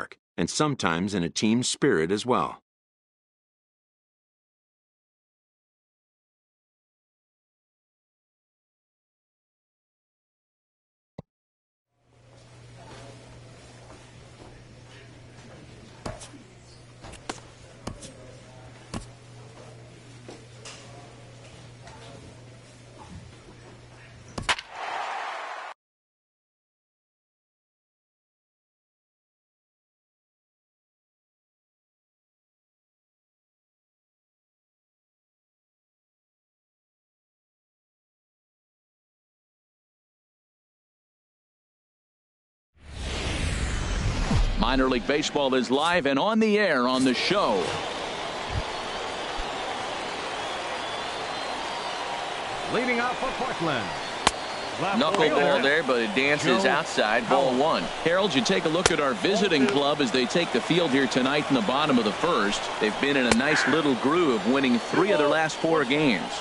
teamwork and sometimes in a team spirit as well. Minor League Baseball is live and on the air on the show. Leading off for Portland. Knuckleball there, but it dances outside. Ball one. Harold, you take a look at our visiting club as they take the field here tonight in the bottom of the first. They've been in a nice little groove, winning 3 of their last 4 games.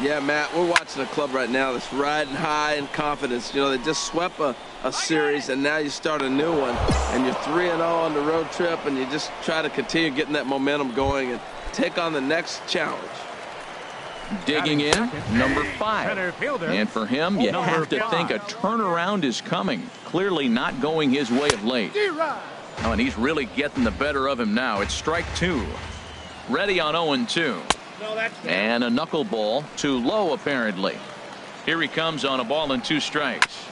Yeah, Matt, we're watching a club right now that's riding high in confidence. You know, they just swept a series, and now you start a new one, and you're 3-0 on the road trip, and you just try to continue getting that momentum going and take on the next challenge. Digging in, number 5. And for him, you have to think a turnaround is coming. Clearly not going his way of late. Oh, and he's really getting the better of him now. It's strike 2. Ready on 0-2. And a knuckleball too low, apparently. Here he comes on a ball and 2 strikes.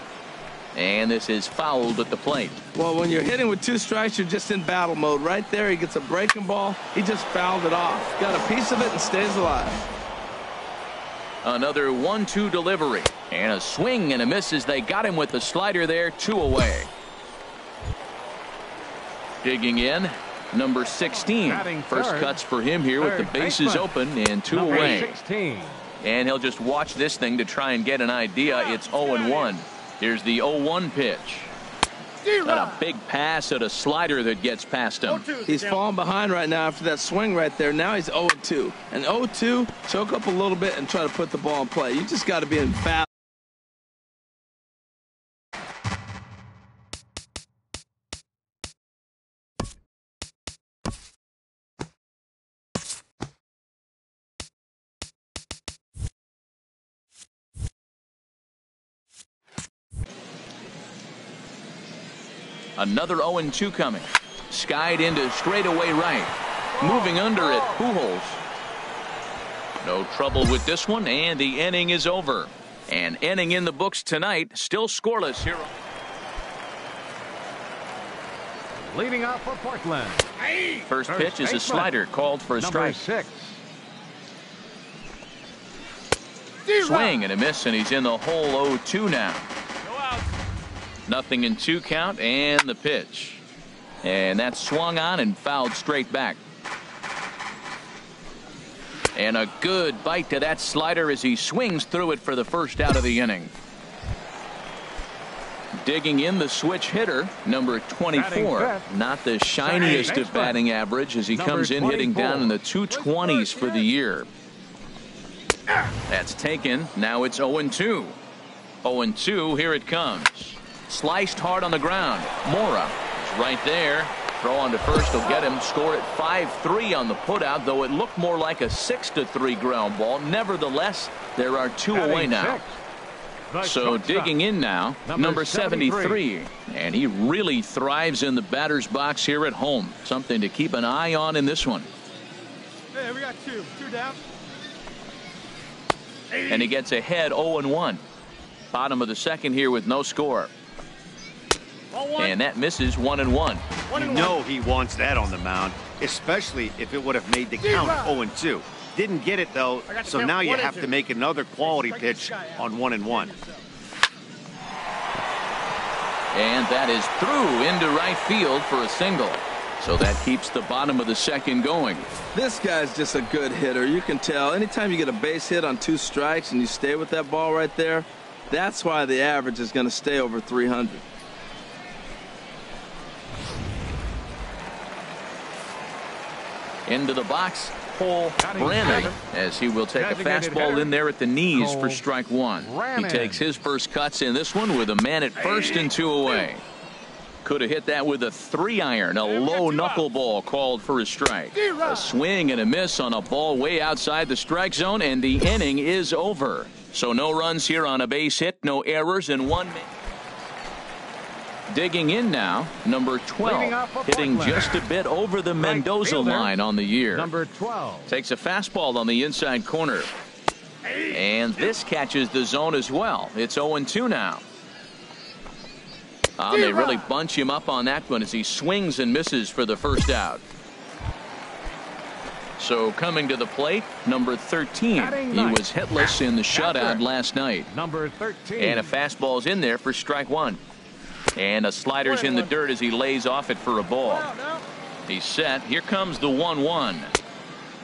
And this is fouled at the plate. Well, when you're hitting with 2 strikes, you're just in battle mode. Right there, he gets a breaking ball. He just fouled it off. Got a piece of it and stays alive. Another 1-2 delivery. And a swing and a miss as they got him with the slider there. 2 away. Digging in, number 16. First cuts for him here with the bases open and 2 away. 16. And he'll just watch this thing to try and get an idea. It's 0-1. Here's the 0-1 pitch. And a big pass at a slider that gets past him. He's falling behind right now after that swing right there. Now he's 0-2. And 0-2, choke up a little bit and try to put the ball in play. You just got to be in fast. Another 0-2 coming. Skied into straightaway right. Moving under it, Pujols. No trouble with this one, and the inning is over. An inning in the books tonight, still scoreless here. Leading off for Portland. First pitch is a slider called for a strike. 6. Swing and a miss, and he's in the hole 0-2 now. Nothing in 2 count, and the pitch. And that's swung on and fouled straight back. And a good bite to that slider as he swings through it for the first out of the inning. Digging in, the switch hitter, number 24. Not the shiniest of batting average as he comes in hitting down in the 220s for the year. That's taken. Now it's 0-2. 0-2, here it comes. Sliced hard on the ground. Mora is right there. Throw on to first will get him. Score at 5-3 on the putout, though it looked more like a 6-3 ground ball. Nevertheless, there are 2 away now. So digging in now, number 73. And he really thrives in the batter's box here at home. Something to keep an eye on in this one. Hey, we got 2 down. And he gets ahead 0-1. Bottom of the second here with no score. And that misses 1-1. You know he wants that on the mound, especially if it would have made the count 0-2. Didn't get it though, so now you have to make another quality pitch on 1-1. And that is through into right field for a single. So that keeps the bottom of the second going. This guy's just a good hitter. You can tell anytime you get a base hit on 2 strikes and you stay with that ball right there, that's why the average is going to stay over 300. Into the box, Cole Brannan, as he will take a fastball in there at the knees for strike 1. He takes his first cuts in this one with a man at first and 2 away. Could have hit that with a 3-iron. A low knuckleball called for a strike. A swing and a miss on a ball way outside the strike zone, and the inning is over. So no runs here on a base hit, no errors, and 1 minute. Digging in now, number 12, hitting just a bit over the Mendoza line on the year. Number 12 takes a fastball on the inside corner. And this catches the zone as well. It's 0-2 now. They really bunch him up on that one as he swings and misses for the first out. So coming to the plate, number 13. He was hitless in the shutout last night. Number 13. And a fastball's in there for strike one. And a slider's in the dirt as he lays off it for a ball. He's set. Here comes the 1-1.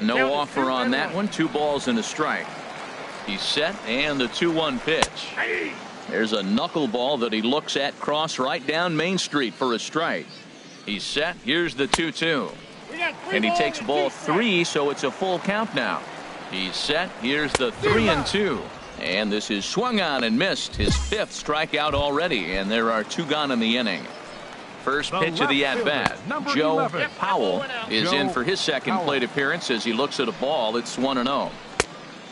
No offer on that one. 2 balls and a strike. He's set, and the 2-1 pitch. There's a knuckleball that he looks at cross right down Main Street for a strike. He's set. Here's the 2-2. And he takes ball 3, so it's a full count now. He's set. Here's the 3-2. And this is swung on and missed. His 5th strikeout already, and there are 2 gone in the inning. First pitch of the at-bat. Joe Powell is in for his second plate appearance as he looks at a ball. It's 1-0.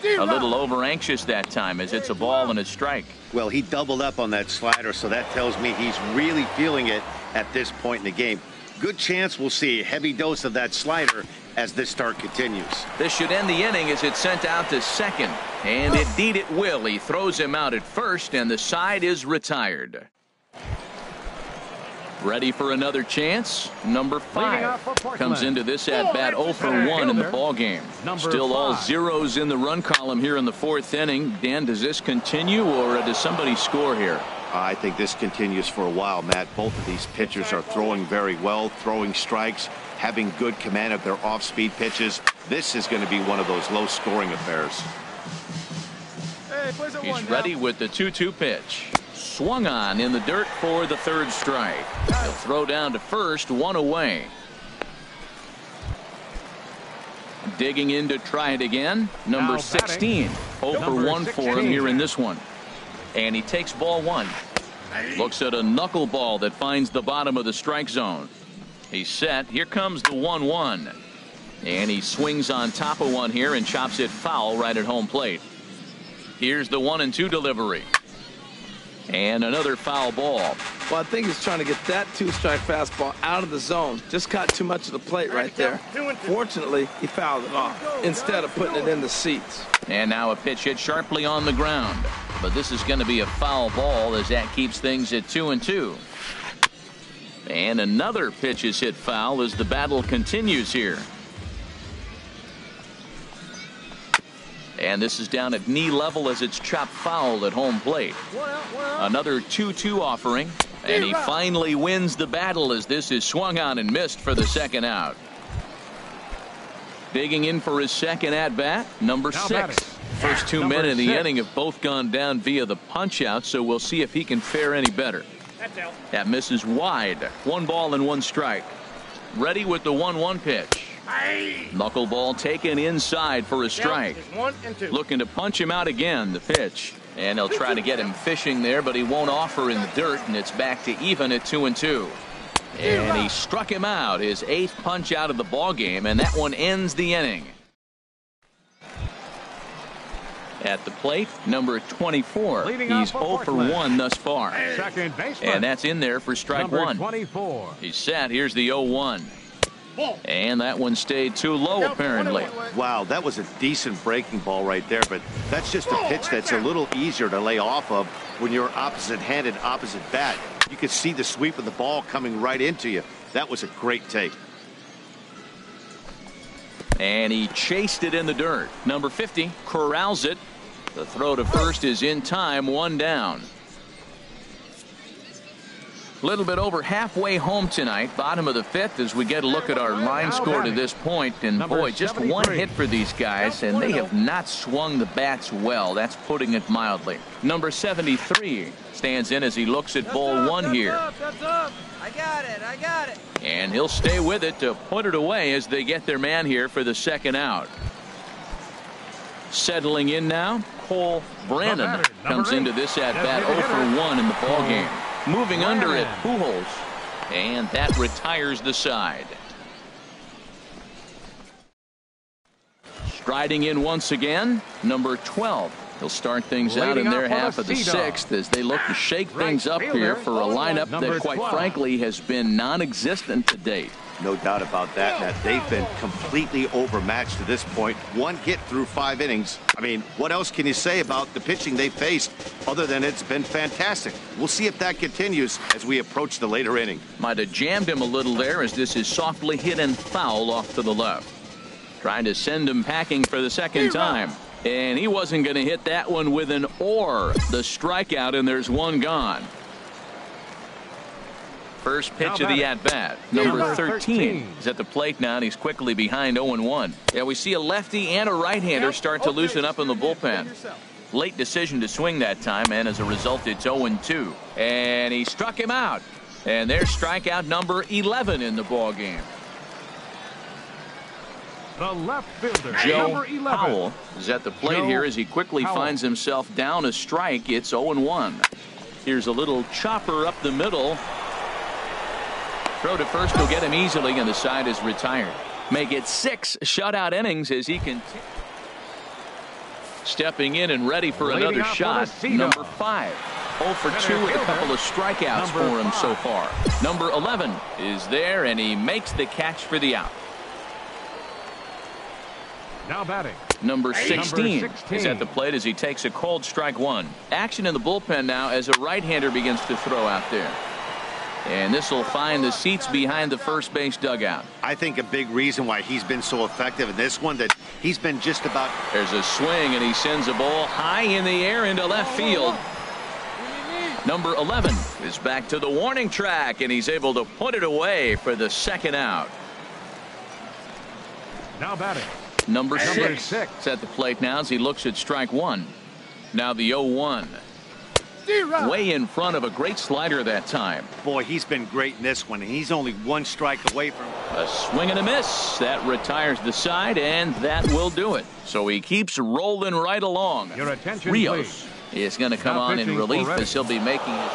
A little over anxious that time as it's a ball and a strike. Well, he doubled up on that slider, so that tells me he's really feeling it at this point in the game. Good chance we'll see a heavy dose of that slider as this start continues. This should end the inning as it's sent out to second. And indeed it will. He throws him out at first, and the side is retired. Ready for another chance. Number 5 comes into this at-bat 0 for 1 in the ballgame. Still all zeros in the run column here in the 4th inning. Dan, does this continue, or does somebody score here? I think this continues for a while, Matt. Both of these pitchers are throwing very well, throwing strikes, having good command of their off-speed pitches. This is going to be one of those low-scoring affairs. He's ready with the 2-2 pitch. Swung on in the dirt for the 3rd strike. He'll throw down to first, 1 away. Digging in to try it again. Number 16. 0 for 1 for him here in this one. And he takes ball 1. Looks at a knuckleball that finds the bottom of the strike zone. He's set. Here comes the 1-1. And he swings on top of one here and chops it foul right at home plate. Here's the 1-2 delivery. And another foul ball. Well, I think he's trying to get that 2-strike fastball out of the zone. Just caught too much of the plate right there. Fortunately, he fouled it off instead of putting it in the seats. And now a pitch hit sharply on the ground. But this is going to be a foul ball as that keeps things at 2-2. And another pitch is hit foul as the battle continues here. And this is down at knee level as it's chopped foul at home plate. Another 2-2 offering. And he finally wins the battle as this is swung on and missed for the 2nd out. Digging in for his second at-bat, number 6. First 2 men in the inning have both gone down via the punch-out, so we'll see if he can fare any better. That misses wide. 1 ball and 1 strike. Ready with the 1-1 pitch. Knuckleball taken inside for a strike. Looking to punch him out again, the pitch. And they'll try to get him fishing there, but he won't offer in the dirt, and it's back to even at 2-2. And he struck him out, his 8th punch out of the ball game, and that one ends the inning. At the plate, number 24. He's 0 for 1 thus far. And that's in there for strike 1. He's set. Here's the 0-1. And that one stayed too low, apparently. Wow, that was a decent breaking ball right there, but that's just a pitch that's a little easier to lay off of when you're opposite-handed, opposite bat. You could see the sweep of the ball coming right into you. That was a great take. And he chased it in the dirt. Number 50 corrals it. The throw to first is in time, 1 down. A little bit over halfway home tonight, bottom of the 5th, as we get a look at our line score to this point. And boy, just 1 hit for these guys, and they have not swung the bats well. That's putting it mildly. Number 73 stands in as he looks at ball 1 here. I got it. And he'll stay with it to put it away as they get their man here for the 2nd out. Settling in now, Cole Brannon comes into this at-bat 0 for 1 in the ballgame. Moving under it, Pujols. And that retires the side. Striding in once again, number 12. He'll start things out in their half of the sixth as they look to shake things up here for a lineup that, quite frankly, has been non-existent to date. No doubt about that, Matt. They've been completely overmatched to this point. One hit through 5 innings. I mean, what else can you say about the pitching they faced other than it's been fantastic? We'll see if that continues as we approach the later inning. Might have jammed him a little there as this is softly hit and foul off to the left. Trying to send him packing for the second time. And he wasn't going to hit that one with an or. The strikeout, and there's one gone. First pitch of the at-bat. Number 13 is at the plate now, and he's quickly behind 0-1. Yeah, we see a lefty and a right-hander start to loosen up in the bullpen. Late decision to swing that time, and as a result, it's 0-2. And he struck him out. And there's strikeout number 11 in the ballgame. The left fielder, Joe number 11. Powell is at the plate here as he quickly finds himself down a strike. It's 0-1. Here's a little chopper up the middle. Throw to first will get him easily, and the side is retired. Make it 6 shutout innings as he can. Stepping in and ready for another shot. Number 5. 0 for 2 with a couple of strikeouts for him so far. Number 11 is there, and he makes the catch for the out. Now batting. Number 16 is at the plate as he takes a cold strike one. Action in the bullpen now as a right-hander begins to throw out there. And this will find the seats behind the first base dugout. I think a big reason why he's been so effective in this one that he's been just about. There's a swing, and he sends a ball high in the air into left field. Number 11 is back to the warning track, and he's able to put it away for the second out. Now batting. Number 6 is at the plate now as he looks at strike one. Now the 0-1. Way in front of a great slider that time. Boy, he's been great in this one. He's only 1 strike away from. A swing and a miss. That retires the side, and that will do it. So he keeps rolling right along. Your attention, Rios is going to come on in relief as he'll be making it.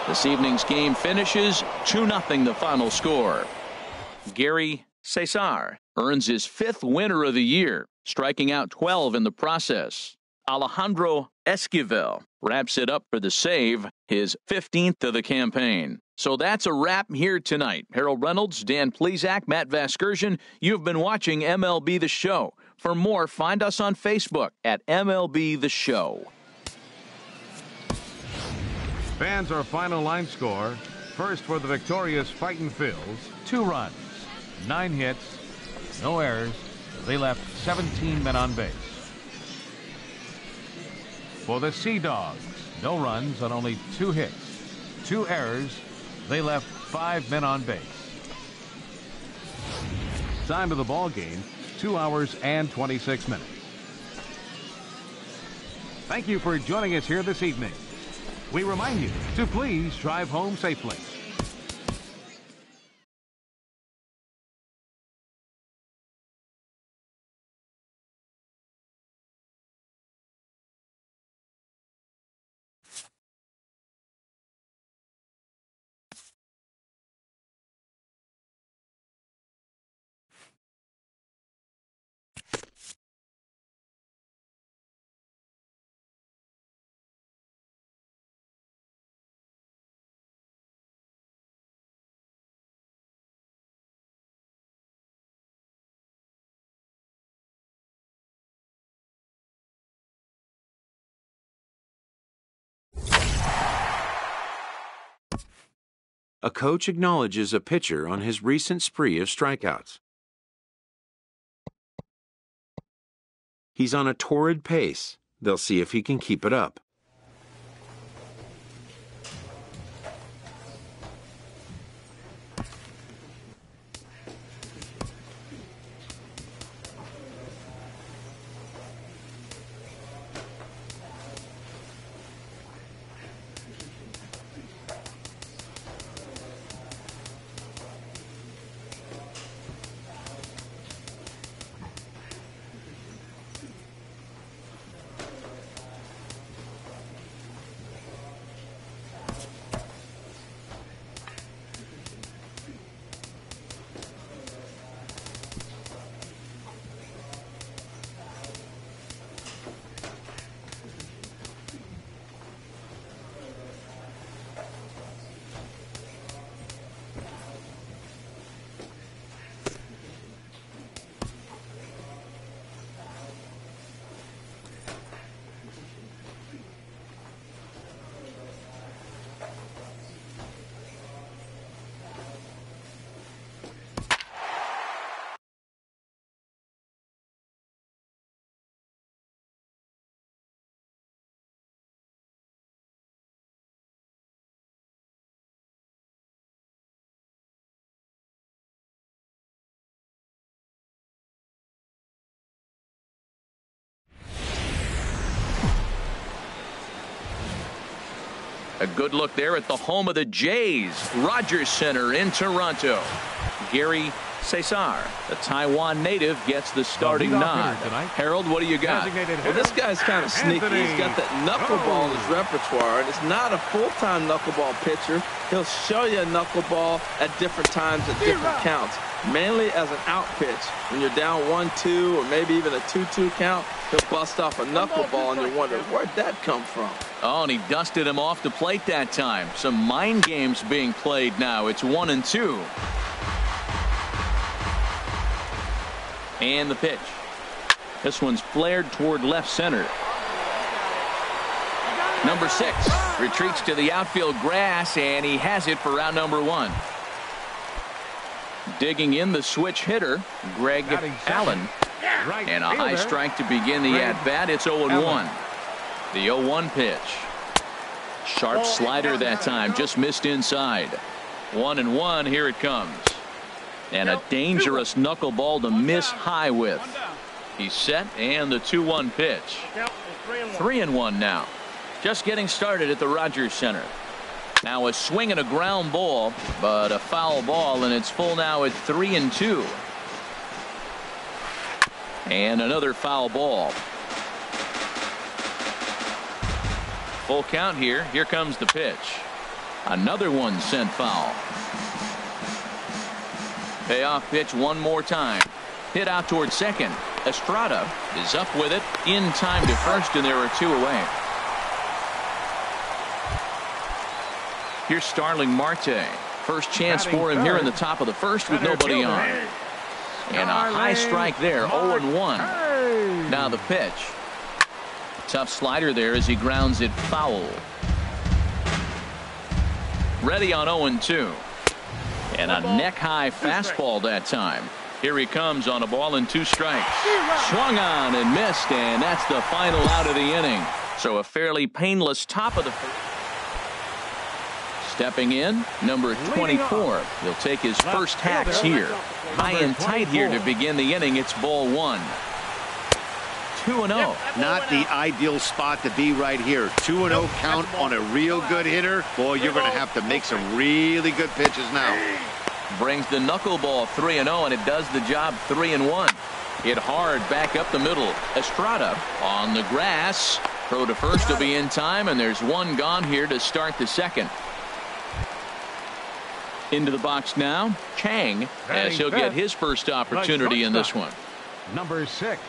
This evening's game finishes 2-0 the final score. Gary Cesar earns his 5th winner of the year, striking out 12 in the process. Alejandro Esquivel wraps it up for the save, his 15th of the campaign. So that's a wrap here tonight. Harold Reynolds, Dan Plesac, Matt Vasgersian, you've been watching MLB The Show. For more, find us on Facebook at MLB The Show. Fans, our final line score. First for the victorious Fightin' Phils, 2 runs, 9 hits, no errors. They left 17 men on base. For the Sea Dogs, no runs on only 2 hits, 2 errors. They left 5 men on base. Time of the ball game, 2 hours and 26 minutes. Thank you for joining us here this evening. We remind you to please drive home safely. A coach acknowledges a pitcher on his recent spree of strikeouts. He's on a torrid pace. They'll see if he can keep it up. A good look there at the home of the Jays, Rogers Center in Toronto. Gary Cesar, the Taiwan native, gets the starting nod. Harold, what do you got? Well, this guy's kind of sneaky. He's got that knuckleball in his repertoire, and it's not a full-time knuckleball pitcher. He'll show you a knuckleball at different times at different counts, mainly as an out pitch. When you're down 1-2 or maybe even a 2-2 count, he'll bust off a knuckleball, and you wonder, where'd that come from? Oh, and he dusted him off the plate that time. Some mind games being played now. It's 1-2. And the pitch. This one's flared toward left center. Number 6 retreats to the outfield grass, and he has it for round number 1. Digging in the switch hitter, Greg Allen. And a high strike to begin the at-bat. It's 0-1. The 0-1 pitch. Sharp slider that time, just missed inside. 1-1, here it comes. And a dangerous knuckleball to miss high with. He's set, and the 2-1 pitch. 3-1 now. Just getting started at the Rogers Center. Now a swing and a ground ball, but a foul ball, and it's full now at 3-2. And another foul ball. Full count here. Here comes the pitch. Another one sent foul. Payoff pitch one more time. Hit out towards second. Estrada is up with it in time to first, and there are 2 away. Here's Starling Marte. First chance for him here in the top of the first with nobody on. And a high strike there, 0-1. Now the pitch. Tough slider there as he grounds it foul. Ready on 0-2. And a neck-high fastball that time. Here he comes on a ball and 2 strikes. Swung on and missed, and that's the final out of the inning. So a fairly painless top of the first. Stepping in, number 24. He'll take his first hacks here. High and tight here to begin the inning. It's ball 1. 2-0. Not the ideal spot to be right here. 2-0 count on a real good hitter. Boy, you're going to have to make some really good pitches now. Brings the knuckleball 3-0, and it does the job 3-1. Hit hard back up the middle. Estrada on the grass. Throw to first will be in time, and there's 1 gone here to start the second. Into the box now, Chang, as he'll get his first opportunity in this one. Number 6.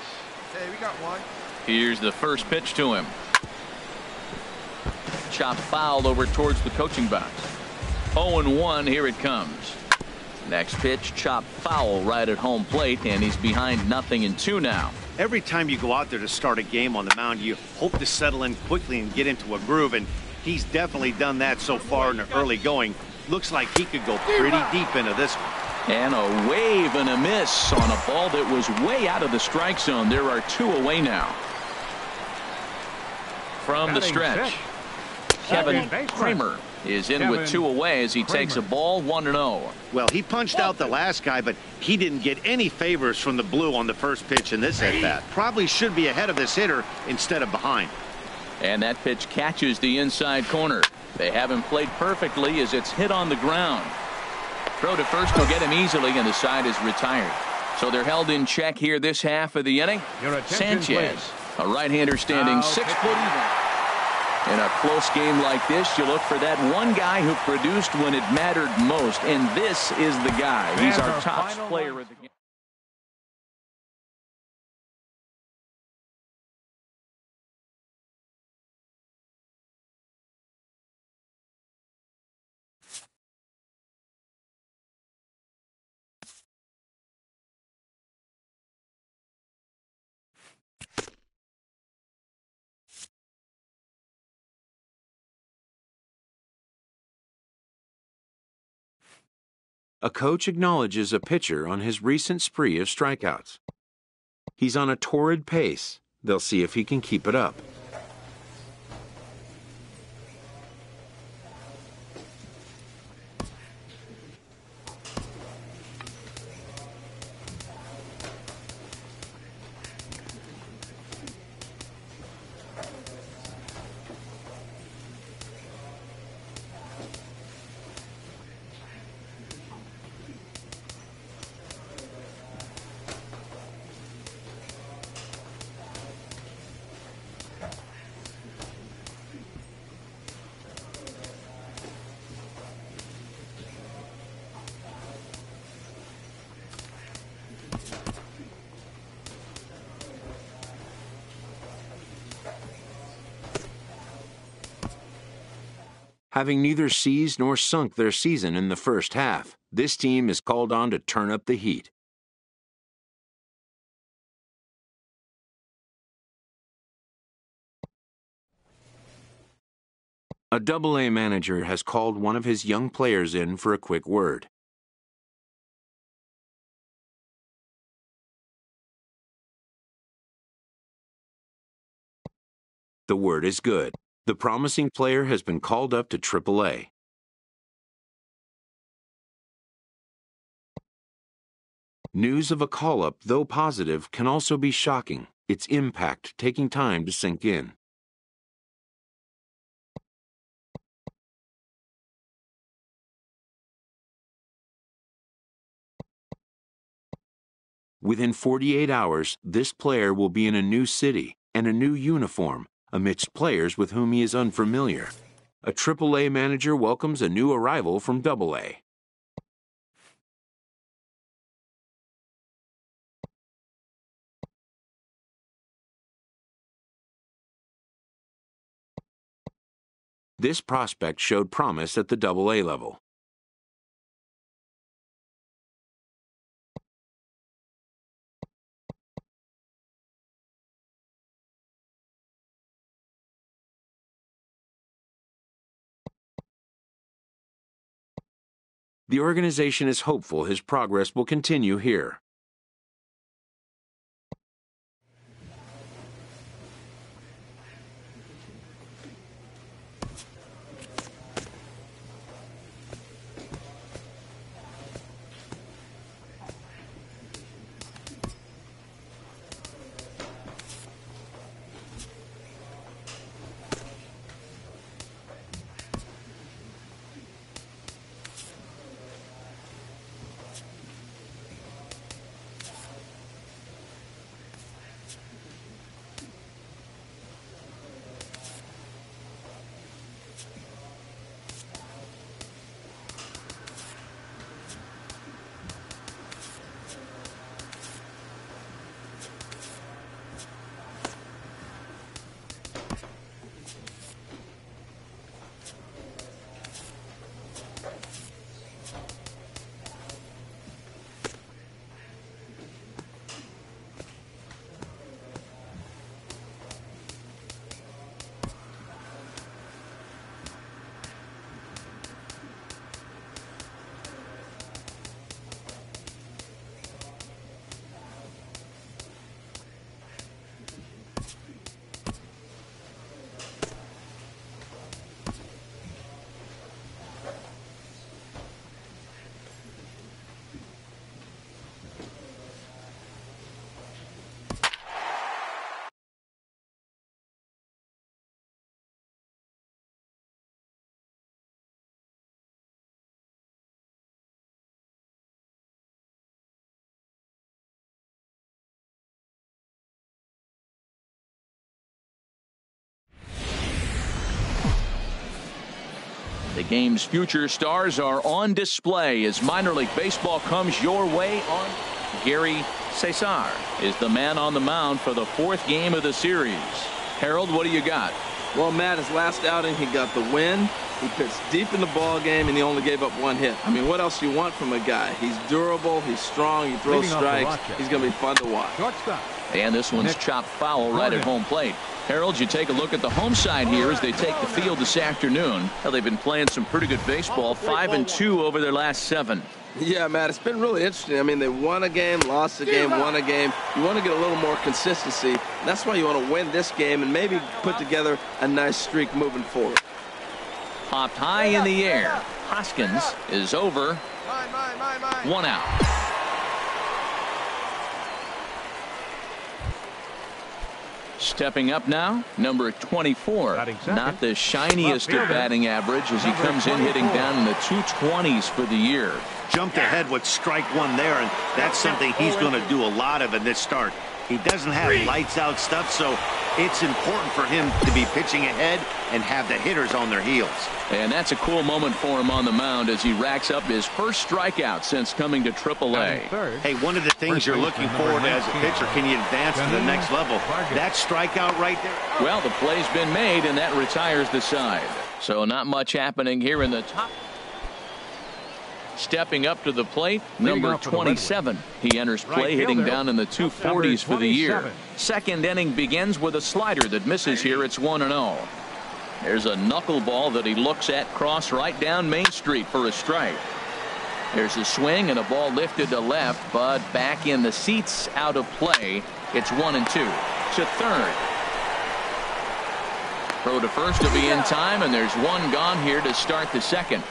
Hey, we got 1. Here's the first pitch to him. Chop fouled over towards the coaching box. 0-1, here it comes. Next pitch, chop foul right at home plate, and he's behind 0-2 now. Every time you go out there to start a game on the mound, you hope to settle in quickly and get into a groove, and he's definitely done that so far in the early going. Looks like he could go pretty deep into this one. And a wave and a miss on a ball that was way out of the strike zone. There are 2 away now. From the stretch, Kevin Kramer is in with 2 away as he takes a ball 1-0. Well, he punched out the last guy, but he didn't get any favors from the blue on the first pitch in this at-bat. Probably should be ahead of this hitter instead of behind. And that pitch catches the inside corner. They have him played perfectly as it's hit on the ground. Throw to first will get him easily, and the side is retired. So they're held in check here this half of the inning. Sanchez, a right-hander standing 6 foot even. In a close game like this, you look for that one guy who produced when it mattered most, and this is the guy. He's our top player of the game. A coach acknowledges a pitcher on his recent spree of strikeouts. He's on a torrid pace. They'll see if he can keep it up. Having neither seized nor sunk their season in the first half, this team is called on to turn up the heat. A Double-A manager has called one of his young players in for a quick word. The word is good. The promising player has been called up to Triple-A. News of a call-up, though positive, can also be shocking, its impact taking time to sink in. Within 48 hours, this player will be in a new city and a new uniform amidst players with whom he is unfamiliar. A Triple-A manager welcomes a new arrival from Double-A. This prospect showed promise at the Double-A level. The organization is hopeful his progress will continue here. The game's future stars are on display as minor league baseball comes your way on. Gary Cesar is the man on the mound for the fourth game of the series. Harold, what do you got? Well, Matt, his last outing, he got the win. He pitched deep in the ball game, and he only gave up one hit. I mean, what else do you want from a guy? He's durable, he's strong, he throws strikes. He's going to be fun to watch. And this one's chopped foul right at home plate. Harold, you take a look at the home side here as they take the field this afternoon. Well, they've been playing some pretty good baseball, 5-2 over their last 7. Yeah, Matt, it's been really interesting. I mean, they won a game, lost a game, won a game. You want to get a little more consistency. That's why you want to win this game and maybe put together a nice streak moving forward. Popped high in the air. Hoskins is over. 1 out. Stepping up now, number 24. Not the shiniest of batting average as he comes in hitting down in the 220s for the year. Jumped ahead with strike one there, and that's something he's going to do a lot of in this start. He doesn't have lights out stuff, so it's important for him to be pitching ahead and have the hitters on their heels. And that's a cool moment for him on the mound as he racks up his first strikeout since coming to Triple-A. Hey, one of the things you're looking forward to as a pitcher, can you advance to the next level? That strikeout right there. Well, the play's been made, and that retires the side. So not much happening here in the top. Stepping up to the plate, number 27. He enters play hitting down in the 240s for the year. Second inning begins with a slider that misses here. It's 1-0. There's a knuckleball that he looks at cross right down Main Street for a strike. There's a swing and a ball lifted to left, but back in the seats, out of play. It's 1-2. To third. Throw to first to be in time, and there's one gone here to start the second.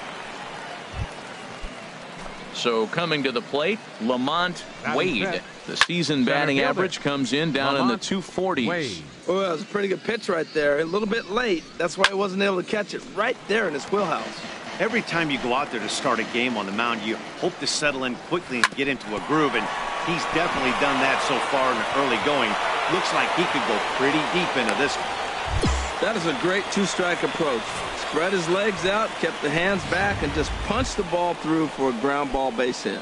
So coming to the plate, Lamont Wade. The season batting average comes in down in the 240s. Well, that was a pretty good pitch right there. A little bit late. That's why he wasn't able to catch it right there in his wheelhouse. Every time you go out there to start a game on the mound, you hope to settle in quickly and get into a groove, and he's definitely done that so far in the early going. Looks like he could go pretty deep into this one. That is a great two-strike approach. Spread his legs out, kept the hands back, and just punched the ball through for a ground ball base hit.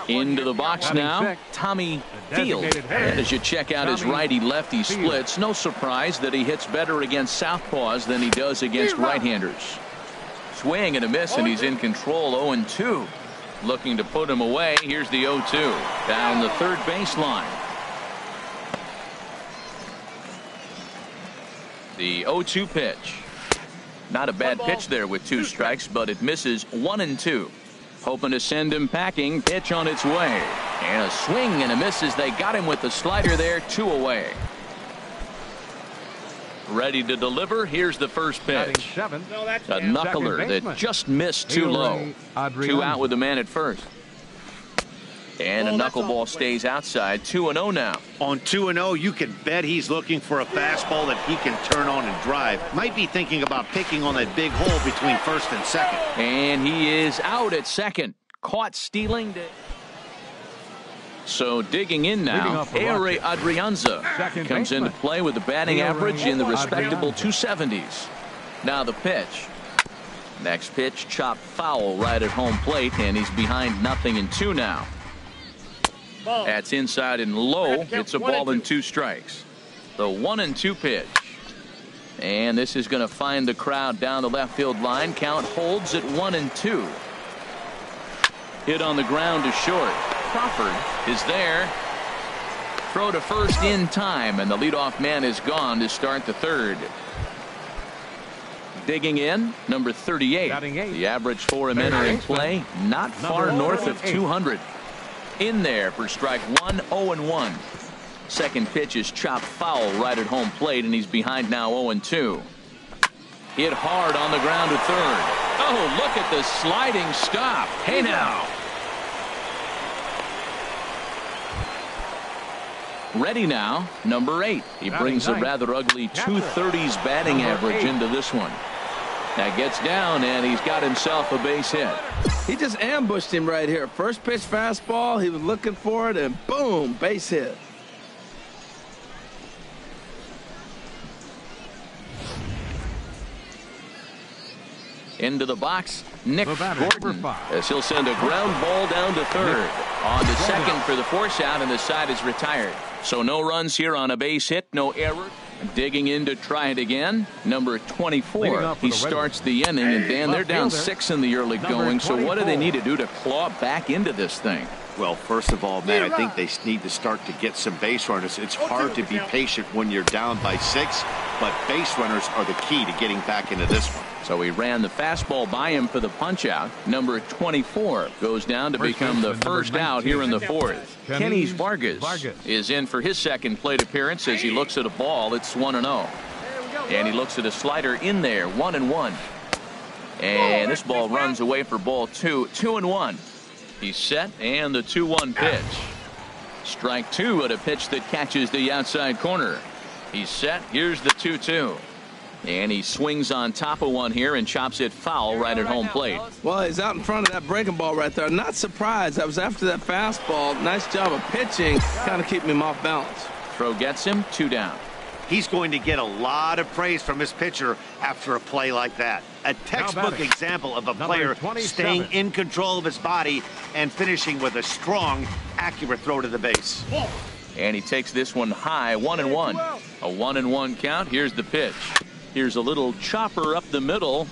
Into the box now, Tommy Field. And as you check out his righty-lefty splits, no surprise that he hits better against southpaws than he does against right-handers. Swing and a miss, and he's in control. 0-2. Looking to put him away. Here's the 0-2. Down the third baseline. The 0-2 pitch. Not a bad pitch there with two strikes, but it misses. 1-2. Hoping to send him packing. Pitch on its way. And a swing and a miss as they got him with the slider there. 2 away. Ready to deliver. Here's the first pitch. A knuckler that just missed too low. 2 out with the man at first. And a knuckleball stays outside. 2-0 now. On 2-0, you can bet he's looking for a fastball that he can turn on and drive. Might be thinking about picking on that big hole between first and second. And he is out at second. Caught stealing. So digging in now, anhyooryo Adrianza comes into play with a batting average in the respectable 270s. Now the pitch. Next pitch, chopped foul right at home plate, and he's behind 0-2 now. That's inside and low. It's a ball and 2 strikes. The 1-2 pitch. And this is going to find the crowd down the left field line. Count holds at 1-2. Hit on the ground to short. Crawford is there. Throw to first in time, and the leadoff man is gone to start the third. Digging in, number 38. The average for him entering play, not far north of 200. In there for strike 1, 0-1. Second pitch is chopped foul right at home plate, and he's behind now 0-2. Hit hard on the ground to third. Oh, look at the sliding stop. Hey now. Ready now, number 8. He brings a rather ugly 230s batting average into this one. Now gets down, and he's got himself a base hit. He just ambushed him right here. First pitch fastball, he was looking for it, and boom, base hit. Into the box, Nick Gordon, as he'll send a ground ball down to third. On to second for the force out, and the side is retired. So no runs here on a base hit, no error. Digging in to try it again, number 24. He starts the inning, and Dan, they're down 6 in the early going, so what do they need to do to claw back into this thing? Well, first of all, man, I think they need to start to get some base runners. It's hard to be patient when you're down by 6, but base runners are the key to getting back into this one. So he ran the fastball by him for the punch-out. Number 24 goes down to become the first out here in the fourth. Kenny Vargas is in for his second plate appearance as he looks at a ball. It's 1-0. And he looks at a slider in there, 1-1. And this ball runs away for ball 2, 2-1. He's set, and the 2-1 pitch. Strike 2 at a pitch that catches the outside corner. He's set. Here's the 2-2. And he swings on top of one here and chops it foul right at home plate. Well, he's out in front of that breaking ball right there. Not surprised. I was after that fastball. Nice job of pitching, kind of keeping him off balance. Throw gets him, 2 down. He's going to get a lot of praise from his pitcher after a play like that. A textbook example of a player staying in control of his body and finishing with a strong, accurate throw to the base. And he takes this one high, 1-1. A 1-1 count. Here's the pitch. Here's a little chopper up the middle.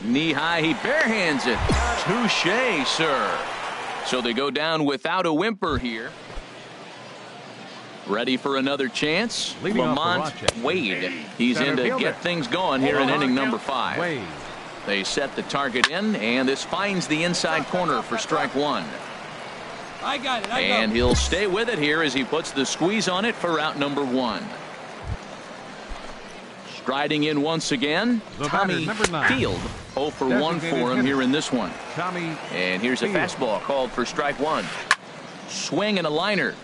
Knee high, he barehands it. Touche, sir. So they go down without a whimper here. Ready for another chance? Lamont Wade. He's in to get things going here in inning number 5. They set the target in, and this finds the inside corner for strike 1. I got it. And he'll stay with it here as he puts the squeeze on it for out number 1. Striding in once again, Tommy Field. 0 for 1 for him here in this one. And here's a fastball called for strike 1. Swing and a liner,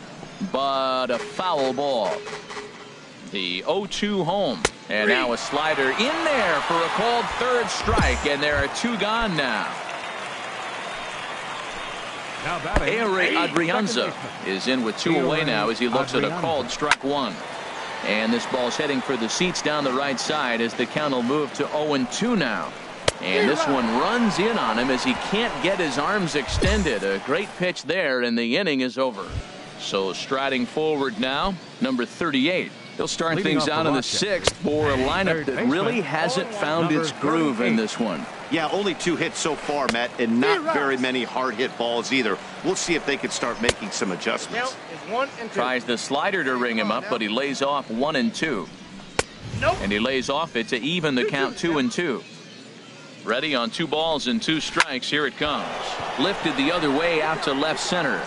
but a foul ball. The 0-2 home. And now a slider in there for a called third strike, and there are 2 gone now. Ehre Adrianza is in with 2 away now as he looks at a called strike 1. And this ball's heading for the seats down the right side as the count will move to 0-2 now. And this one runs in on him as he can't get his arms extended. A great pitch there, and the inning is over. So striding forward now, number 38. He'll start things out in the 6th for a lineup that really hasn't found its groove in this one. Yeah, only 2 hits so far, Matt, and not very many hard hit balls either. We'll see if they can start making some adjustments. Tries the slider to ring him up, but he lays off 1-2. And he lays off it to even the count 2-2. Ready on 2 balls and 2 strikes. Here it comes. Lifted the other way out to left center.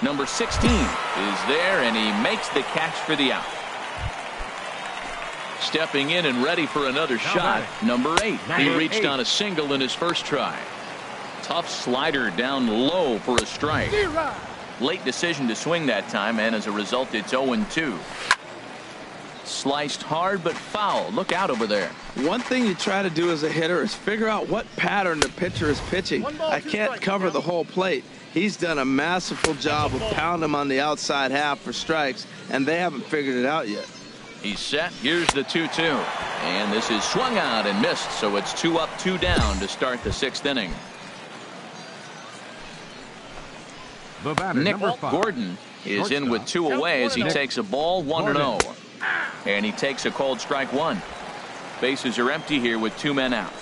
Number 16 is there, and he makes the catch for the out. Stepping in and ready for another shot, number 8. He reached on a single in his first try. Tough slider down low for a strike. Late decision to swing that time, and as a result, it's 0-2. Sliced hard but foul. Look out over there. One thing you try to do as a hitter is figure out what pattern the pitcher is pitching. I can't cover the whole plate. He's done a masterful job of pounding him on the outside half for strikes, and they haven't figured it out yet. He's set. Here's the 2-2. And this is swung out and missed, so it's 2 up, 2 down to start the 6th inning. Nick Gordon is in with 2 away as he takes a ball 1-0. And he takes a called strike 1. Bases are empty here with 2 men out.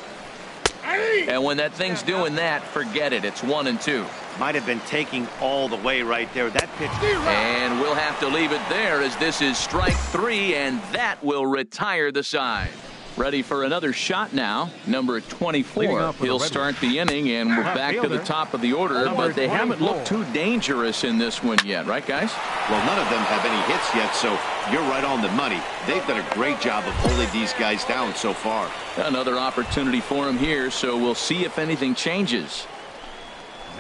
And when that thing's doing that, forget it. It's 1-2. Might have been taking all the way right there. That pitch. And we'll have to leave it there as this is strike 3, and that will retire the side. Ready for another shot now. Number 24. He'll start the inning, and we're back to the top of the order, but they haven't looked too dangerous in this one yet, right, guys? Well, none of them have any hits yet, so you're right on the money. They've done a great job of holding these guys down so far. Another opportunity for him here, so we'll see if anything changes.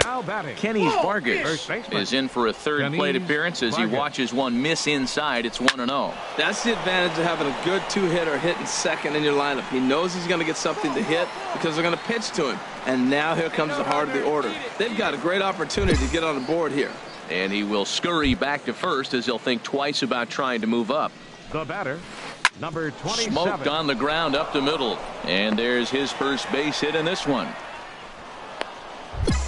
Now batting. Kenny Vargas is in for a third plate appearance as he watches one miss inside. It's 1-0. That's the advantage of having a good 2-hitter hitting second in your lineup. He knows he's going to get something to hit because they're going to pitch to him. And now here comes the heart of the order. They've got a great opportunity to get on the board here. And he will scurry back to first as he'll think twice about trying to move up. The batter, number 27. Smoked on the ground up the middle. And there's his first base hit in this one.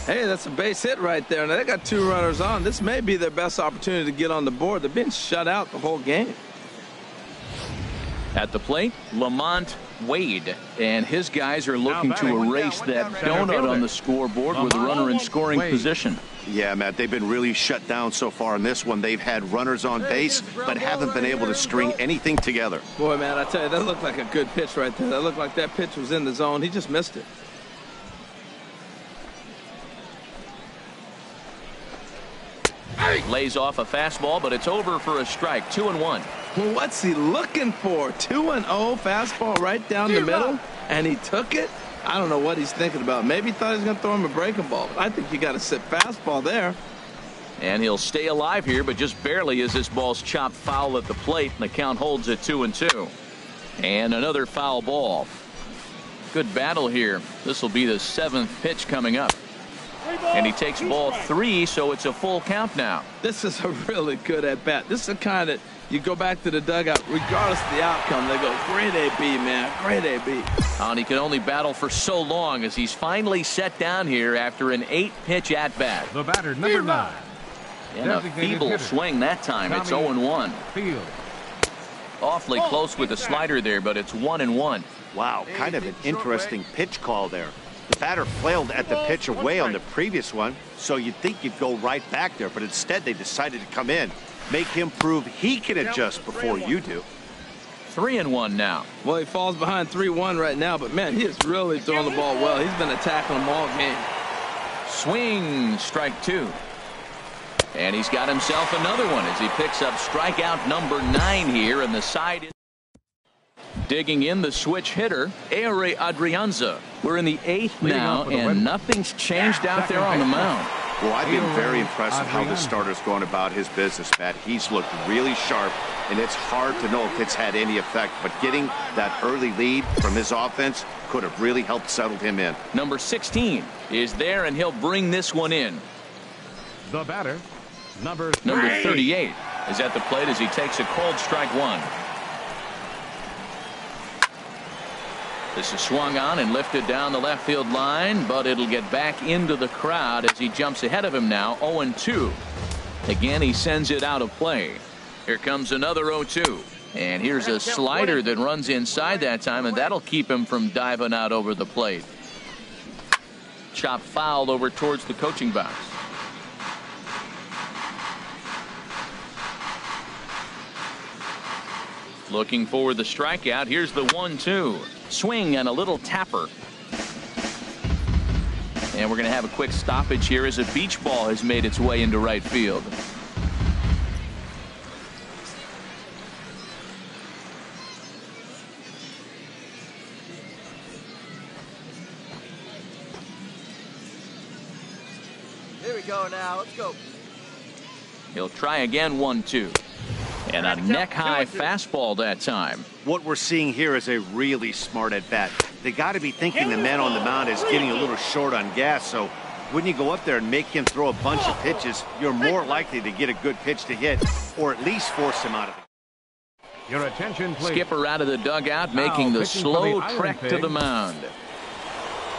Hey, that's a base hit right there. Now, they got 2 runners on. This may be their best opportunity to get on the board. They've been shut out the whole game. At the plate, Lamont Wade. And his guys are looking to erase that donut on the scoreboard with a runner in scoring position. Yeah, Matt, they've been really shut down so far in this one. They've had runners on base, but haven't been able to string anything together. Boy, man, I tell you, that looked like a good pitch right there. That looked like that pitch was in the zone. He just missed it. Lays off a fastball, but it's over for a strike. 2-1. Well, what's he looking for? 2-0 fastball right down the middle, and he took it? I don't know what he's thinking about. Maybe he thought he was going to throw him a breaking ball. But I think you got to sit fastball there. And he'll stay alive here, but just barely as this ball's chopped foul at the plate, and the count holds at 2-2. And another foul ball. Good battle here. This will be the 7th pitch coming up. And he takes ball 3, so it's a full count now. This is a really good at-bat. This is the kind that you go back to the dugout, regardless of the outcome. They go, great AB, man, great AB. And he can only battle for so long as he's finally set down here after an 8-pitch at-bat. The batter, number 9. And a feeble swing that time. It's 0-1. Field. Awfully close with the slider there, but it's 1-1. Wow, kind of an interesting pitch call there. The batter flailed at the pitch away on the previous one, so you'd think you'd go right back there, but instead they decided to come in, make him prove he can adjust before you do. 3-1 now. Well, he falls behind 3-1 right now, but man, he is really throwing the ball well. He's been attacking them all game. Swing, strike 2. And he's got himself another one as he picks up strikeout number 9 here, and the side is digging in the switch hitter, anhyooryo Adrianza. We're in the 8th now, and nothing's changed out there on the mound. Well, I've been very impressed with how this starter's going about his business, Matt. He's looked really sharp, and it's hard to know if it's had any effect, but getting that early lead from his offense could have really helped settle him in. Number 16 is there, and he'll bring this one in. The batter, number 38 is at the plate as he takes a cold strike 1. This is swung on and lifted down the left field line, but it'll get back into the crowd as he jumps ahead of him now. 0-2. Again, he sends it out of play. Here comes another 0-2. And here's a slider that runs inside that time, and that'll keep him from diving out over the plate. Chop fouled over towards the coaching box. Looking for the strikeout. Here's the 1-2. Swing and a little tapper. And we're going to have a quick stoppage here as a beach ball has made its way into right field. Here we go now. Let's go. He'll try again. 1-2. And a neck-high fastball that time. What we're seeing here is a really smart at-bat. They got to be thinking the man on the mound is getting a little short on gas, so when you go up there and make him throw a bunch of pitches, you're more likely to get a good pitch to hit, or at least force him out of it. Your attention, please. Skipper out of the dugout, making the slow trek to the mound.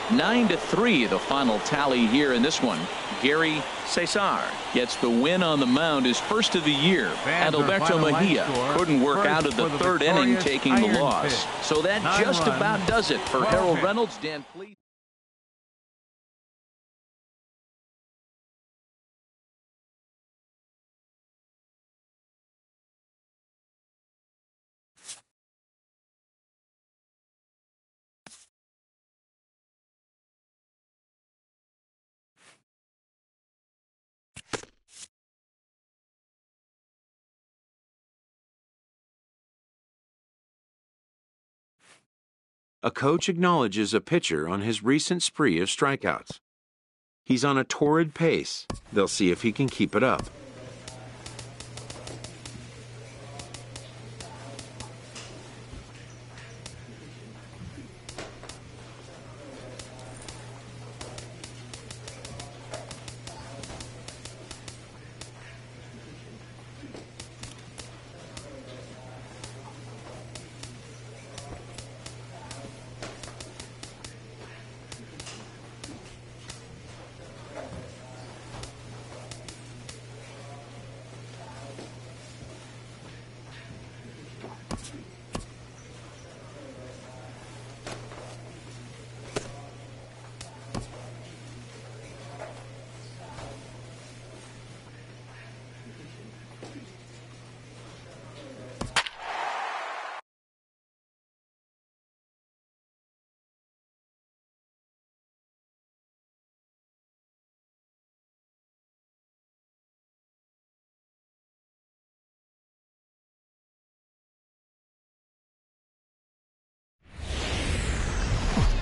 9-3, the final tally here in this one. Gary Cesar gets the win on the mound, his first of the year. And Alberto Mejia couldn't work out of the 3rd inning, taking the loss. So that just about does it for Harold Reynolds. Dan, please. A coach acknowledges a pitcher on his recent spree of strikeouts. He's on a torrid pace. They'll see if he can keep it up.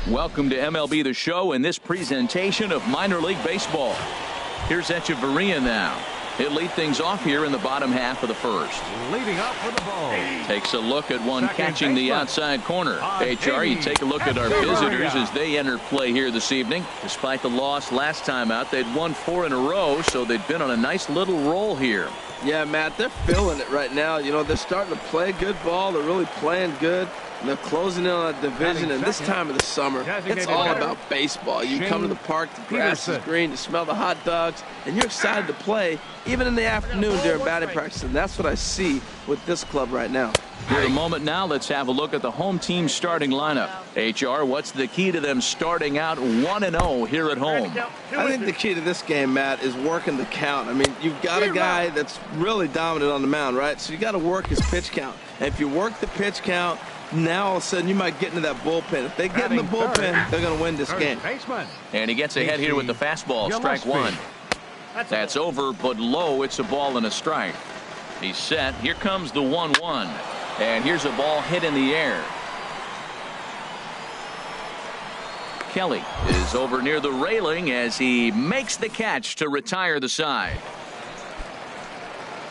Welcome to MLB The Show in this presentation of minor league baseball. Here's Echeverria now. He'll lead things off here in the bottom half of the first. Leading up for the ball. Takes a look at one catching the outside corner. HR, you take a look at our visitors as they enter play here this evening. Despite the loss last time out, they'd won 4 in a row, so they've been on a nice little roll here. Yeah, Matt, they're feeling it right now. You know, they're starting to play good ball. They're really playing good. They're closing in on that division, and this time of the summer, it's all about baseball. You come to the park, the grass is green, you smell the hot dogs, and you're excited to play, even in the afternoon during batting practice, and that's what I see with this club right now. In a moment now, let's have a look at the home team starting lineup. HR, what's the key to them starting out 1-0 here at home? I think the key to this game, Matt, is working the count. I mean, you've got a guy that's really dominant on the mound, right? So you got to work his pitch count. And if you work the pitch count, now all of a sudden you might get into that bullpen. If they get in the bullpen, they're going to win this game. And he gets ahead here with the fastball, strike one. That's over, but low. It's a ball and a strike. He's set. Here comes the 1-1. And here's a ball hit in the air. Kelly is over near the railing as he makes the catch to retire the side.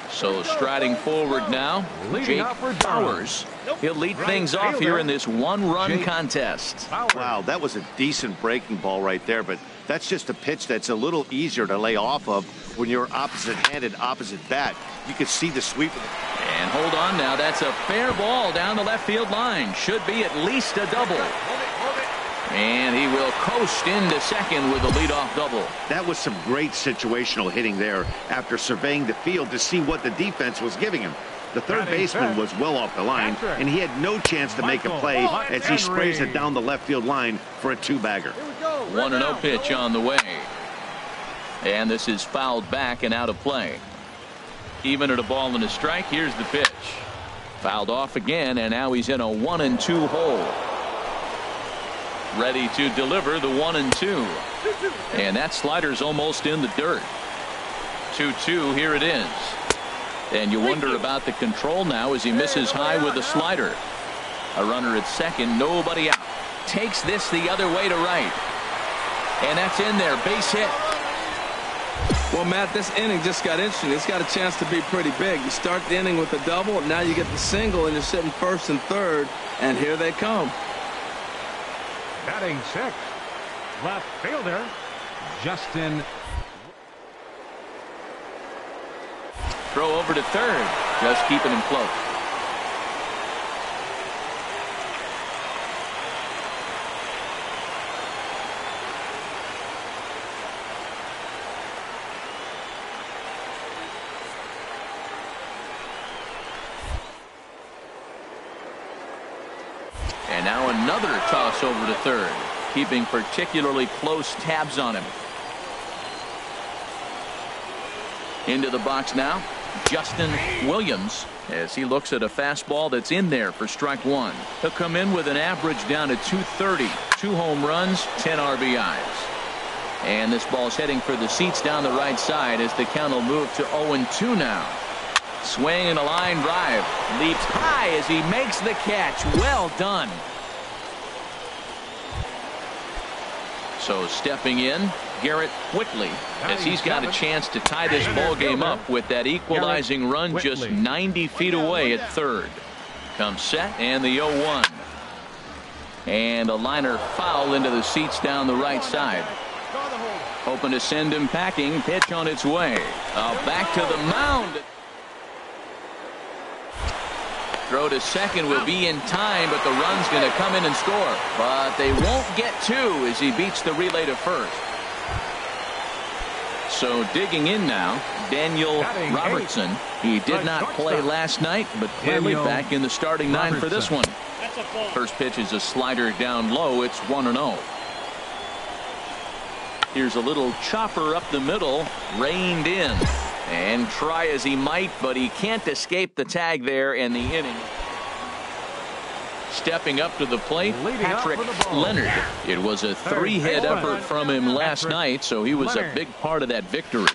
So striding forward now, Jake Bowers. He'll lead things off here in this one-run contest. Wow, that was a decent breaking ball right there, but that's just a pitch that's a little easier to lay off of when you're opposite-handed, opposite bat. You can see the sweep. And hold on now, that's a fair ball down the left field line. Should be at least a double. And he will coast into second with a leadoff double. That was some great situational hitting there after surveying the field to see what the defense was giving him. The third baseman was well off the line, and he had no chance to make a play as he sprays it down the left field line for a two-bagger. 1-0 pitch on the way. And this is fouled back and out of play. Even at a ball and a strike, here's the pitch. Fouled off again, and now he's in a 1-2 hole. Ready to deliver the 1-2. And that slider's almost in the dirt. 2-2, here it is. And you wonder about the control now as he misses high with the slider. A runner at second, nobody out. Takes this the other way to right. And that's in there, base hit. Well, Matt, this inning just got interesting. It's got a chance to be pretty big. You start the inning with a double, now you get the single, and you're sitting first and third, and here they come. Batting sixth, left fielder, Justin. Throw over to third, just keeping him close. And now another toss over to third, keeping particularly close tabs on him. Into the box now, Justin Williams, as he looks at a fastball that's in there for strike one. He'll come in with an average down to 230, 2 home runs, 10 RBIs. And this ball's heading for the seats down the right side as the count will move to 0-2 now. Swing and a line drive. Leaps high as he makes the catch. Well done. So stepping in, Garrett Whitley, as he's got a chance to tie this ball game up with that equalizing run just 90 feet away at third. Comes set and the 0-1. And a liner foul into the seats down the right side. Hoping to send him packing. Pitch on its way. Back to the mound. Throw to second will be in time, but the run's going to come in and score. But they won't get two as he beats the relay to first. So digging in now, Daniel Robertson. He did not play last night, but clearly back in the starting nine for this one. First pitch is a slider down low. It's 1-0. Here's a little chopper up the middle, reined in. And try as he might, but he can't escape the tag there in the inning. Stepping up to the plate, Patrick Leonard. It was a 3-hit effort from him last night, so he was a big part of that victory.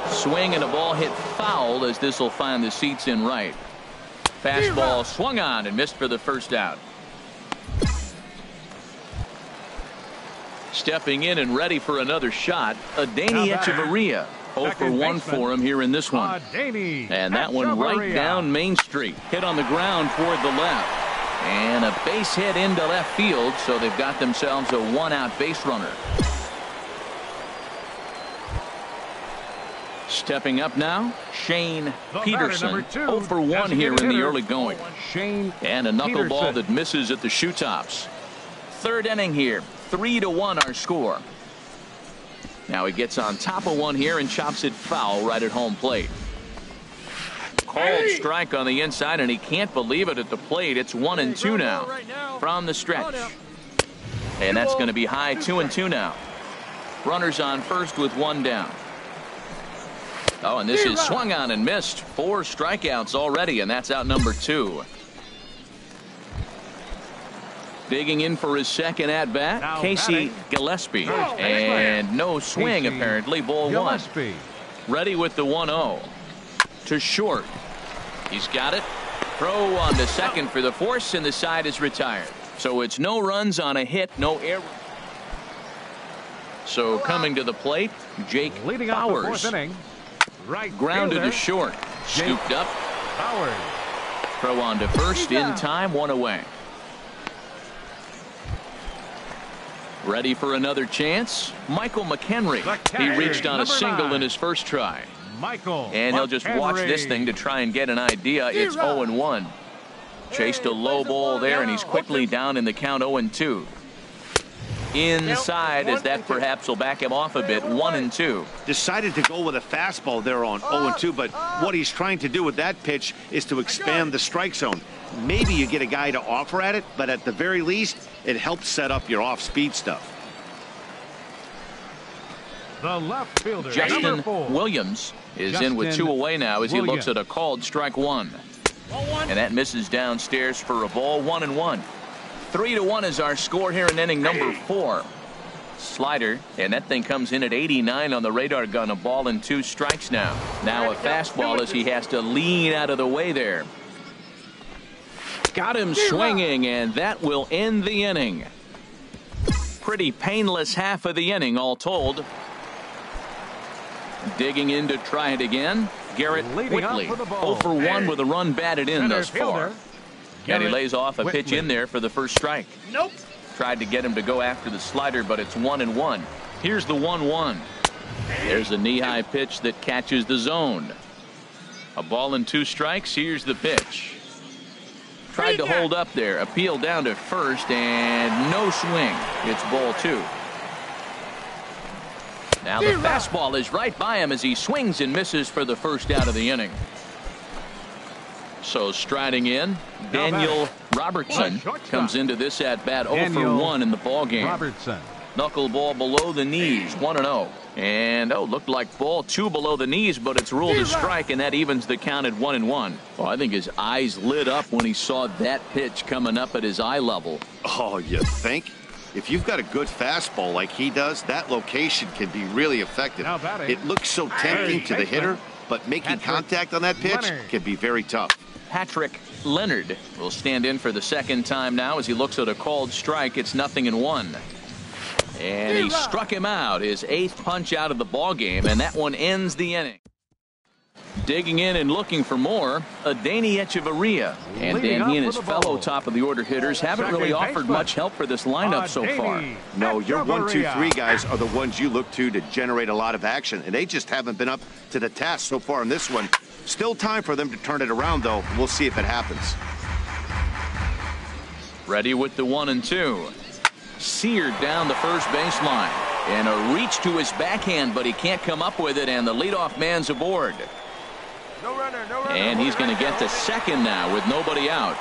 Swing and a ball hit foul as this will find the seats in right. Fastball swung on and missed for the first out. Stepping in and ready for another shot, Adeiny Echeverria. 0 for 1 for him here in this one. And that one right down Main Street. Hit on the ground toward the left. And a base hit into left field, so they've got themselves a 1-out base runner. Stepping up now, Shane The Peterson. batter, number 2, 0 for 1 here in the hitter, early going. Shane And a knuckleball Peterson. that misses at the shoe tops. Third inning here, 3-1 our score. Now he gets on top of one here and chops it foul right at home plate. Called strike on the inside, and he can't believe it at the plate. It's 1-2 now from the stretch. And that's going to be high, 2-2 now. Runners on first with 1 down. Oh, and this is swung on and missed. 4 strikeouts already, and that's out number 2. Digging in for his second at-bat, Now Casey batting. Gillespie. Oh, And no swing, Casey apparently. Ball 1. Gillespie. Ready with the 1-0. To short. He's got it. Throw on to second for the force, and the side is retired. So it's no runs on a hit, no error. So coming to the plate, Jake Leading off the Bowers. 4th inning. Right Grounded fielder, to short. Jake Scooped up. Bowers. Throw on to first in time, 1 away. Ready for another chance. Michael McHenry. He reached on a single in his first try. Michael And he'll just watch this thing to try and get an idea. It's 0-1. Chased a low ball there, and he's quickly down in the count, 0-2. Inside, as that perhaps will back him off a bit, 1-2. Decided to go with a fastball there on 0-2, but what he's trying to do with that pitch is to expand the strike zone. Maybe you get a guy to offer at it, but at the very least, it helps set up your off-speed stuff. The left fielder, Justin number 4. Williams is in with 2 away now as he looks at a called strike 1. And that misses downstairs for a ball, 1-1. 3-1 is our score here in inning number 4. Slider, and that thing comes in at 89 on the radar gun. A ball and 2 strikes now. Now a fastball as he has to lean out of the way there. Got him swinging, and that will end the inning. Pretty painless half of the inning, all told. Digging in to try it again, Garrett Whitley. 0 for 1 with a run batted in thus far. And he lays off a pitch in there for the first strike. Nope. Tried to get him to go after the slider, but it's 1-1. Here's the 1-1. There's a knee-high pitch that catches the zone. A ball and 2 strikes. Here's the pitch. Tried to hold up there. Appeal down to first, and no swing. It's ball 2. Now the fastball is right by him as he swings and misses for the first out of the inning. So striding in, Daniel Robertson comes into this at-bat 0 for 1 in the ballgame. Robertson. Knuckleball below the knees, 1-0. And, looked like ball 2 below the knees, but it's ruled a strike, and that evens the count at 1-1. Oh, I think his eyes lit up when he saw that pitch coming up at his eye level. Oh, you think? If you've got a good fastball like he does, that location can be really effective. It looks so tempting to the hitter, but making contact on that pitch can be very tough. Patrick Leonard will stand in for the second time now as he looks at a called strike. It's 0-1. And he struck him out, his 8th punch out of the ball game, and that one ends the inning. Digging in and looking for more, Adeiny Echeverria. And Dan, he and his fellow top-of-the-order hitters haven't really offered much help for this lineup so far. No, your 1, 2, 3 guys are the ones you look to generate a lot of action, and they just haven't been up to the task so far in this one. Still time for them to turn it around, though. We'll see if it happens. Ready with the 1-2. Seared down the first baseline. And a reach to his backhand, but he can't come up with it, and the leadoff man's aboard. No runner, no runner. And he's going to get to second now with nobody out.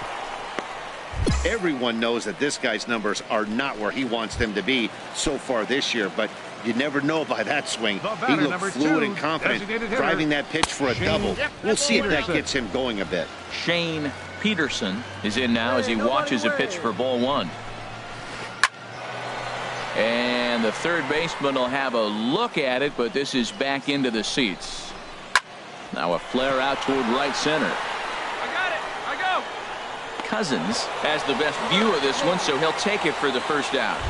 Everyone knows that this guy's numbers are not where he wants them to be so far this year, but you never know by that swing. He looked fluid and confident, driving that pitch for a double. We'll see if that gets him going a bit. Shane Peterson is in now as he watches a pitch for ball 1. And the third baseman will have a look at it, but this is back into the seats. Now a flare out toward right center. I got it. I go. Cousins has the best view of this one, so he'll take it for the first out.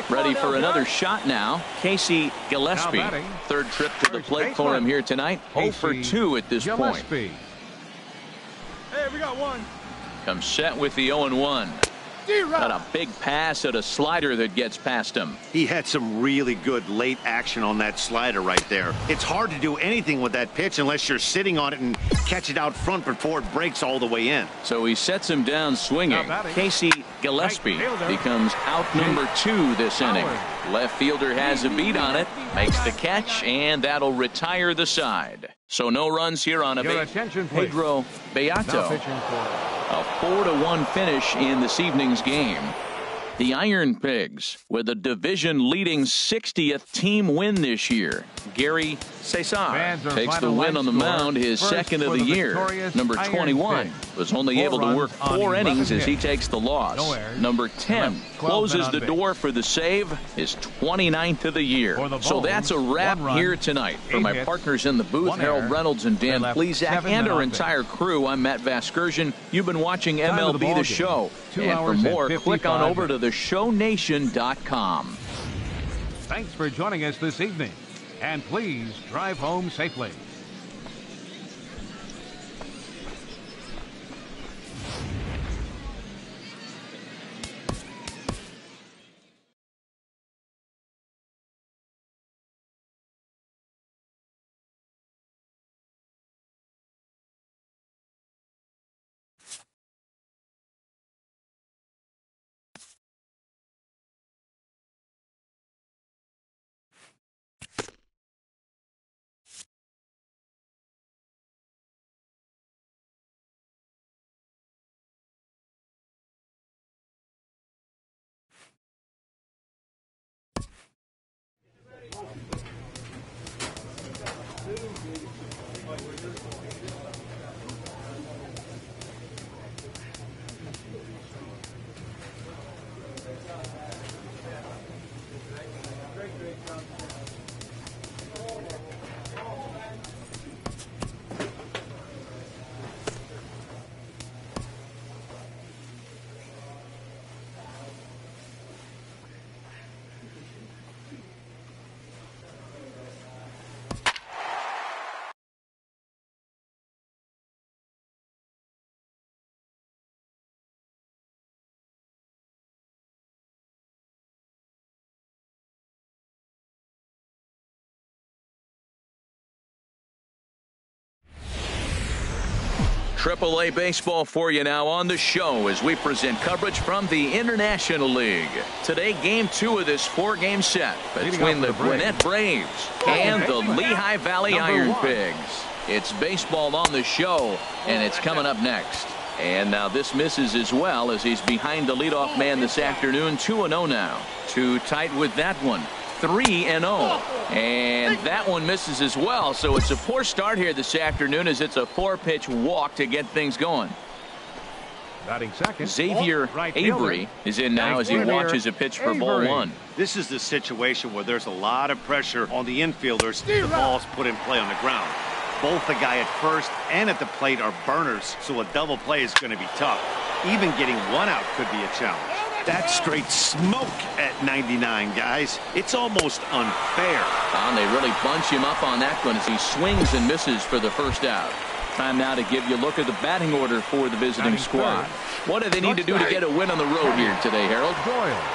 Ready for another shot now. Casey Gillespie. Third trip to the plate for him here tonight. 0 for 2 at this point. Hey, we got one. Comes set with the 0-1. Got a big pass at a slider that gets past him. He had some really good late action on that slider right there. It's hard to do anything with that pitch unless you're sitting on it and catch it out front before it breaks all the way in. So he sets him down swinging. Casey Gillespie becomes out number 2 this inning. Left fielder has a beat on it, makes the catch, and that'll retire the side. So no runs here on a Pedro Beato. A 4-1 finish in this evening's game. The Iron Pigs with a division-leading 60th team win this year. Gary Cesar takes the win on the mound, his second of the year. Number 21 was only able to work 4 innings as he takes the loss. Number 10 closes the door for the save, his 29th of the year. So that's a wrap here tonight. For my partners in the booth, Harold Reynolds and Dan Plesac, and our entire crew, I'm Matt Vasgersian. You've been watching MLB The Show. And for more, click on over to theshownation.com. Thanks for joining us this evening. And please drive home safely. AAA baseball for you now on the show as we present coverage from the International League. Today, Game 2 of this 4-game set between the Gwinnett Braves and the Lehigh Valley Iron Pigs. It's baseball on the show, and it's coming up next. And now this misses as well as he's behind the leadoff man this afternoon. 2-0 now. Too tight with that one. 3-0. And that one misses as well. So it's a poor start here this afternoon as it's a 4-pitch walk to get things going. Batting second, Xavier Avery is in now as he watches a pitch for ball 1. This is the situation where there's a lot of pressure on the infielders. The ball's put in play on the ground. Both the guy at first and at the plate are burners, so a double play is going to be tough. Even getting one out could be a challenge. That's straight smoke at 99, guys. It's almost unfair. And they really bunch him up on that one as he swings and misses for the first out. Time now to give you a look at the batting order for the visiting squad. What do they need to do to get a win on the road here today, Harold?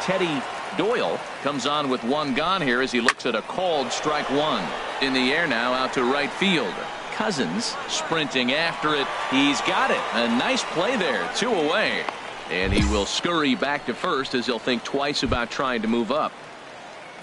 Teddy Doyle comes on with 1 gone here as he looks at a called strike 1. In the air now out to right field. Cousins sprinting after it. He's got it. A nice play there. 2 away. And he will scurry back to first as he'll think twice about trying to move up.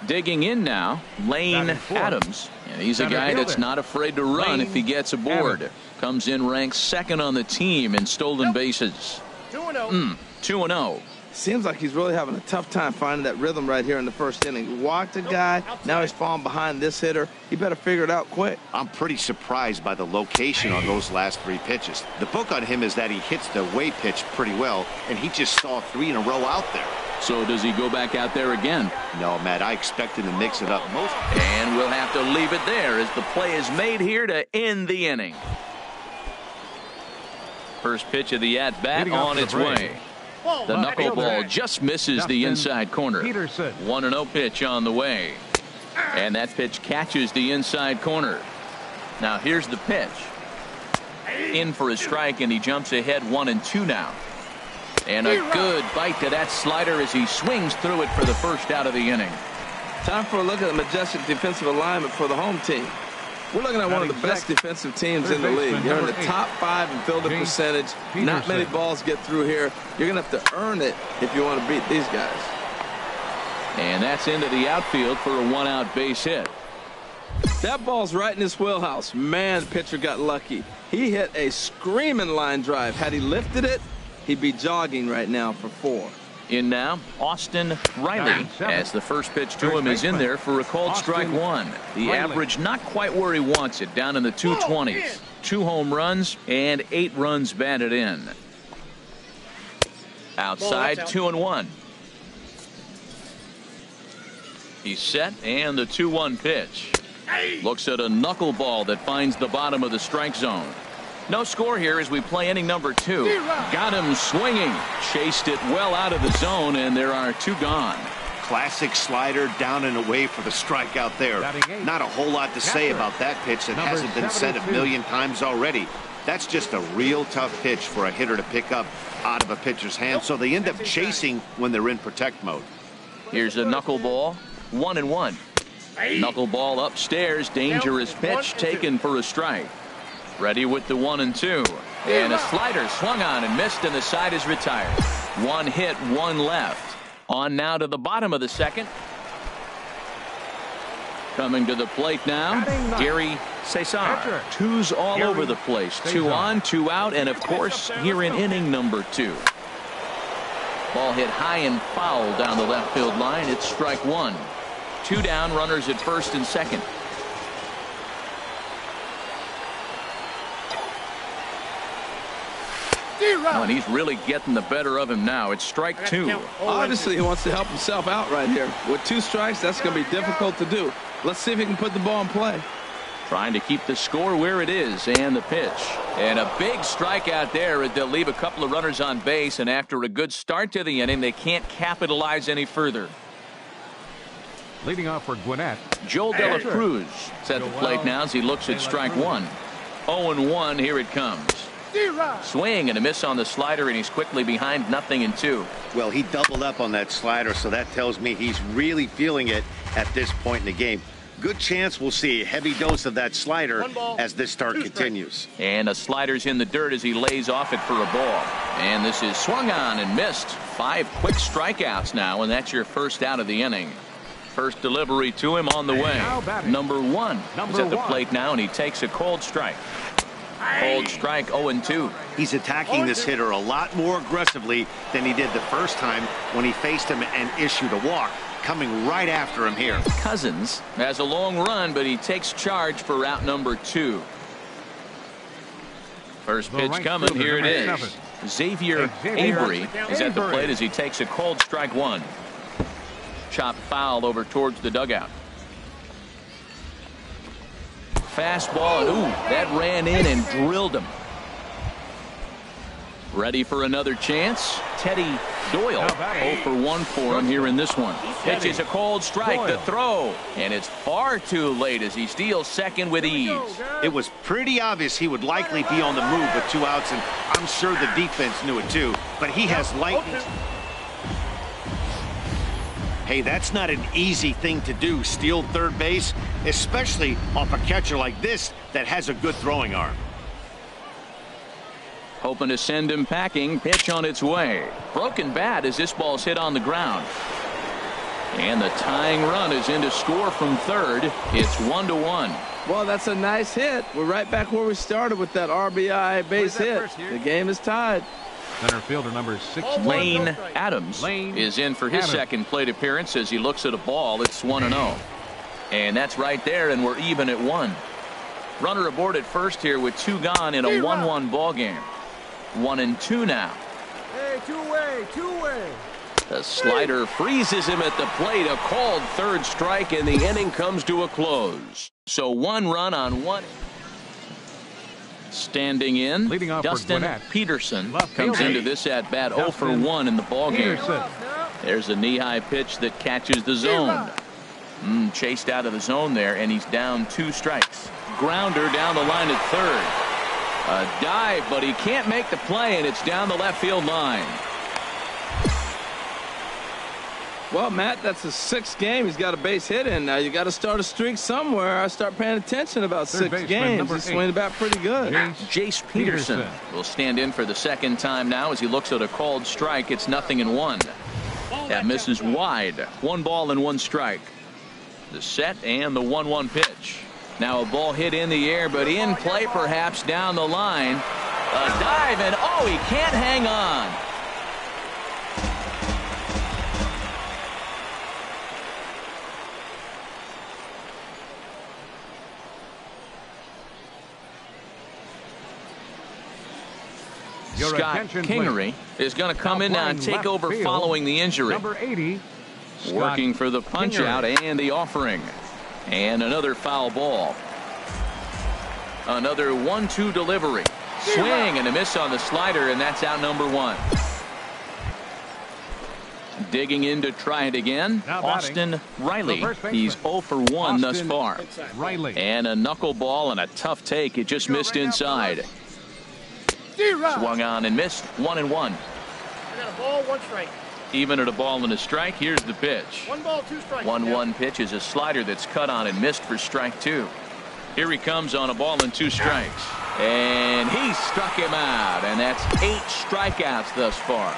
Digging in now, Lane Adams. And he's a guy that's not afraid to run if he gets aboard. Comes in ranked 2nd on the team in stolen bases. 2-0. Seems like he's really having a tough time finding that rhythm right here in the first inning. Walked a guy, now he's falling behind this hitter. He better figure it out quick. I'm pretty surprised by the location on those last 3 pitches. The book on him is that he hits the away pitch pretty well, and he just saw 3 in a row out there. So does he go back out there again? No, Matt, I expect him to mix it up most. And we'll have to leave it there as the play is made here to end the inning. First pitch of the at-bat on its way. The knuckleball just misses the inside corner. 1-0 pitch on the way. And that pitch catches the inside corner. Now here's the pitch. In for a strike, and he jumps ahead 1-2 now. And a good bite to that slider as he swings through it for the first out of the inning. Time for a look at the majestic defensive alignment for the home team. We're looking at one of the best defensive teams in the league. You're in the top 5 in fielding percentage. Not many balls get through here. You're going to have to earn it if you want to beat these guys. And that's into the outfield for a 1-out base hit. That ball's right in his wheelhouse. Man, pitcher got lucky. He hit a screaming line drive. Had he lifted it, he'd be jogging right now for 4. In now, Austin Riley, as the first pitch to him is in there for a called strike 1. The average not quite where he wants it, down in the 220s. 2 home runs and 8 runs batted in. Outside, 2-1. He's set, and the 2-1 pitch. Looks at a knuckleball that finds the bottom of the strike zone. No score here as we play inning number 2. Got him swinging. Chased it well out of the zone, and there are 2 gone. Classic slider down and away for the strikeout there. Not a whole lot to say about that pitch that hasn't been said a million times already. That's just a real tough pitch for a hitter to pick up out of a pitcher's hand, so they end up chasing when they're in protect mode. Here's a knuckleball. 1-1. Knuckleball upstairs. Dangerous pitch taken for a strike. Ready with the 1-2. And a slider swung on and missed, and the side is retired. 1 hit, 1 left. On now to the bottom of the second. Coming to the plate now, Gary Cesar. 2s all over the place. 2 on, 2 out, and of course, here in inning number 2. Ball hit high and foul down the left field line. It's strike 1. 2 down, runners at first and second. Oh, and he's really getting the better of him now. It's strike 2. Obviously, he wants to help himself out right here. With 2 strikes, that's going to be difficult to do. Let's see if he can put the ball in play. Trying to keep the score where it is, and the pitch. And a big strikeout there. They'll leave a couple of runners on base, and after a good start to the inning, they can't capitalize any further. Leading off for Gwinnett, Joel De La Cruz is at the plate now as he looks at strike 1. 0-1, here it comes. Swing and a miss on the slider, and he's quickly behind 0-2. Well, he doubled up on that slider, so that tells me he's really feeling it at this point in the game. Good chance we'll see a heavy dose of that slider as this start continues. And a slider's in the dirt as he lays off it for a ball. And this is swung on and missed. 5 quick strikeouts now, and that's your first out of the inning. First delivery to him on the way. Number 1 is at the plate now, and he takes a cold strike. Cold strike, 0-2. He's attacking this hitter a lot more aggressively than he did the first time when he faced him and issued a walk. Coming right after him here. Cousins has a long run, but he takes charge for route number 2. First pitch coming. Here it is. Xavier Avery is at the plate as he takes a cold strike 1. Chopped foul over towards the dugout. Fastball, and ooh, that ran in and drilled him. Ready for another chance. Teddy Doyle, 0-for-1 for him here in this one. Pitches a cold strike, the throw, and it's far too late as he steals second with ease. It was pretty obvious he would likely be on the move with 2 outs, and I'm sure the defense knew it too, but he has lightened. Hey, that's not an easy thing to do, steal third base, especially off a catcher like this that has a good throwing arm. Hoping to send him packing. Pitch on its way. Broken bat as this ball's hit on the ground. And the tying run is in to score from third. It's 1-1. Well, that's a nice hit. We're right back where we started with that RBI base hit. The game is tied. Center fielder number 6. Lane Adams is in for his second plate appearance as he looks at a ball. It's 1-0. And that's right there, and we're even at 1. Runner aboard at first here with 2 gone in a 1-1 ball game. 1-2 now. Hey, two-way. The slider freezes him at the plate. A called third strike, and the inning comes to a close. So 1 run on 1. Standing in, Dustin Peterson comes into this at bat 0-for-1 in the ball game. There's a knee-high pitch that catches the zone. Chased out of the zone there, and he's down 2 strikes. Grounder down the line at third. A dive, but he can't make the play, and it's down the left field line. Well, Matt, that's his 6th game. He's got a base hit in. Now you got to start a streak somewhere. I start paying attention about 6 games. He's swinging the bat pretty good. Jace Peterson will stand in for the 2nd time now as he looks at a called strike. It's 0-1. That misses wide. 1 ball and 1 strike. The set and the 1-1 pitch. Now a ball hit in the air, but in play perhaps down the line. A dive, and oh, he can't hang on. Scott Kingery is going to come in now and take over following the injury. Number 80. Working for the punch out and the offering. And another foul ball. Another 1-2 delivery. Swing and a miss on the slider, and that's out number 1. Digging in to try it again, Austin Riley. He's 0 for 1 thus far. And a knuckleball and a tough take. It just missed inside. Swung on and missed. 1-1. I got a ball, 1 strike. Even at a ball and a strike, here's the pitch. 1 ball, 2 strikes. 1-1 pitch is a slider that's cut on and missed for strike 2. Here he comes on a ball and 2 strikes. And he struck him out. And that's 8 strikeouts thus far.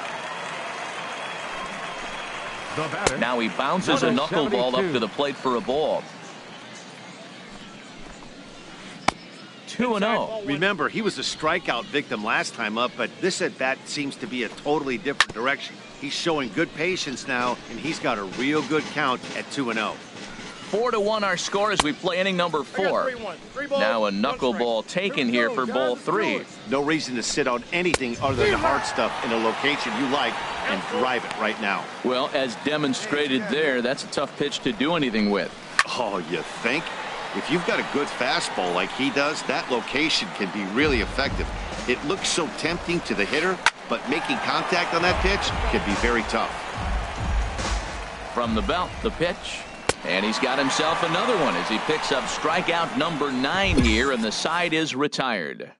Now he bounces a knuckleball up to the plate for a ball. 2-0. Remember, he was a strikeout victim last time up, but this at-bat seems to be a totally different direction. He's showing good patience now, and he's got a real good count at 2-0. 4-1 our score as we play inning number 4. Now a knuckleball taken here for ball 3. No reason to sit on anything other than hard stuff in a location you like and drive it right now. Well, as demonstrated there, that's a tough pitch to do anything with. Oh, you think? If you've got a good fastball like he does, that location can be really effective. It looks so tempting to the hitter, but making contact on that pitch can be very tough. From the belt, the pitch. And he's got himself another one as he picks up strikeout number 9 here, and the side is retired.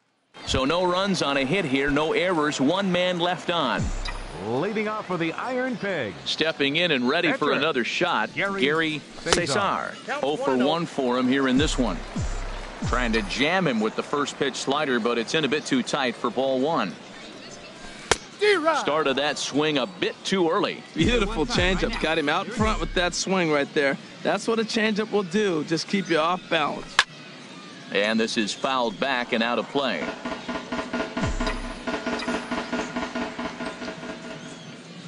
So no runs on a hit here, no errors, 1 man left on. Leading off for the Iron Pig. Stepping in and ready for another shot, Gary Cesar. 0 for 1 for him here in this one. Trying to jam him with the first pitch slider, but it's in a bit too tight for ball 1. Started that swing a bit too early. Beautiful changeup. Got him out front with that swing right there. That's what a changeup will do. Just keep you off balance. And this is fouled back and out of play.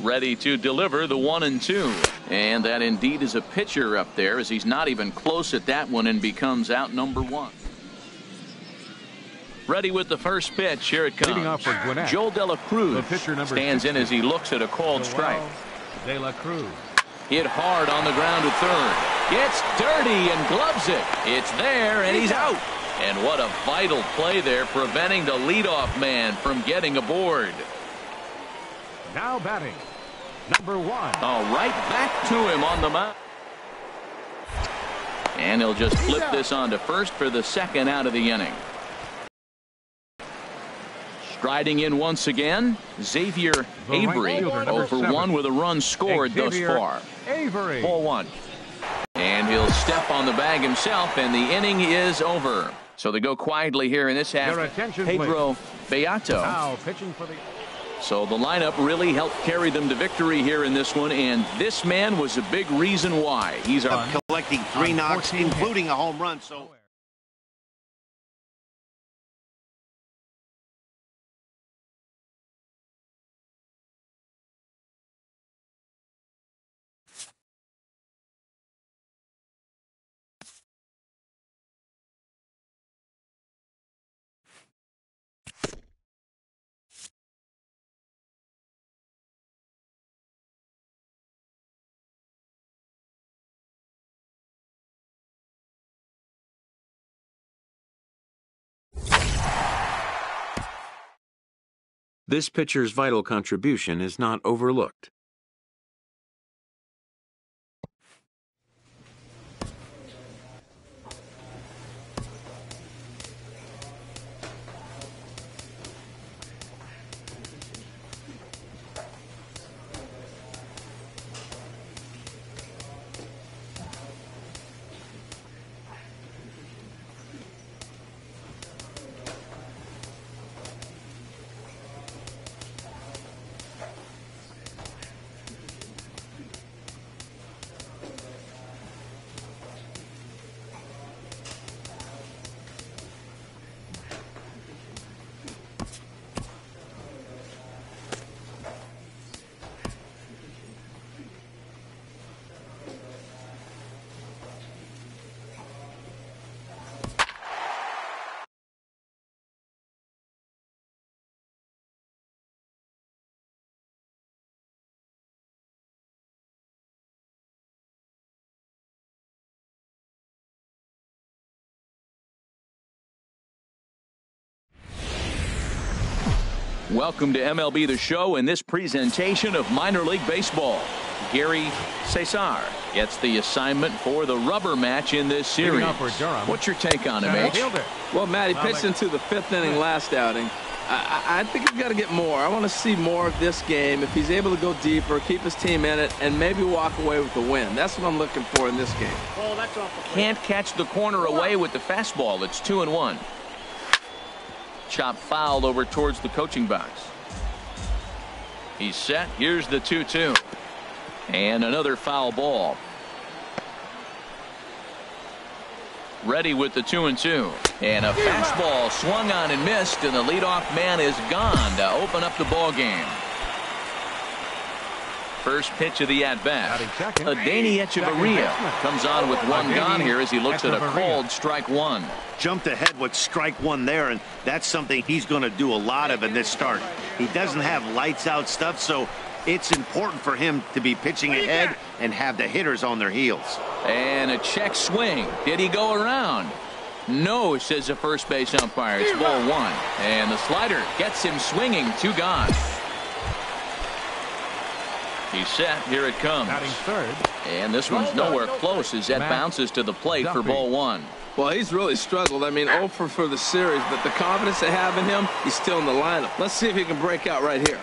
Ready to deliver the 1-2. And that indeed is a pitcher up there, as he's not even close at that one and becomes out number 1. Ready with the first pitch. Here it comes. Off for Gwinnett, Joel De La Cruz stands 60. in as he looks at a called strike. De La Cruz. Hit hard on the ground to third. Gets dirty and gloves it. It's there, and he's out. And what a vital play there, preventing the leadoff man from getting aboard. Now batting, number 1. Right back to him on the mound. And he'll just flip this on to first for the 2nd out of the inning. Striding in once again, Xavier Avery, 0 for 1 with a run scored thus far. Ball 1. And he'll step on the bag himself, and the inning is over. So they go quietly here in this half. Pedro Beato. Now pitching for the... So the lineup really helped carry them to victory here in this one, and this man was a big reason why. He's collecting 3 knocks, including a home run. So. This pitcher's vital contribution is not overlooked. Welcome to MLB The Show and this presentation of minor league baseball. Gary Cesar gets the assignment for the rubber match in this series. What's your take on him, H? Well, Matt, he pitched into the 5th inning last outing. I think he's got to get more. I want to see more of this game. If he's able to go deeper, keep his team in it, and maybe walk away with the win. That's what I'm looking for in this game. Well, that's off the plate. Can't catch the corner away with the fastball. It's 2-1. Chop foul over towards the coaching box. He's set. Here's the 2-2. And another foul ball. Ready with the 2-2. And a fastball swung on and missed, and the leadoff man is gone to open up the ball game. First pitch of the at-bat. Adani Echeverria comes on with one gone here as he looks at a called strike one. Jumped ahead with strike one there, and that's something he's going to do a lot of in this start. He doesn't have lights out stuff, so it's important for him to be pitching ahead and have the hitters on their heels. And a check swing. Did he go around? No, says the first base umpire. It's ball one. And the slider gets him swinging. 2 gone. He's set. Here it comes. And this one's nowhere close as that bounces to the plate for ball one. Well, he's really struggled. I mean, 0 for the series, but the confidence they have in him, he's still in the lineup. Let's see if he can break out right here.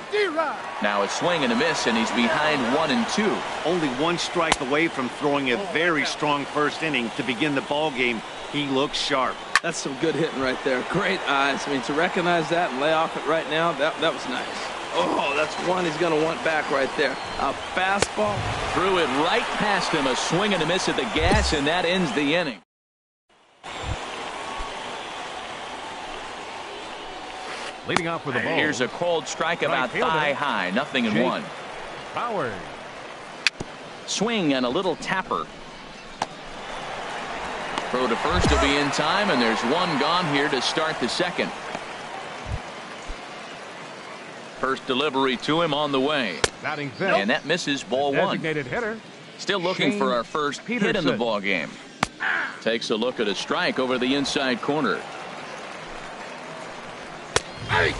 Now a swing and a miss, and he's behind 1-2. Only 1 strike away from throwing a very strong first inning to begin the ball game. He looks sharp. That's some good hitting right there. Great eyes. I mean, to recognize that and lay off it right now, that was nice. Oh, that's one he's going to want back right there. A fastball. Threw it right past him. A swing and a miss at the gas, and that ends the inning. Leading off with the ball. Here's a cold strike about thigh high. 0-1. Power. Swing and a little tapper. Throw to first to be in time, and there's one gone here to start the second. First delivery to him on the way. And that misses ball one. Hitter. Still looking for our first hit in the ball game. Takes a look at a strike over the inside corner.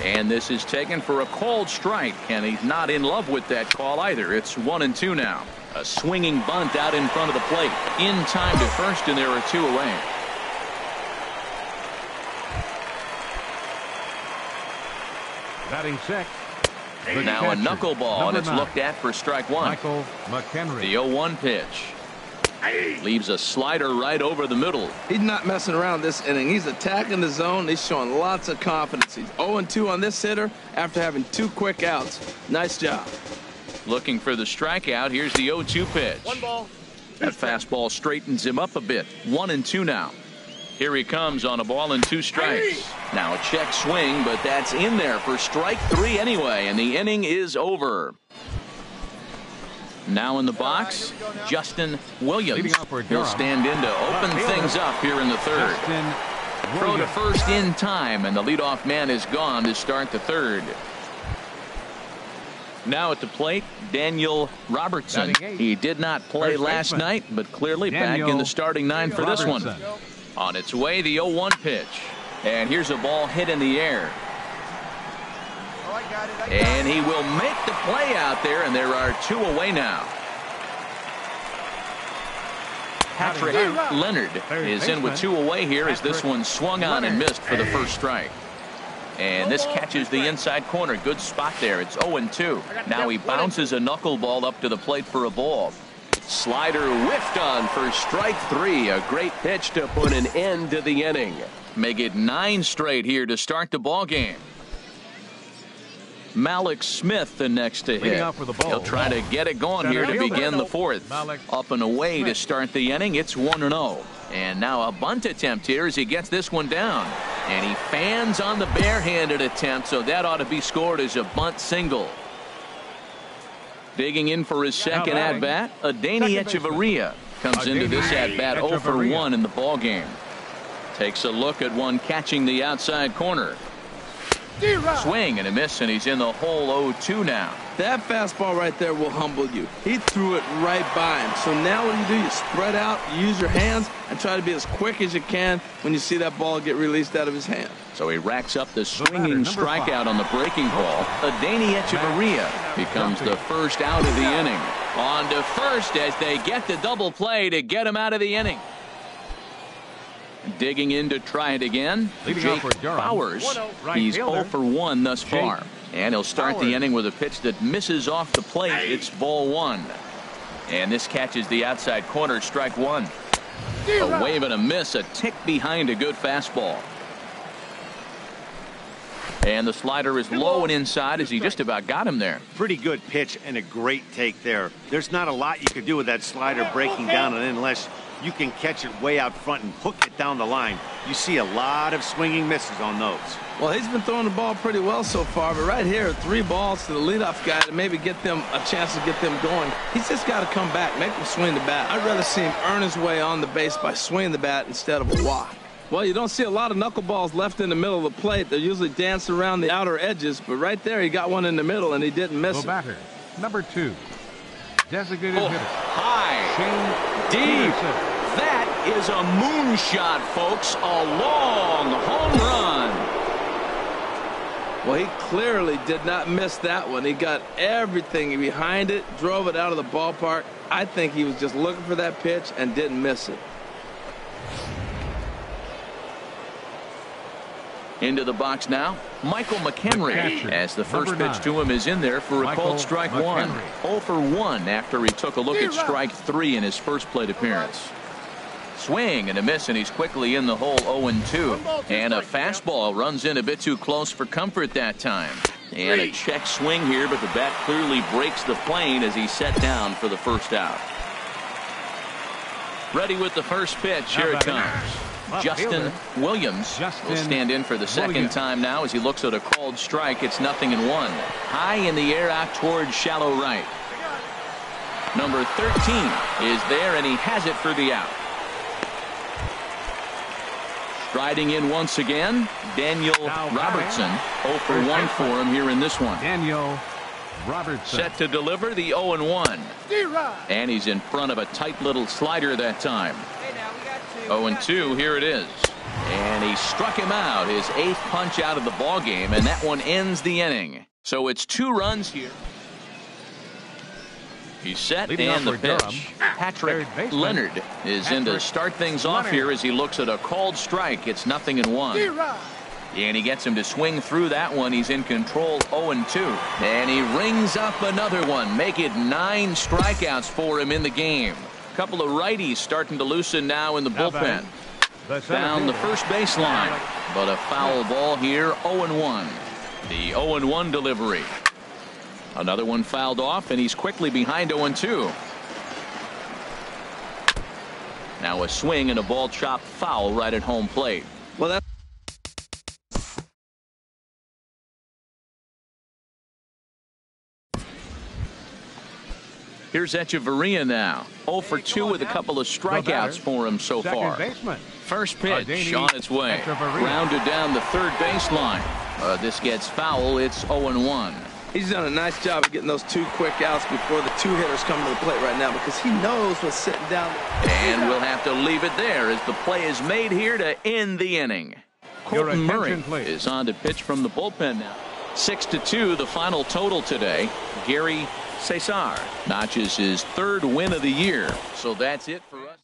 And this is taken for a called strike, and he's not in love with that call either. It's 1-2 now. A swinging bunt out in front of the plate. In time to first, and there are 2 away. Batting sixth. Now a knuckleball, and it's looked at for strike one. The 0-1 pitch. Leaves a slider right over the middle. He's not messing around this inning. He's attacking the zone. He's showing lots of confidence. He's 0-2 on this hitter after having 2 quick outs. Nice job. Looking for the strikeout. Here's the 0-2 pitch. 1 ball. That fastball straightens him up a bit. 1-2 now. Here he comes on a ball and 2 strikes. Now a check swing, but that's in there for strike 3 anyway, and the inning is over. Now in the box, Justin Williams. He'll stand in to open things up here in the third. Throw to first in time, and the leadoff man is gone to start the third. Now at the plate, Daniel Robertson. He did not play last night, but clearly back in the starting 9 for this one. On its way, the 0-1 pitch. And here's a ball hit in the air. And he will make the play out there, and there are 2 away now. Patrick Leonard is in with 2 away here as this one swung on and missed for the first strike. And this catches the inside corner. Good spot there. It's 0-2. Now he bounces a knuckleball up to the plate for a ball. Slider whiffed on for strike 3. A great pitch to put an end to the inning. Make it 9 straight here to start the ball game. Malik Smith the next to hit. He'll try to get it going here to begin the 4th. Up and away to start the inning. It's 1-0. And now a bunt attempt here as he gets this one down. And he fans on the barehanded attempt, so that ought to be scored as a bunt single. Digging in for his second at-bat, Adani Echeverria comes into this at-bat 0 for 1 in the ball game. Takes a look at one catching the outside corner. Swing and a miss, and he's in the hole 0-2 now. That fastball right there will humble you. He threw it right by him. So now what do? You spread out, you use your hands, and try to be as quick as you can when you see that ball get released out of his hand. So he racks up the swinging strikeout on the breaking ball. Adeiny Echeverria becomes the first out of the inning. On to first as they get the double play to get him out of the inning. Digging in to try it again, Jake Bowers. He's 0 for 1 thus far. And he'll start the inning with a pitch that misses off the plate. It's ball 1. And this catches the outside corner, strike 1. A wave and a miss, a tick behind a good fastball. And the slider is low and inside as he just about got him there. Pretty good pitch and a great take there. There's not a lot you can do with that slider breaking down, and unless you can catch it way out front and hook it down the line, you see a lot of swinging misses on those. Well, he's been throwing the ball pretty well so far, but right here, 3 balls to the leadoff guy to maybe get them a chance to get them going. He's just got to come back, make him swing the bat. I'd rather see him earn his way on the base by swinging the bat instead of a walk. Well, you don't see a lot of knuckleballs left in the middle of the plate. They usually dance around the outer edges, but right there he got one in the middle and he didn't miss it. Batter, number 2, designated hitter. High, deep. That is a moonshot, folks. A long home run. Well, he clearly did not miss that one. He got everything behind it, drove it out of the ballpark. I think he was just looking for that pitch and didn't miss it. Into the box now, Michael McHenry, as the first pitch to him is in there for a called strike 1. 0 for 1 after he took a look at strike 3 in his first plate appearance. Swing and a miss, and he's quickly in the hole. 0-2. And a fastball runs in a bit too close for comfort that time. And a check swing here, but the bat clearly breaks the plane as he's set down for the first out. Ready with the first pitch. Here it comes. Justin Williams will stand in for the second time now as he looks at a called strike. It's 0-1. High in the air out towards shallow right. Number 13 is there, and he has it for the out. Striding in once again, Daniel Robertson. 0 for 1 for him here in this one. Daniel Robertson. Set to deliver the 0-1. And he's in front of a tight little slider that time. 0-2, here it is. And he struck him out, his 8th punch out of the ball game, and that one ends the inning. So it's 2 runs here. He's set, and the pitch. Patrick Leonard is in to start things off here as he looks at a called strike. It's 0-1. And he gets him to swing through that one. He's in control. 0-2. And he rings up another one. Make it 9 strikeouts for him in the game. A couple of righties starting to loosen now in the bullpen. Down the first baseline. But a foul ball here. 0-1. The 0-1 delivery. Another one fouled off, and he's quickly behind 0-2. Now a swing and a ball chopped foul right at home plate. Well, that's Here's Echeverria now. 0 for 2 with a couple of strikeouts for him so far. First pitch on its way. Grounded down the third baseline. This gets foul. It's 0-1. He's done a nice job of getting those 2 quick outs before the 2 hitters come to the plate right now, because he knows what's sitting down. And we'll have to leave it there as the play is made here to end the inning. Colton Murray is on to pitch from the bullpen now. 6-2 the final total today. Gary Cesar notches his 3rd win of the year. So that's it for us.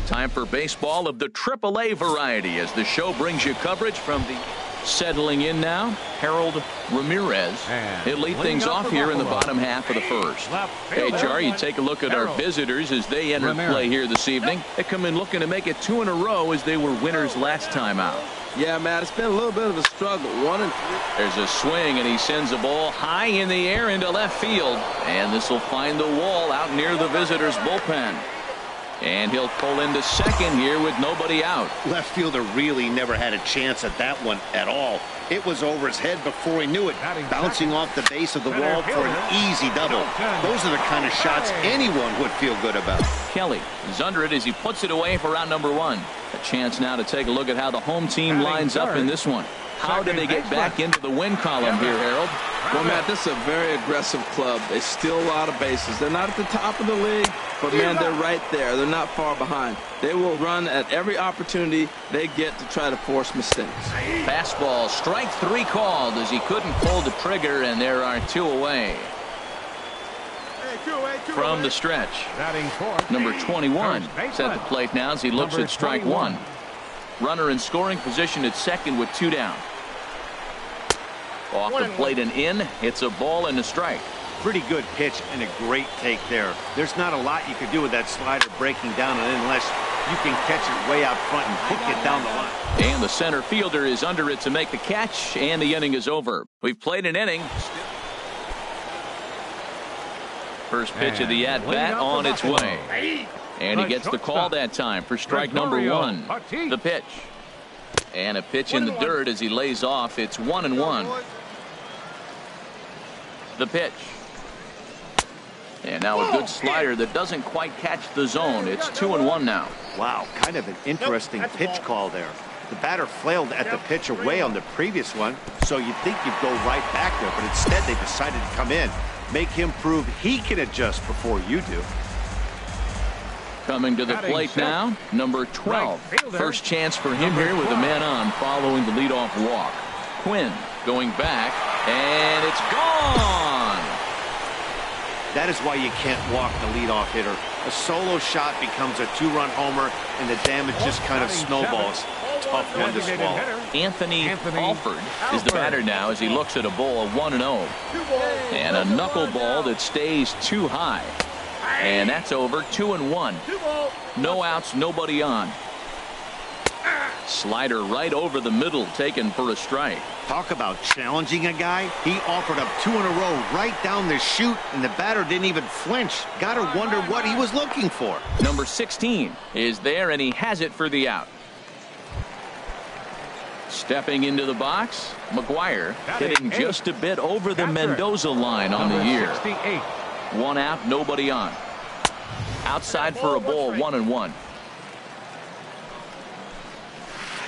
Time for baseball of the AAA variety as the show brings you coverage from the settling in now, Harold Ramirez. He'll lead things off here in the bottom half of the first. HR, you take a look at our visitors as they enter play here this evening. They come in looking to make it 2 in a row as they were winners last time out. Yeah, Matt, it's been a little bit of a struggle. 1-3. There's a swing, and he sends a ball high in the air into left field. And this will find the wall out near the visitors' bullpen. And he'll pull into second here with nobody out. Left fielder really never had a chance at that one at all. It was over his head before he knew it, bouncing off the base of the wall for an easy double. Those are the kind of shots anyone would feel good about. Kelly is under it as he puts it away for out number 1. A chance now to take a look at how the home team lines up in this one. How do they get back into the win column here, Harold? Well, Matt, this is a very aggressive club. They steal a lot of bases. They're not at the top of the league, but, man, they're right there. They're not far behind. They will run at every opportunity they get to try to force mistakes. Fastball, strike 3 called as he couldn't pull the trigger, and there are 2 away. From the stretch, number 21 set at the plate now as he looks at strike 1. Runner in scoring position at second with 2 down. Off the plate and in. It's a ball and a strike. Pretty good pitch and a great take there. There's not a lot you could do with that slider breaking down and in unless you can catch it way out front and hook it down the line. And the center fielder is under it to make the catch, and the inning is over. We've played an inning. First pitch of the at-bat on its way. And he gets the call that time for strike number 1. The pitch. And a pitch in the dirt as he lays off. It's 1-1. The pitch. And now a good slider that doesn't quite catch the zone. It's 2-1 now. Wow, kind of an interesting pitch call there. The batter flailed at the pitch away on the previous one, so you'd think you'd go right back there, but instead they decided to come in. Make him prove he can adjust before you do. Coming to the plate now, number 12. First chance for him here with a man on following the leadoff walk. Quinn going back, and it's gone. That is why you can't walk the leadoff hitter. A solo shot becomes a 2-run homer, and the damage just kind of snowballs. Tough one to swallow. Anthony Alford is the batter now as he looks at a ball of 1-0. And a knuckleball that stays too high. And that's over. 2-1. No outs, nobody on. Slider right over the middle, taken for a strike. Talk about challenging a guy. He offered up 2 in a row right down the chute, and the batter didn't even flinch. Gotta wonder what he was looking for. Number 16 is there, and he has it for the out. Stepping into the box, McGuire hitting just a bit over the Mendoza line on the year. 1 out, nobody on. Outside for a ball, 1-1.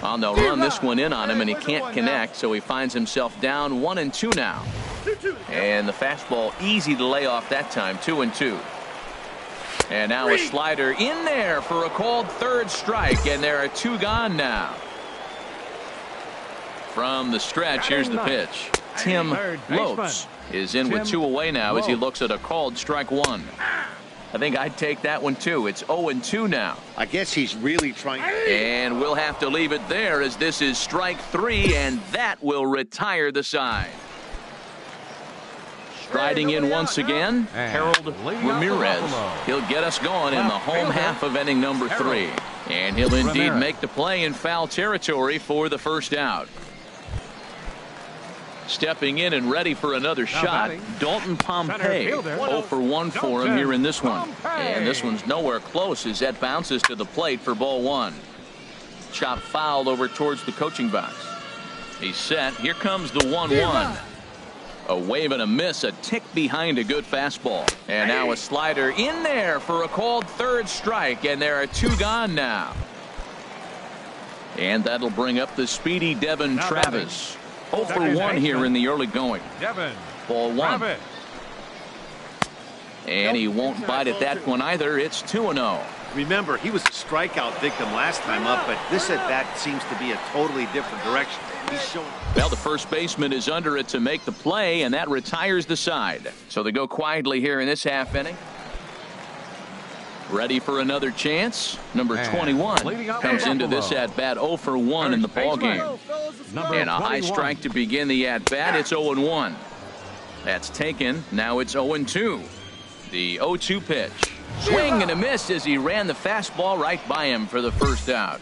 Well, they'll run this one in on him, and he can't connect, so he finds himself down 1-2 now. And the fastball easy to lay off that time, 2-2. And now a slider in there for a called 3rd strike, and there are 2 gone now. From the stretch, here's the pitch. Tim Lopes is in with 2 away now as he looks at a called strike 1. I think I'd take that one too. It's 0-2 now. I guess he's really trying. And we'll have to leave it there as this is strike 3, and that will retire the side. Striding in once again, Harold Ramirez. He'll get us going in the home half of inning number 3. And he'll indeed make the play in foul territory for the first out. Stepping in and ready for another shot, Dalton Pompey. 0 for 1 for him here in this one. And this one's nowhere close as that bounces to the plate for ball 1. Chop fouled over towards the coaching box. He's set. Here comes the 1-1. A wave and a miss, a tick behind a good fastball. And now a slider in there for a called 3rd strike, and there are 2 gone now. And that'll bring up the speedy Devin Travis. 0 for 1 here in the early going. Ball 1. And he won't bite at that one either. It's 2-0. Remember, he was a strikeout victim last time up, but this at bat seems to be a totally different direction. He's showing. Well, the first baseman is under it to make the play, and that retires the side. So they go quietly here in this half inning. Ready for another chance? Number And 21 leading off comes for into Buffalo. this at-bat 0 for 1 in the First baseman. ballgame. And a high 21. strike to begin the at-bat. It's 0-1. That's taken. Now it's 0-2. The 0-2 pitch. Swing and a miss as he ran the fastball right by him for the first out.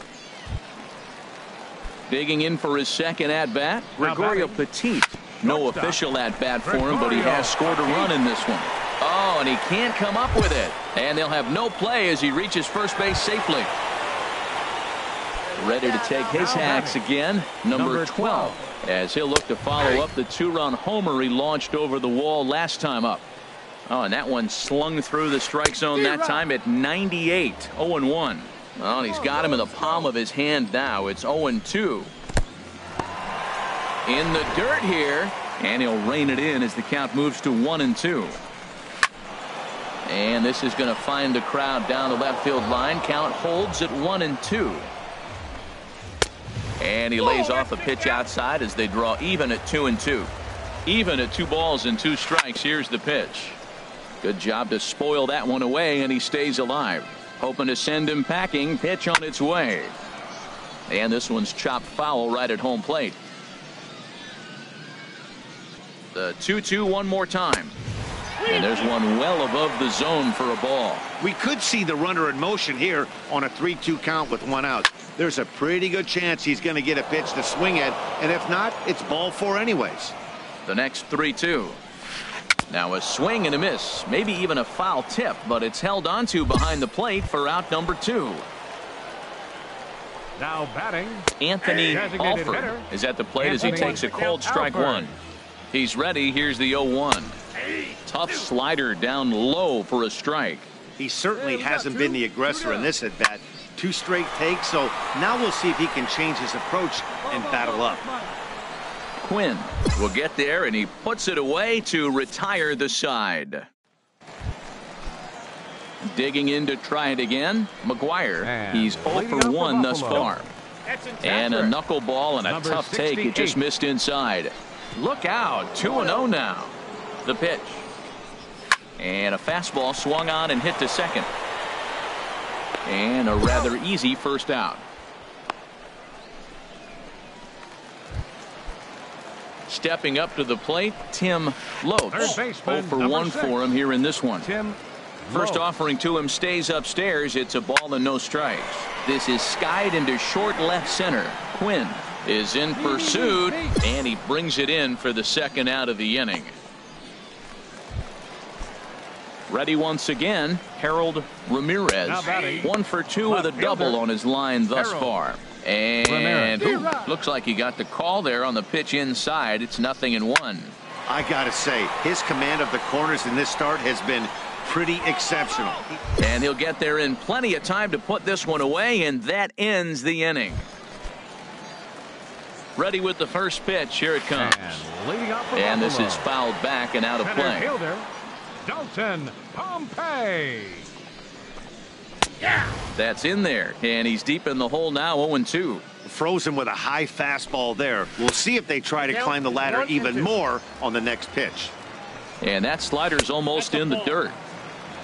Digging in for his second at-bat, Gregorio Petit. No official at-bat for him, but he has scored a run in this one. Oh, and he can't come up with it. And they'll have no play as he reaches first base safely. Ready to take his hacks again, number 12, as he'll look to follow up the two-run homer he launched over the wall last time up. Oh, and that one slung through the strike zone that time at 98, 0-1. Well, he's got him in the palm of his hand now. It's 0-2. In the dirt here, and he'll rein it in as the count moves to 1-2. And this is going to find the crowd down the left field line. Count holds at 1-2. And he lays off a pitch outside as they draw even at 2-2. Even at 2 balls and 2 strikes. Here's the pitch. Good job to spoil that one away, and he stays alive. Hoping to send him packing. Pitch on its way. And this one's chopped foul right at home plate. The 2-2 one more time. And there's one well above the zone for a ball. We could see the runner in motion here on a 3-2 count with 1 out. There's a pretty good chance he's going to get a pitch to swing at, and if not, it's ball 4 anyways. The next 3-2. Now a swing and a miss, maybe even a foul tip, but it's held onto behind the plate for out number 2. Now batting, Anthony designated Alford hitter, is at the plate as he Anthony takes a cold strike Alford. 1. He's ready. Here's the 0-1. Tough slider down low for a strike. He certainly hasn't been the aggressor in this at-bat. 2 straight takes, so now we'll see if he can change his approach and battle up. Quinn will get there, and he puts it away to retire the side. Digging in to try it again, McGuire. And He's 0 leading for off for 1 thus Buffalo. far. And a knuckleball and a Number tough take. It just 68. missed inside. Look out, 2-0 now. The pitch. And a fastball swung on and hit to second. And a rather easy first out. Stepping up to the plate, Tim Lopes. Third baseman, 0 for number 1 6. for him here in this one. Tim First Lowe. offering to him stays upstairs. It's a ball and no strikes. This is skied into short left center. Quinn is in pursuit, and he brings it in for the second out of the inning. Ready once again, Harold Ramirez. Now batting, 1 for 2 with a left double fielder, on his line thus Harold far. And Ramirez. looks like he got the call there on the pitch inside. It's 0-1. I gotta say, his command of the corners in this start has been pretty exceptional. And he'll get there in plenty of time to put this one away, and that ends the inning. Ready with the first pitch. Here it comes. And leading off for And this Buffalo. is fouled back and out of Center play. fielder, Dalton Pompey. That's in there, and he's deep in the hole now, 0-2. Frozen with a high fastball there. We'll see if they try to climb the ladder even more on the next pitch. And that slider's almost in the dirt.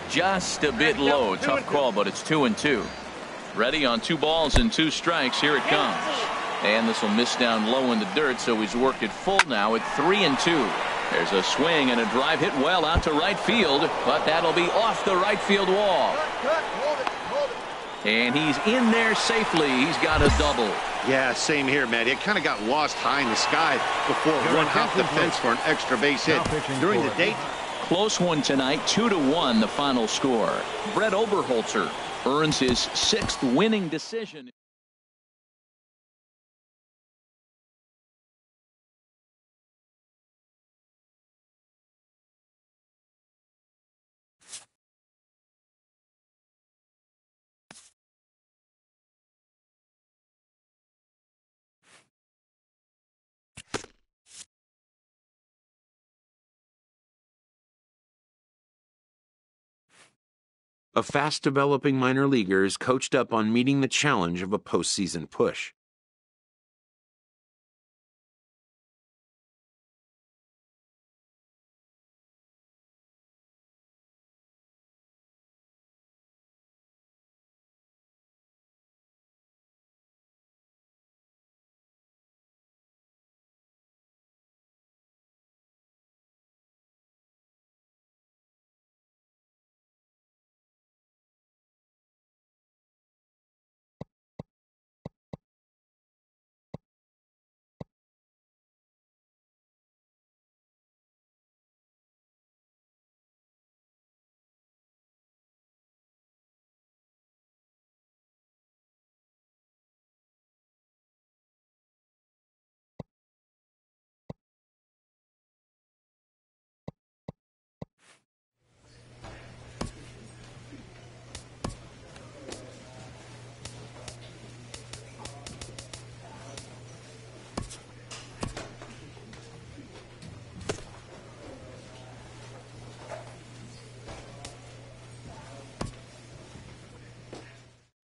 Just a bit low. Tough call, but it's 2-2. Ready on 2 balls and 2 strikes. Here it comes. And this will miss down low in the dirt, so he's worked it full now at 3-2. There's a swing and a drive hit well out to right field, but that'll be off the right field wall. And he's in there safely. He's got a double. Yeah, same here, Matt. It kind of got lost high in the sky before it went off the fence for an extra base hit. During the day, Close one tonight, 2-1 the final score. Brett Oberholzer earns his 6th winning decision. A fast-developing minor leaguer is coached up on meeting the challenge of a postseason push.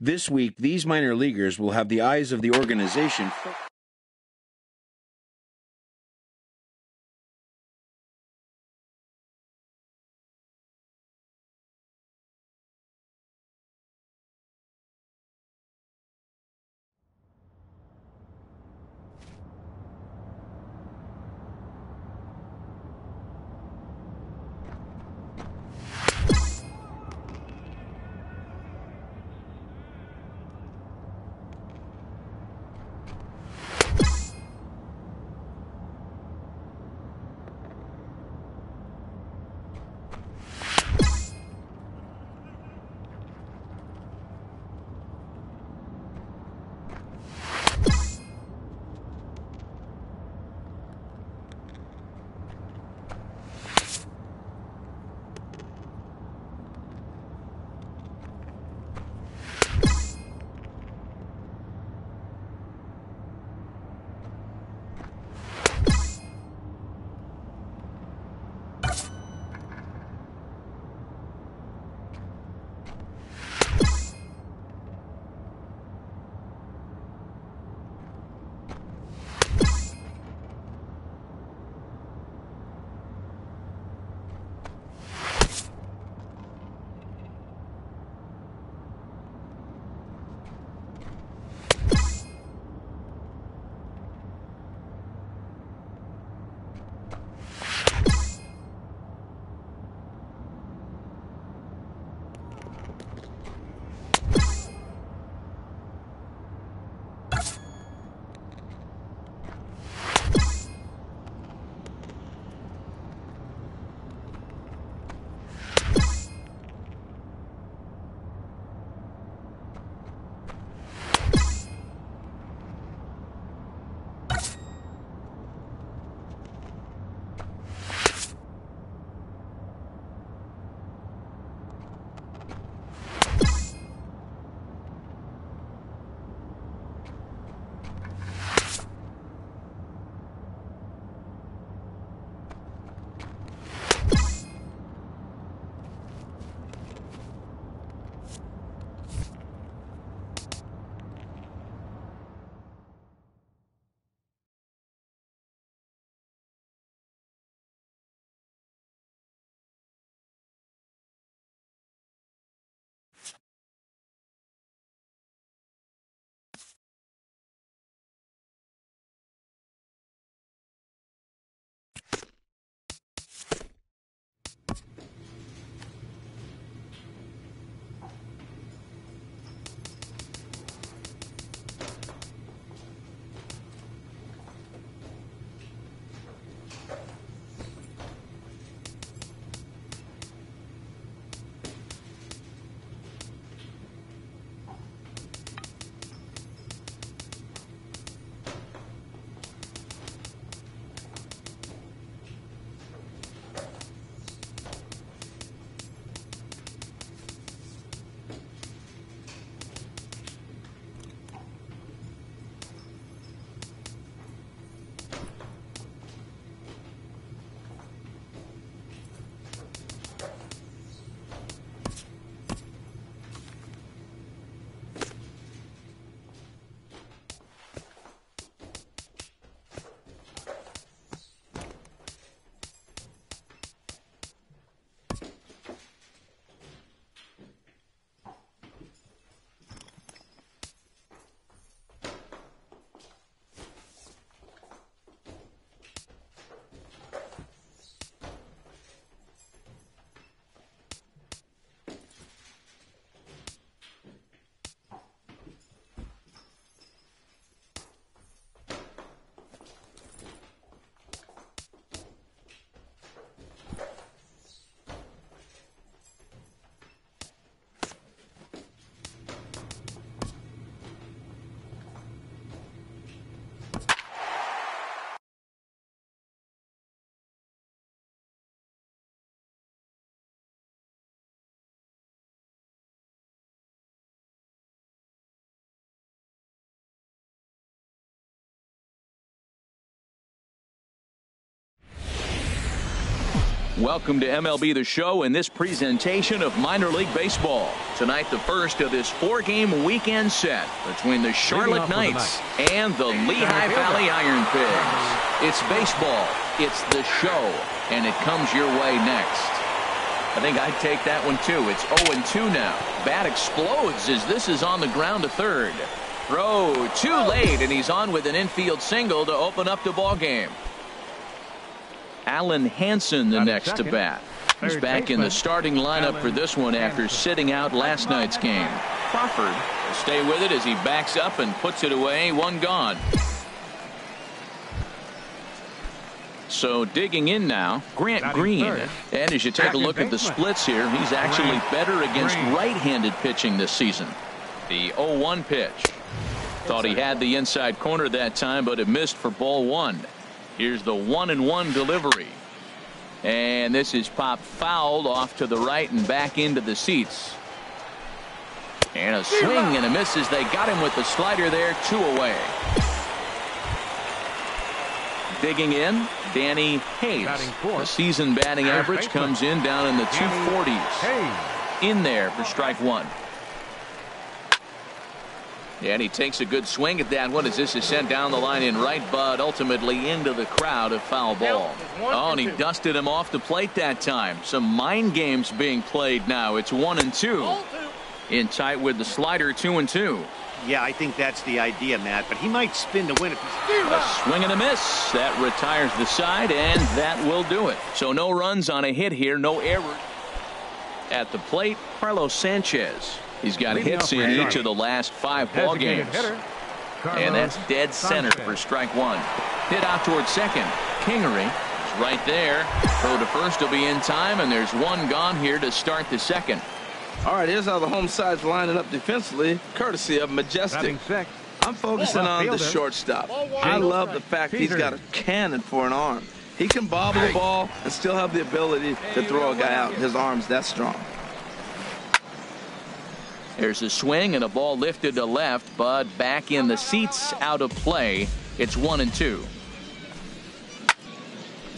This week, these minor leaguers will have the eyes of the organization. Welcome to MLB The Show and this presentation of minor league baseball. Tonight, the first of this 4-game weekend set between the Charlotte Knights and the Lehigh Valley Iron Pigs. It's baseball, it's the show, and it comes your way next. I think I'd take that one too. It's 0-2 now. Bat explodes as this is on the ground to third. Throw too late, and he's on with an infield single to open up the ball game. Alan Hansen the next to bat. He's back in the starting lineup for this one after sitting out last night's game. Crawford will stay with it as he backs up and puts it away. One gone. So digging in now, Grant Green. And as you take a look at the splits here, he's actually better against right-handed pitching this season. The 0-1 pitch. Thought he had the inside corner that time, but it missed for ball one. Here's the 1-1 delivery. And this is popped fouled off to the right and back into the seats. And a swing and a miss as they got him with the slider there. 2 away. Digging in, Danny Hayes. The season batting average comes in down in the 240s. In there for strike one. And he takes a good swing at that one as this is sent down the line in right, but ultimately into the crowd, a foul ball. Oh, and he dusted him off the plate that time. Some mind games being played now. It's 1-2. In tight with the slider, 2-2. Yeah, I think that's the idea, Matt, but he might spin to win it. A swing and a miss. That retires the side, and that will do it. So no runs on a hit here, no error. At the plate, Carlos Sanchez. He's got hits in each of the last 5 ball games. And that's dead center for strike one. Hit out towards second. Kingery is right there. Throw to first will be in time, and there's one gone here to start the second. All right, here's how the home side's lining up defensively, courtesy of Majestic. I'm focusing on the shortstop. I love the fact he's got a cannon for an arm. He can bobble the ball and still have the ability to throw a guy out. His arm's that strong. There's a swing and a ball lifted to left, but back in the seats, out of play. It's 1-2.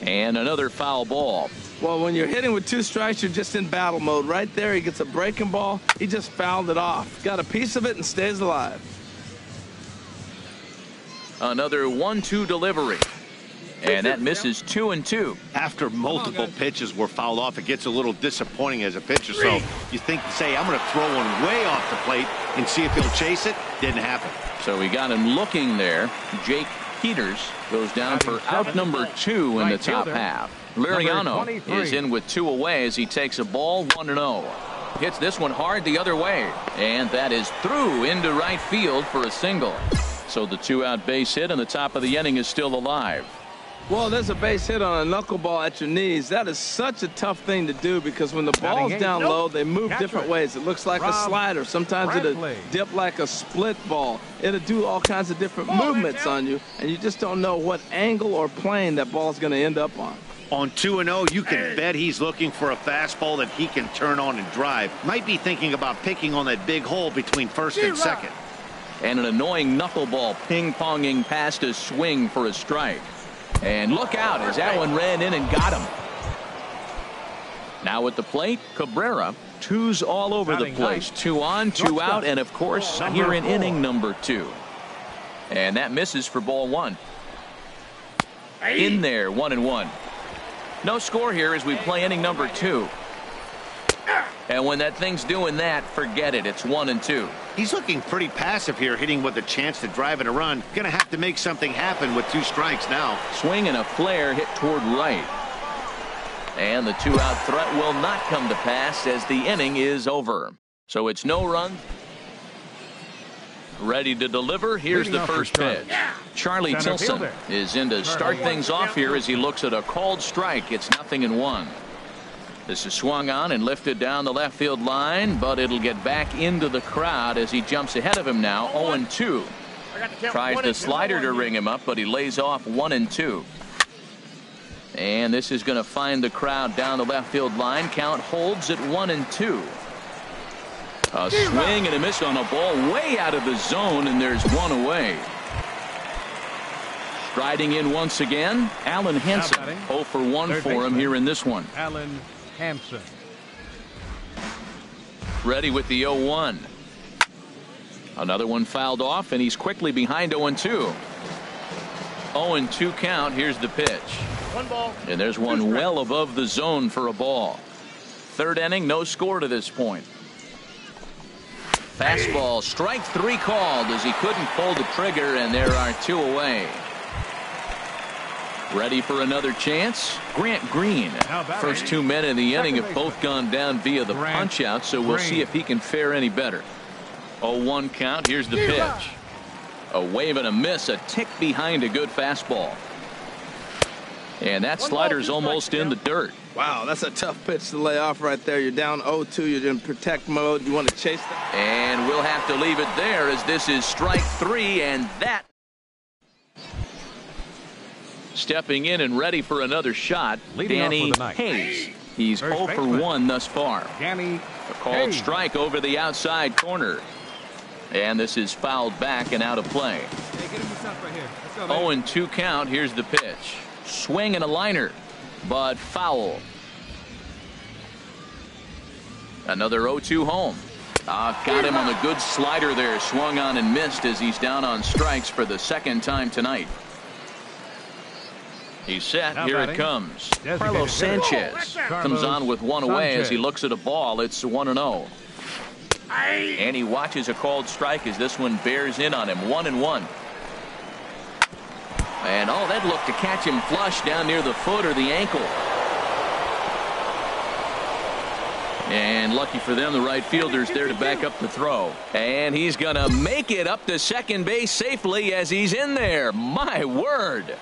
And another foul ball. Well, when you're hitting with 2 strikes, you're just in battle mode. Right there, he gets a breaking ball. He just fouled it off. Got a piece of it and stays alive. Another 1-2 delivery. And that misses 2-2. After multiple pitches were fouled off, it gets a little disappointing as a pitcher. So you think, say, I'm going to throw one way off the plate and see if he'll chase it. Didn't happen. So we got him looking there. Jake Peters goes down for out number 2 in the top half. Liriano is in with 2 away as he takes a ball 1-0. Hits this one hard the other way. And that is through into right field for a single. So the 2-out base hit and the top of the inning is still alive. Well, there's a base hit on a knuckleball at your knees. That is such a tough thing to do because when the ball's down low, they move different ways. It looks like a slider. Sometimes it'll dip like a split ball. It'll do all kinds of different movements on you, and you just don't know what angle or plane that ball's going to end up on. On 2-0, you can bet he's looking for a fastball that he can turn on and drive. Might be thinking about picking on that big hole between first and second. And an annoying knuckleball ping-ponging past a swing for a strike. And look out as that one ran in and got him. Now at the plate, Cabrera. 2s all over the place. 2 on, 2 out, and of course here in inning number 2. And that misses for ball 1. In there, 1-1. No score here as we play inning number 2. And when that thing's doing that, forget it. It's 1-2. He's looking pretty passive here, hitting with a chance to drive in a run. Gonna have to make something happen with 2 strikes now. Swing and a flare hit toward right. And the 2-out threat will not come to pass as the inning is over. So it's no run. Ready to deliver. Here's the first pitch. Charlie Tilson is in to start things off here as he looks at a called strike. It's 0-1. This is swung on and lifted down the left field line, but it'll get back into the crowd as he jumps ahead of him now. 0-2. Tries the slider to ring him up, but he lays off 1-2. And this is going to find the crowd down the left field line. Count holds at 1-2. A swing and a miss on a ball way out of the zone, and there's 1 away. Striding in once again, Alan Hansen. 0 for 1 for him here in this one. Alan Hansen. Ready with the 0-1. Another one fouled off, and he's quickly behind 0-2. 0-2 count. Here's the pitch. 1 ball. And there's one well above the zone for a ball. Third inning, no score to this point. Fastball, strike 3 called as he couldn't pull the trigger, and there are 2 away. Ready for another chance? Grant Green. First 2 men in the inning have both gone down via the punch out, so we'll see if he can fare any better. 0-1 count. Here's the pitch. A wave and a miss, a tick behind a good fastball. And that slider's almost in the dirt. Wow, that's a tough pitch to lay off right there. You're down 0-2. You're in protect mode. You want to chase that. And we'll have to leave it there as this is strike 3, and that. Stepping in and ready for another shot, Danny Hayes. He's 0 for 1 thus far. Danny A called strike over the outside corner. And this is fouled back and out of play. 0-2 count. Here's the pitch. Swing and a liner, but foul. Another 0-2 home. Got him on the good slider there. Swung on and missed as he's down on strikes for the 2nd time tonight. He's set. Here it comes. Carlos Sanchez comes on with 1 away as he looks at a ball. It's 1-0. And he watches a called strike as this one bears in on him. 1-1. And that looked to catch him flush down near the foot or the ankle. And lucky for them, the right fielder's there to back up the throw. And he's going to make it up to second base safely as he's in there. My word.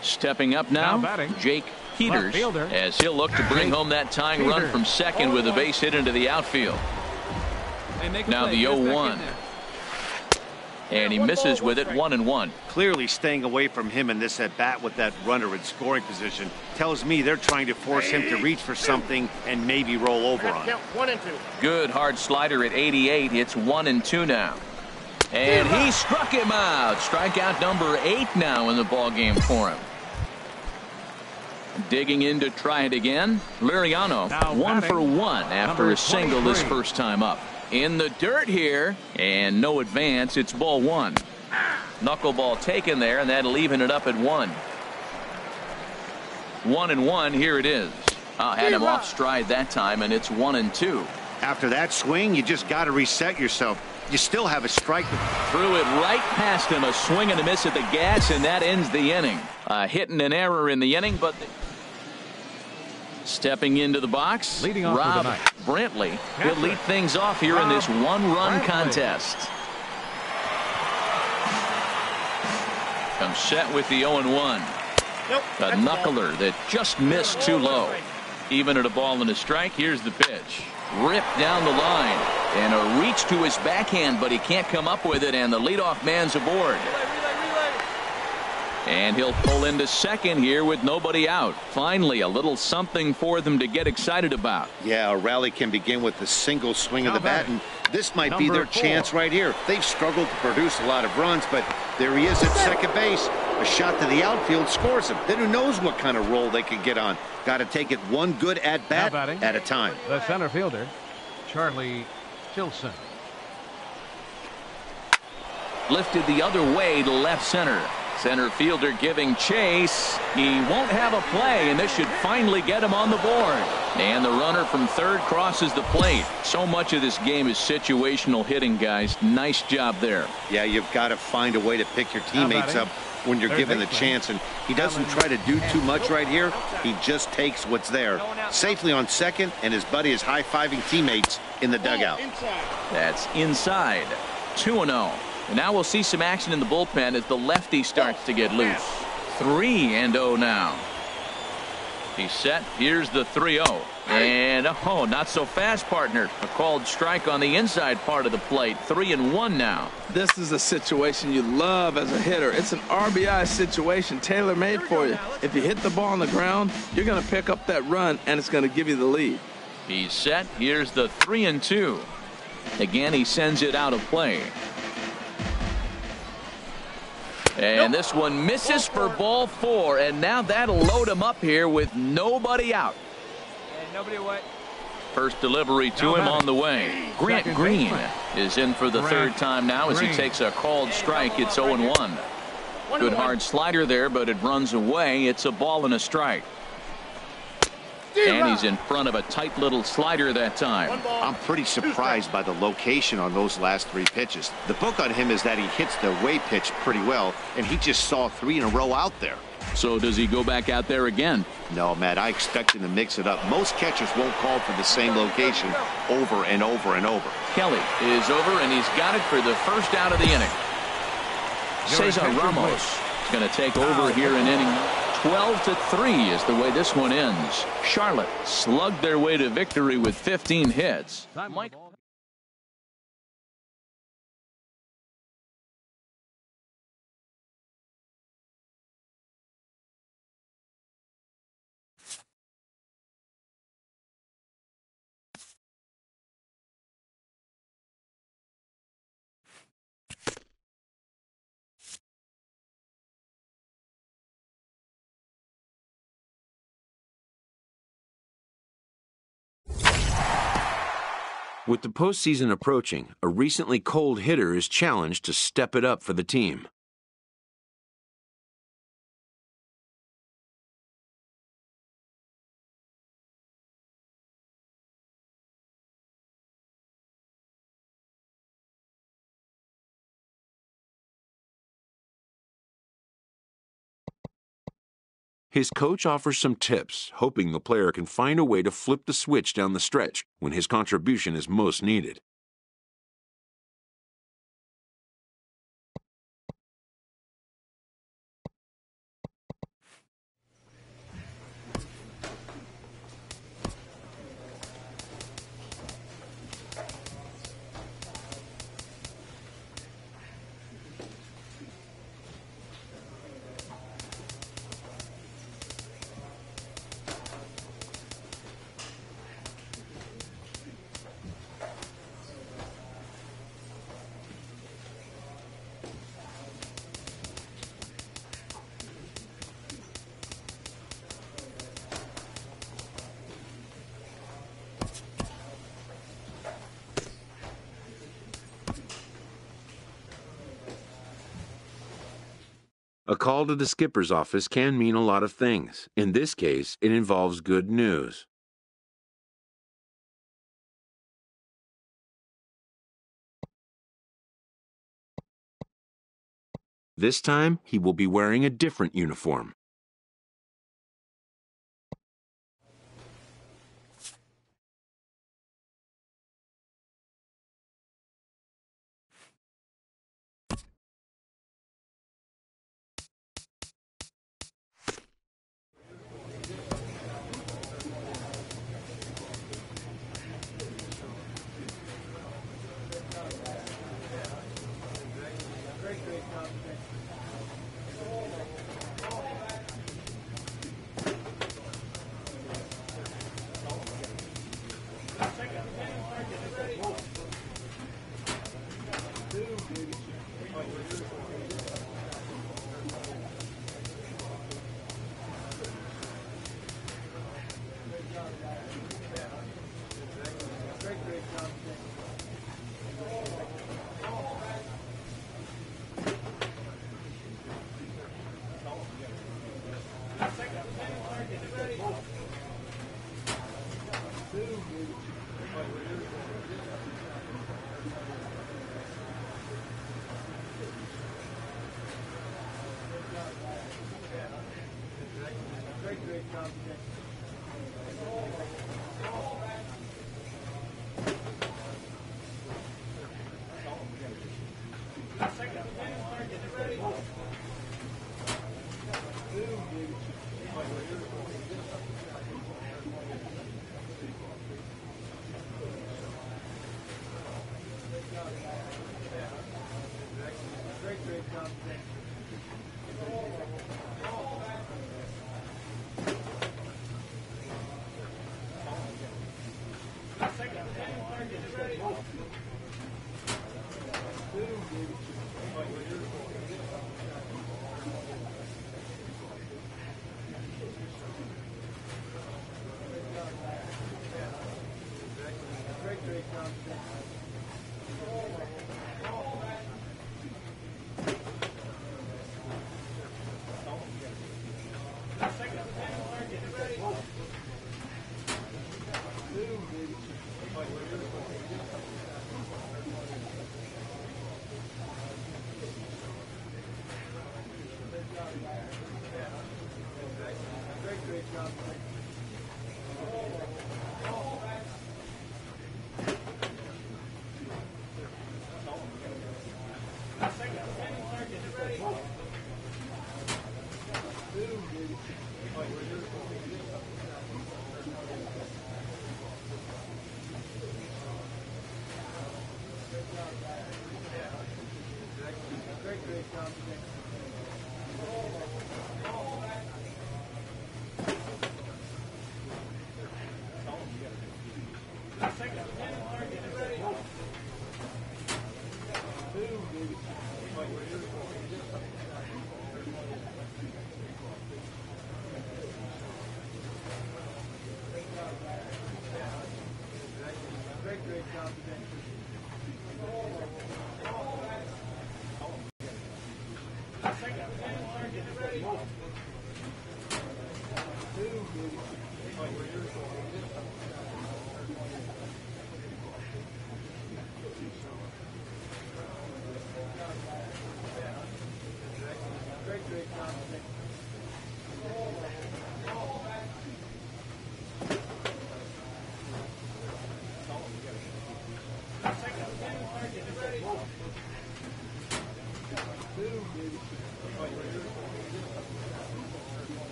Stepping up now Jake Peters as he'll look to bring home that tying run from second with a base hit into the outfield. Now the 0-1. And he misses with it. 1-1. Clearly staying away from him in this at bat with that runner in scoring position tells me they're trying to force him to reach for something and maybe roll over on it. 1-2. Good hard slider at 88. It's 1-2 now. And he struck him out. Strikeout number 8 now in the ball game for him. Digging in to try it again. Liriano 1 for 1 after a single this first time up. In the dirt here, and no advance. It's ball 1. Knuckleball taken there, and that'll even it up at 1. 1-1. Here it is. Had him off stride that time, and it's 1-2. After that swing, you just got to reset yourself. You still have a strike. Threw it right past him. A swing and a miss at the gas, and that ends the inning. Hit and an error in the inning, but stepping into the box, Rob Brantley. He'll lead things off here in this 1-run contest. Comes set with the 0-1. A knuckler that just missed too low. Even at a ball and a strike. Here's the pitch. Ripped down the line. And a reach to his backhand, but he can't come up with it, and the leadoff man's aboard. And he'll pull into second here with nobody out. Finally, a little something for them to get excited about. Yeah, a rally can begin with a single swing of the bat, and this might be their chance right here. They've struggled to produce a lot of runs, but there he is at second base. A shot to the outfield scores him. Then who knows what kind of roll they could get on. Got to take it one good at-bat at a time. The center fielder, Charlie Tilson. Lifted the other way to left center. Center fielder giving chase. He won't have a play, and this should finally get him on the board. And the runner from third crosses the plate. So much of this game is situational hitting, guys. Nice job there. Yeah, you've got to find a way to pick your teammates up when you're given the chance, and he doesn't try to do too much right here. He just takes what's there. Safely on second, and his buddy is high-fiving teammates in the dugout. That's inside. 2-0. And now we'll see some action in the bullpen as the lefty starts to get loose. 3-0 now. He's set. Here's the 3-0. And not so fast, partner. A called strike on the inside part of the plate. 3-1 now. This is a situation you love as a hitter. It's an RBI situation tailor-made for you. If you hit the ball on the ground, you're going to pick up that run, and it's going to give you the lead. He's set. Here's the 3-2. Again, he sends it out of play. And this one misses for ball 4, and now that'll load him up here with nobody out. Nobody away. First delivery to him on the way. Grant Green is in for the third time now as he takes a called strike. It's 0-1. Good hard slider there, but it runs away. It's a ball and a strike. And he's in front of a tight little slider that time. I'm pretty surprised by the location on those last 3 pitches. The book on him is that he hits the away pitch pretty well, and he just saw 3 in a row out there. So does he go back out there again? No, Matt, I expect him to mix it up. Most catchers won't call for the same location over and over and over. Kelly is over, and he's got it for the first out of the inning. Cesar Ramos is going to take over here in inning 12-3 is the way this one ends. Charlotte slugged their way to victory with 15 hits. Mike. With the postseason approaching, a recently cold hitter is challenged to step it up for the team. His coach offers some tips, hoping the player can find a way to flip the switch down the stretch when his contribution is most needed. A call to the skipper's office can mean a lot of things. In this case, it involves good news. This time, he will be wearing a different uniform.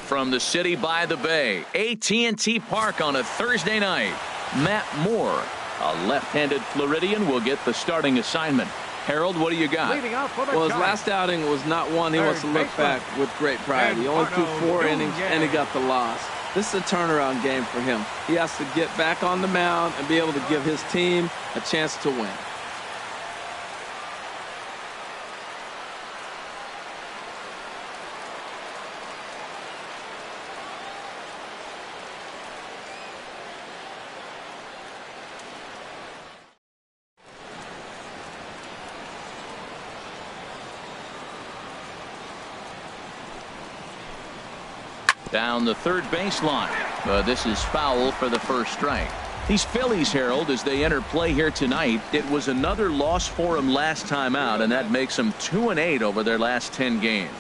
From the city by the bay, AT&T Park on a Thursday night, Matt Moore, a left-handed Floridian, will get the starting assignment. Harold, what do you got? Well, his last outing was not one he wants to look back with great pride. He only threw 4 innings, and he got the loss. This is a turnaround game for him. He has to get back on the mound and be able to give his team a chance to win. Down the third baseline. This is foul for the first strike. These Phillies, Harold, as they enter play here tonight, it was another loss for them last time out, and that makes them 2-8 over their last 10 games.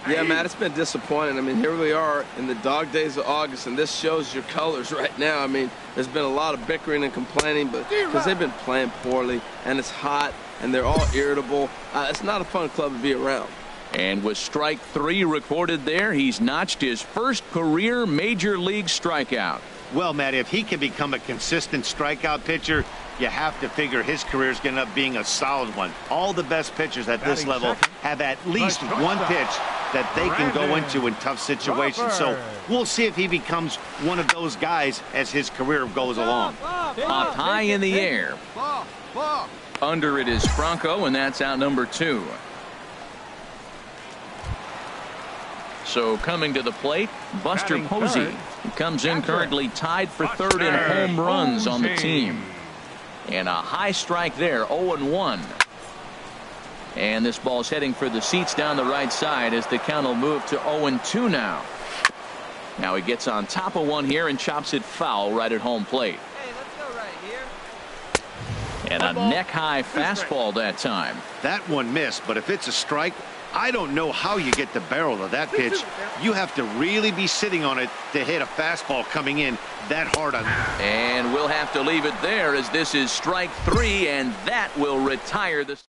Yeah, Matt, it's been disappointing. I mean, here we are in the dog days of August, and this shows your colors right now. I mean, there's been a lot of bickering and complaining, but because they've been playing poorly, and it's hot, and they're all irritable. It's not a fun club to be around. And with strike 3 recorded there, he's notched his first career major league strikeout. Well, Matt, if he can become a consistent strikeout pitcher, you have to figure his career is going to end up being a solid one. All the best pitchers at this level have at least one pitch that they can go into in tough situations. So we'll see if he becomes one of those guys as his career goes along. Up high in the air. Under it is Franco, and that's out number 2. So coming to the plate, Buster Posey. He comes in currently tied for third in home runs on the team. And a high strike there, 0-1. And this ball's heading for the seats down the right side as the count will move to 0-2 now. Now he gets on top of one here and chops it foul right at home plate. Hey, let's go right here. And a neck-high fastball that time. That one missed, but if it's a strike, I don't know how you get the barrel of that pitch. You have to really be sitting on it to hit a fastball coming in that hard on it. And we'll have to leave it there as this is strike 3, and that will retire the...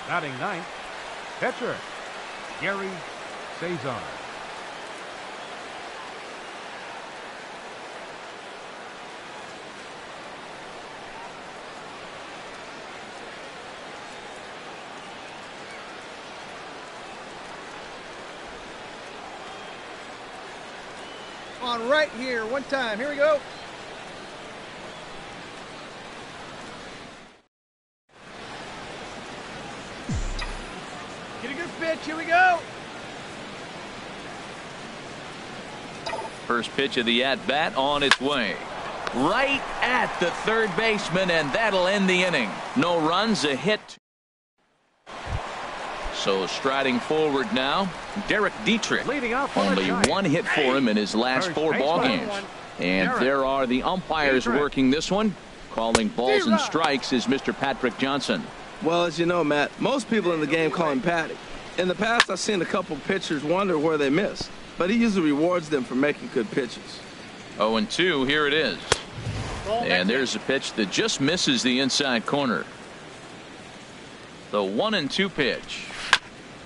Batting ninth, pitcher, Gary Cesar. On right here, one time. Here we go. Get a good pitch. Here we go. First pitch of the at-bat on its way. Right at the third baseman, and that'll end the inning. No runs, a hit. So striding forward now, Derek Dietrich. Only one hit for him in his last 4 ball games. And there are the umpires working this one. Calling balls and strikes is Mr. Patrick Johnson. Well, as you know, Matt, most people in the game call him Patty. In the past, I've seen a couple pitchers wonder where they miss, but he usually rewards them for making good pitches. 0-2, here it is. And there's a pitch that just misses the inside corner. The 1-2 pitch.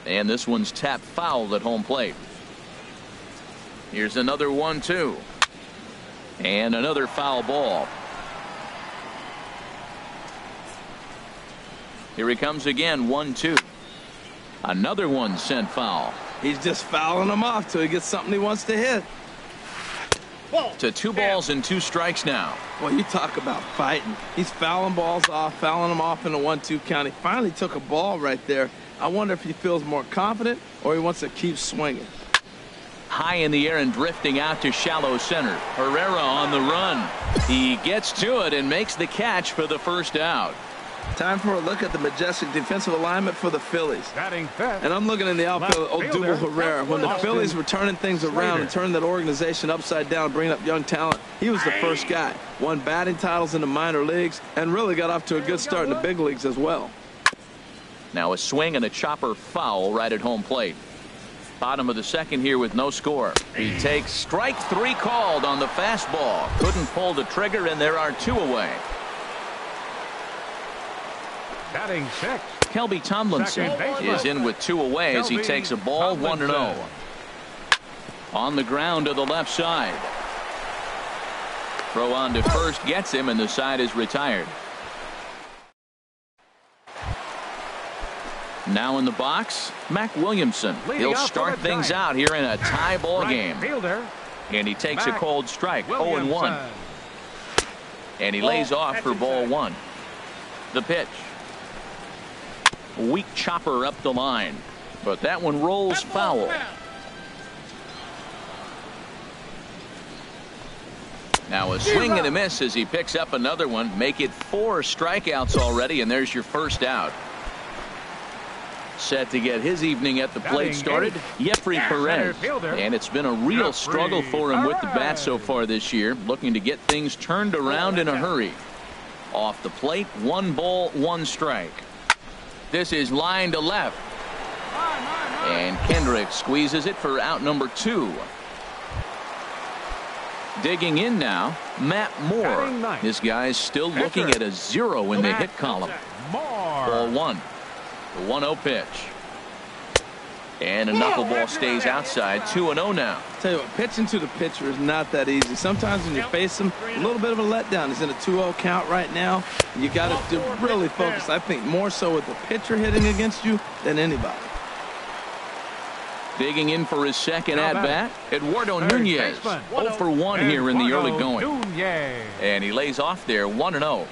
And this one's tapped foul at home plate. Here's another 1-2. And another foul ball. Here he comes again, 1-2. Another one sent foul. He's just fouling them off till he gets something he wants to hit. To 2 balls and 2 strikes now. Well, you talk about fighting. He's fouling balls off, fouling them off in a 1-2 count. He finally took a ball right there. I wonder if he feels more confident or he wants to keep swinging. High in the air and drifting out to shallow center. Herrera on the run. He gets to it and makes the catch for the first out. Time for a look at the majestic defensive alignment for the Phillies. Batting fifth. And I'm looking in the outfield at Odubel Herrera. When the Phillies were turning things around and turning that organization upside down, bringing up young talent, he was the first guy. Won batting titles in the minor leagues and really got off to a good start in the big leagues as well. Now a swing and a chopper foul right at home plate. Bottom of the second here with no score. He takes strike 3 called on the fastball. Couldn't pull the trigger, and there are 2 away. Batting sixth. Kelby Tomlinson is in with 2 away as he takes a ball 1-0. On the ground to the left side. Throw on to first gets him, and the side is retired. Now in the box, Mac Williamson. He'll start things out here in a tie ball game. And he takes a cold strike, 0-1. And he lays off for ball 1. The pitch. Weak chopper up the line. But that one rolls foul. Now a swing and a miss as he picks up another one. Make it 4 strikeouts already, and there's your first out. Set to get his evening at the plate started, Jeffrey Perez. And it's been a real struggle for him with the bat so far this year, looking to get things turned around in a hurry. Off the plate, 1 ball, 1 strike. This is line to left. And Kendrick squeezes it for out number 2. Digging in now, Matt Moore. This guy's still looking at a 0 in the hit column. Ball 1. The 1-0 pitch. And a knuckleball stays outside. 2-0 now. Tell you what, pitching to the pitcher is not that easy. Sometimes when you face him, a little bit of a letdown. He's in a 2-0 count right now. You got to really focus. I think more so with the pitcher hitting against you than anybody. Digging in for his second at-bat, Eduardo Nunez. 0 for 1 here in the early going. And he lays off there, 1-0.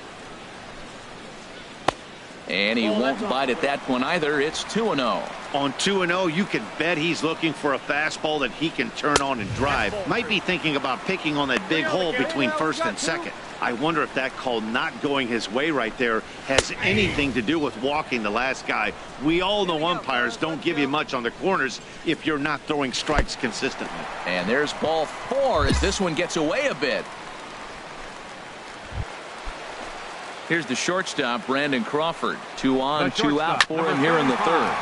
And he won't bite at that one either. It's 2-0. On 2-0, you can bet he's looking for a fastball that he can turn on and drive. Might be thinking about picking on that big hole between first and second. I wonder if that call not going his way right there has anything to do with walking the last guy. We all know umpires don't give you much on the corners if you're not throwing strikes consistently. And there's ball 4 as this one gets away a bit. Here's the shortstop, Brandon Crawford. 2 on, 2 out for him here in the 3rd.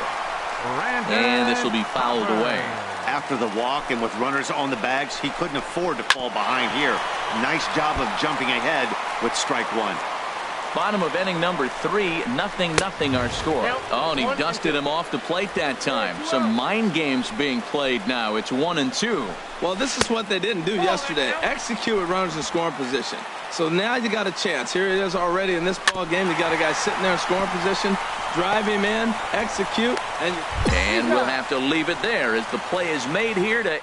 And this will be fouled away. After the walk and with runners on the bags, he couldn't afford to fall behind here. Nice job of jumping ahead with strike 1. Bottom of inning number 3, 0-0 our score. Oh, and he dusted him off the plate that time. Some mind games being played now. It's 1-2. Well, this is what they didn't do yesterday. Execute with runners in scoring position. So now you got a chance. Here it is already in this ball game. You got a guy sitting there in scoring position. Drive him in, execute, and we'll have to leave it there as the play is made here to.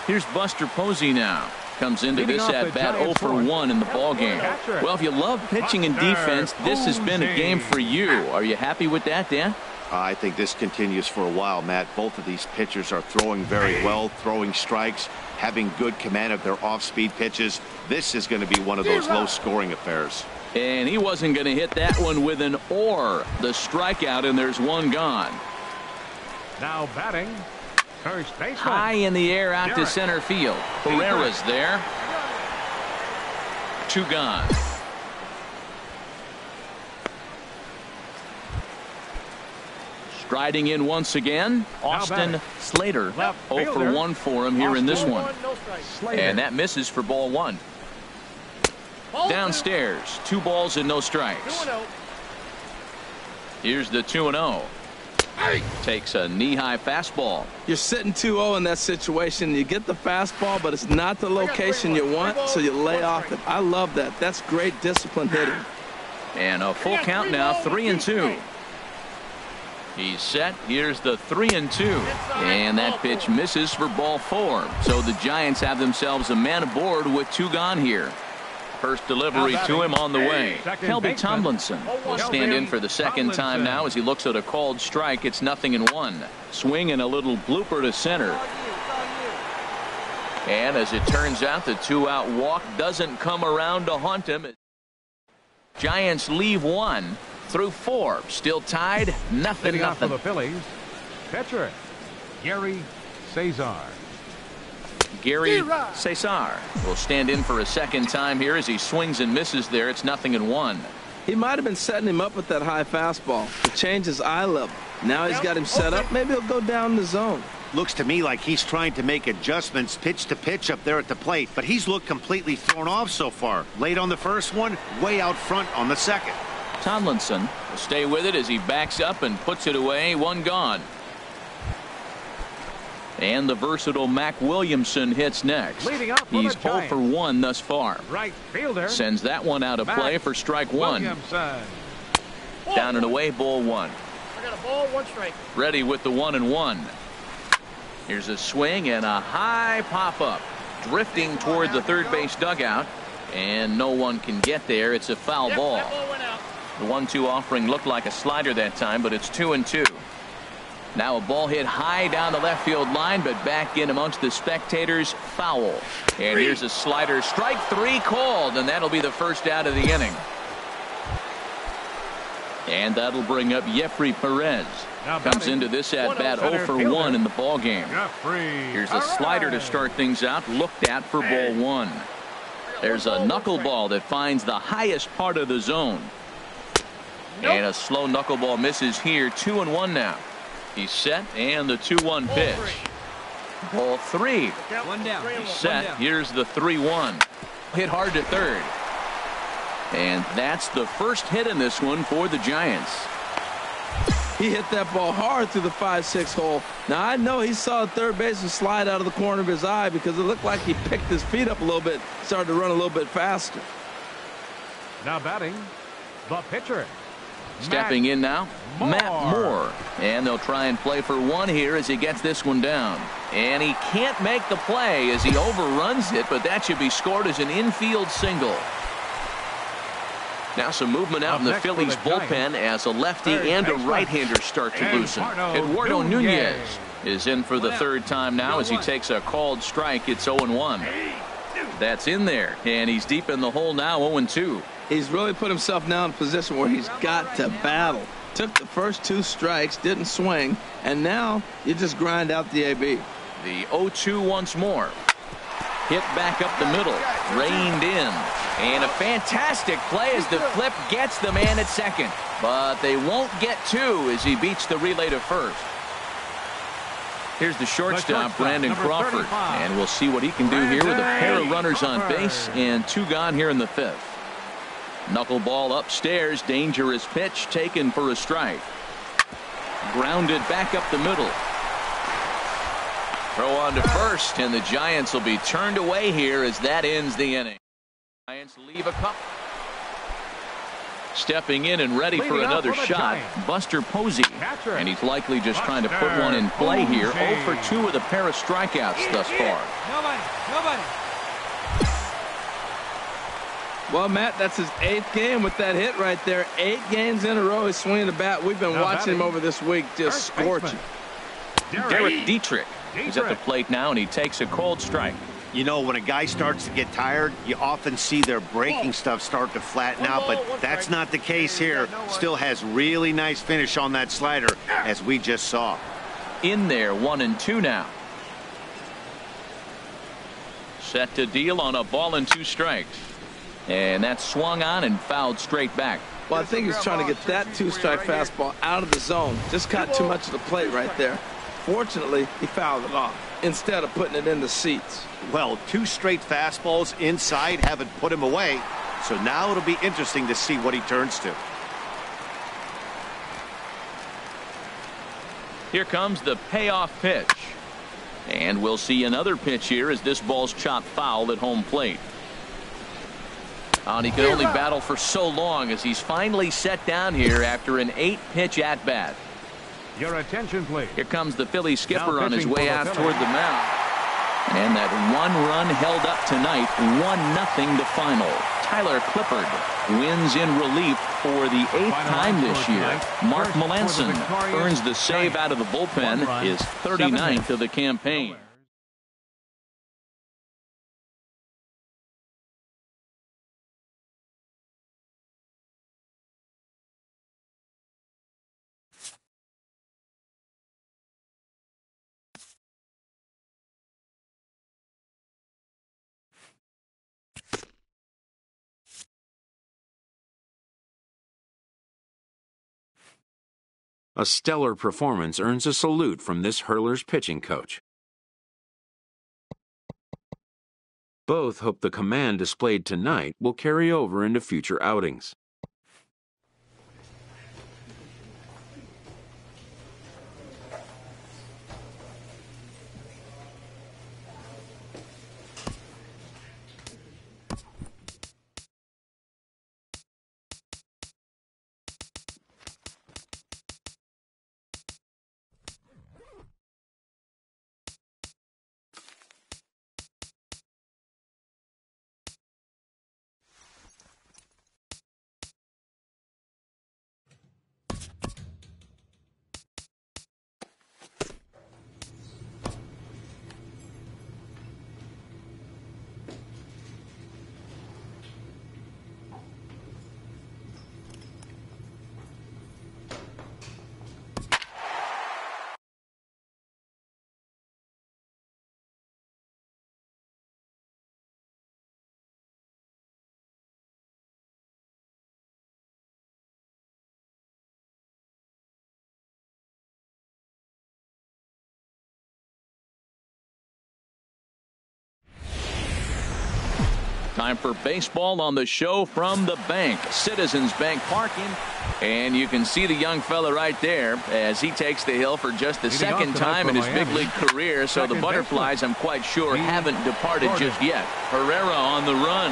Here's Buster Posey now. Comes into this at bat 0 for 1 in the ball game. Well, if you love pitching and defense, this has been a game for you. Are you happy with that, Dan? I think this continues for a while, Matt. Both of these pitchers are throwing very well, throwing strikes, having good command of their off-speed pitches. This is going to be one of those low-scoring affairs. And he wasn't going to hit that one with an or. The strikeout, and there's 1 gone. Now batting, first baseman. High in the air out to center field. Pereira's there. 2 gone. Striding in once again, Austin Slater. 0 for 1 for him here in this one. And that misses for ball 1. Downstairs, 2 balls and no strikes. Here's the 2-0. Takes a knee-high fastball. You're sitting 2-0 in that situation. You get the fastball, but it's not the location you want, so you lay off it. I love that. That's great discipline hitting. And a full count now, 3-2. He's set. Here's the 3-2. And that pitch misses for ball 4. So the Giants have themselves a man aboard with 2 gone here. First delivery to him on the way. Kelby Tomlinson will stand in for the second time now as he looks at a called strike. It's 0-1. Swing and a little blooper to center. And as it turns out, the 2-out walk doesn't come around to haunt him. Giants leave 1 through 4. Still tied, 0-0. For the Phillies, pitcher Gary Cesar. Gary Cesar will stand in for a second time here as he swings and misses there. It's 0-1. He might have been setting him up with that high fastball to change his eye level. Now he's got him set up. Maybe he'll go down the zone. Looks to me like he's trying to make adjustments pitch to pitch up there at the plate, but he's looked completely thrown off so far. Late on the first one, way out front on the second. Tomlinson will stay with it as he backs up and puts it away. 1 gone. And the versatile Mac Williamson hits next. He's 0 for 1 thus far. Right fielder sends that one out of play for strike 1. Down and away, ball 1. I got a ball, 1 strike. Ready with the 1-1. Here's a swing and a high pop-up. Drifting toward the third base dugout. And no one can get there. It's a foul ball. That ball went out. The 1-2 offering looked like a slider that time, but it's 2-2. Now a ball hit high down the left field line, but back in amongst the spectators. Foul. And here's a slider. Strike 3 called, and that'll be the first out of the inning. And that'll bring up Jeffrey Perez. Comes into this at-bat 0 for 1 in the ballgame. Here's a slider to start things out, looked at for ball 1. There's a knuckleball that finds the highest part of the zone. And a slow knuckleball misses here. 2-1 now. He's set, and the 2-1 pitch. Ball 3. One down. He's set. Here's the 3-1. Hit hard to third. And that's the first hit in this one for the Giants. He hit that ball hard through the 5-6 hole. Now, I know he saw the third baseman slide out of the corner of his eye because it looked like he picked his feet up a little bit, started to run a little bit faster. Now batting, the pitcher. Stepping in now, Matt Moore. And they'll try and play for 1 here as he gets this one down. And he can't make the play as he overruns it, but that should be scored as an infield single. Now some movement out in the Phillies bullpen as a lefty and a right-hander start to loosen. Eduardo Nunez is in for the 3rd time now as he takes a called strike. It's 0-1. That's in there, and he's deep in the hole now, 0-2. He's really put himself now in a position where he's got to battle. Took the first 2 strikes, didn't swing, and now you just grind out the AB. The 0-2 once more. Hit back up the middle, reined in, and a fantastic play as the flip gets the man at second. But they won't get 2 as he beats the relay to first. Here's the shortstop, Brandon Crawford, and we'll see what he can do here with a pair of runners on base and 2 gone here in the 5th. Knuckleball upstairs, dangerous pitch taken for a strike. Grounded back up the middle. Throw on to first, and the Giants will be turned away here as that ends the inning. Giants leave a couple. Stepping in and ready for another shot, Buster Posey. And he's likely just trying to put one in play here. 0 for 2 with a pair of strikeouts thus far. Nobody. Well, Matt, that's his 8th game with that hit right there. 8 games in a row he's swinging the bat. We've been watching him over this week just scorching. Derek Dietrich is at the plate now, and he takes a cold strike. You know, when a guy starts to get tired, you often see their breaking stuff start to flatten out, but that's not the case here. Still has really nice finish on that slider, as we just saw. In there, 1-2 now. Set to deal on a ball and 2 strikes. And that's swung on and fouled straight back. Well, I think he's trying to get that 2-strike fastball out of the zone. Just caught too much of the plate right there. Fortunately, he fouled it off instead of putting it in the seats. Well, 2 straight fastballs inside haven't put him away. So now it'll be interesting to see what he turns to. Here comes the payoff pitch. And we'll see another pitch here as this ball's chopped foul at home plate. And he could only battle for so long as he's finally set down here after an 8-pitch at-bat. Your attention, please. Here comes the Philly skipper on his way out toward the mound. And that 1 run held up tonight, 1-0 the final. Tyler Clippard wins in relief for the 8th time this year. Mark Melanson earns the save out of the bullpen, his 39th of the campaign. A stellar performance earns a salute from this hurler's pitching coach. Both hope the command displayed tonight will carry over into future outings. Time for baseball on the show from the bank. Citizens Bank parking. And you can see the young fella right there as he takes the hill for just the second time in his big league career. So the Butterflies, I'm quite sure, haven't departed just yet. Herrera on the run.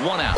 1 out.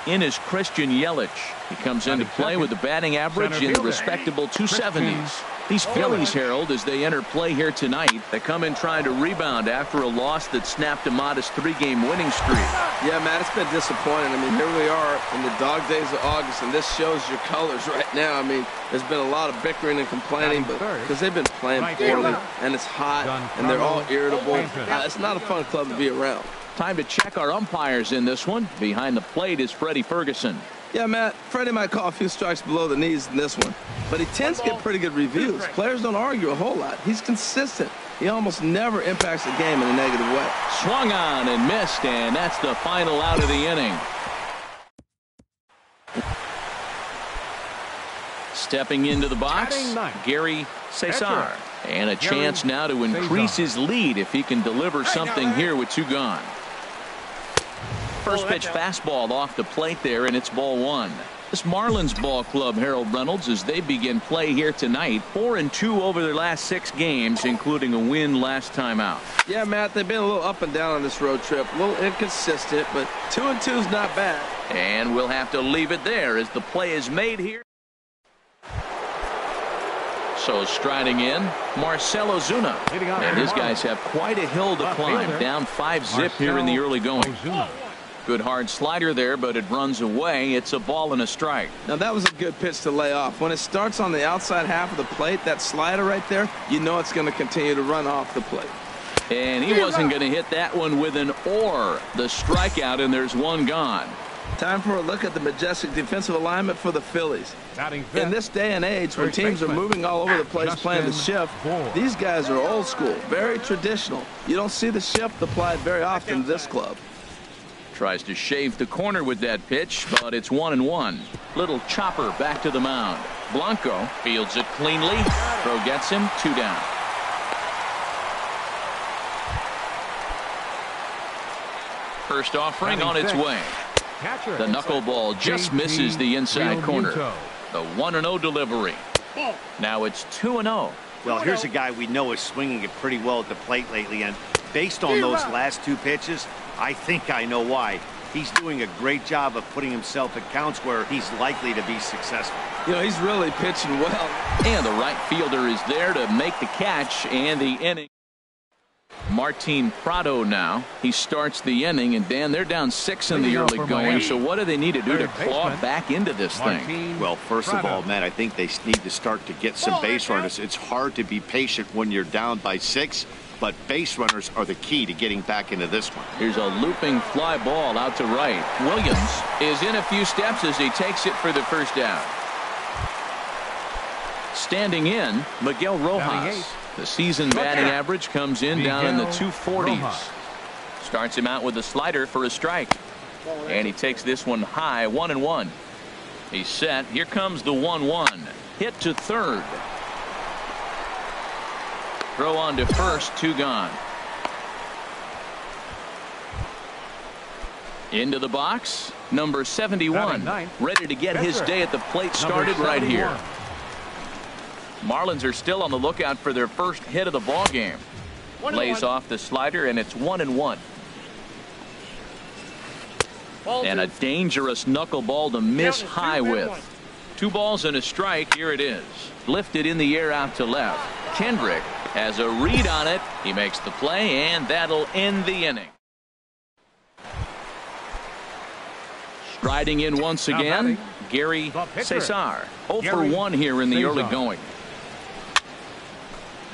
In is Christian Yelich. He comes into play with a batting average in the respectable 270s. These Phillies, Harold, as they enter play here tonight, they come in trying to rebound after a loss that snapped a modest 3-game winning streak. Yeah, Matt, it's been disappointing. I mean, here we are in the dog days of August, and this shows your colors right now. I mean, there's been a lot of bickering and complaining, but because they've been playing poorly, and it's hot, and they're all irritable. It's not a fun club to be around. Time to check our umpires in this one. Behind the plate is Freddie Ferguson. Yeah, Matt, Freddie might call a few strikes below the knees in this one, but he tends to get pretty good reviews. Players don't argue a whole lot. He's consistent. He almost never impacts the game in a negative way. Swung on and missed, and that's the final out of the inning. Stepping into the box, Gary Cesar. And a chance now to increase his lead if he can deliver something here with 2 gone. First pitch fastball off the plate there, and it's ball 1. This Marlins ball club, Harold Reynolds, as they begin play here tonight, 4-2 over their last 6 games, including a win last time out. Yeah, Matt, they've been a little up and down on this road trip, a little inconsistent, but 2-2 is not bad. And we'll have to leave it there as the play is made here. So striding in, Marcell Ozuna. And his guys have quite a hill to climb, down 5-zip here in the early going. Good hard slider there, but it runs away. It's a ball and a strike. Now, that was a good pitch to lay off. When it starts on the outside half of the plate, that slider right there, you know it's going to continue to run off the plate. And he wasn't going to hit that one with an or. The strikeout, and there's 1 gone. Time for a look at the majestic defensive alignment for the Phillies. In this day and age, when teams are moving all over the place playing the shift, these guys are old school, very traditional. You don't see the shift applied very often to this club. Tries to shave the corner with that pitch, but it's 1-1. Little chopper back to the mound. Blanco fields it cleanly. Throw gets him, 2 down. First offering on its way. The knuckleball just misses the inside corner. The 1-0 delivery. Now it's 2-0. Well, here's a guy we know is swinging it pretty well at the plate lately, and based on those last 2 pitches, I think I know why. He's doing a great job of putting himself at counts where he's likely to be successful. You know, he's really pitching well. And the right fielder is there to make the catch, and the inning. Martin Prado now. He starts the inning, and Dan, they're down 6 in the early going. So what do they need to do to claw back into this thing? Well, first of all, Matt, I think they need to start to get some base runners. It's hard to be patient when you're down by 6, but base runners are the key to getting back into this one. Here's a looping fly ball out to right. Williams is in a few steps as he takes it for the first down. Standing in, Miguel Rojas. The season batting average comes in down in the 240s. Starts him out with a slider for a strike. And he takes this one high, 1-1. He's set. Here comes the 1-1. Hit to third. Throw on to first, 2 gone. Into the box, number 71. Ready to get his day at the plate started right here. Marlins are still on the lookout for their first hit of the ball game. Lays off the slider, and it's 1-1. And a dangerous knuckleball to miss high with. 2 balls and a strike. Here it is. Lifted in the air out to left. Kendrick has a read on it. He makes the play, and that'll end the inning. Striding in once again, Gary Cesar. 0 for 1 here in the early going.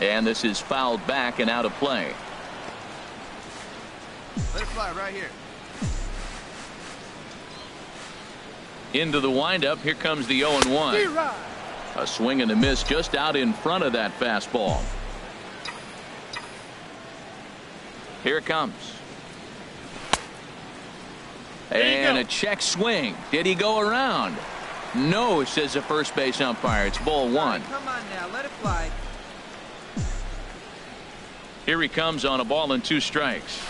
And this is fouled back and out of play. Let it fly right here. Into the windup. Here comes the 0-1. A swing and a miss just out in front of that fastball. Here it comes. And a check swing. Did he go around? No, says the first base umpire. It's ball 1. Come on now, let it fly. Here he comes on a ball and 2 strikes.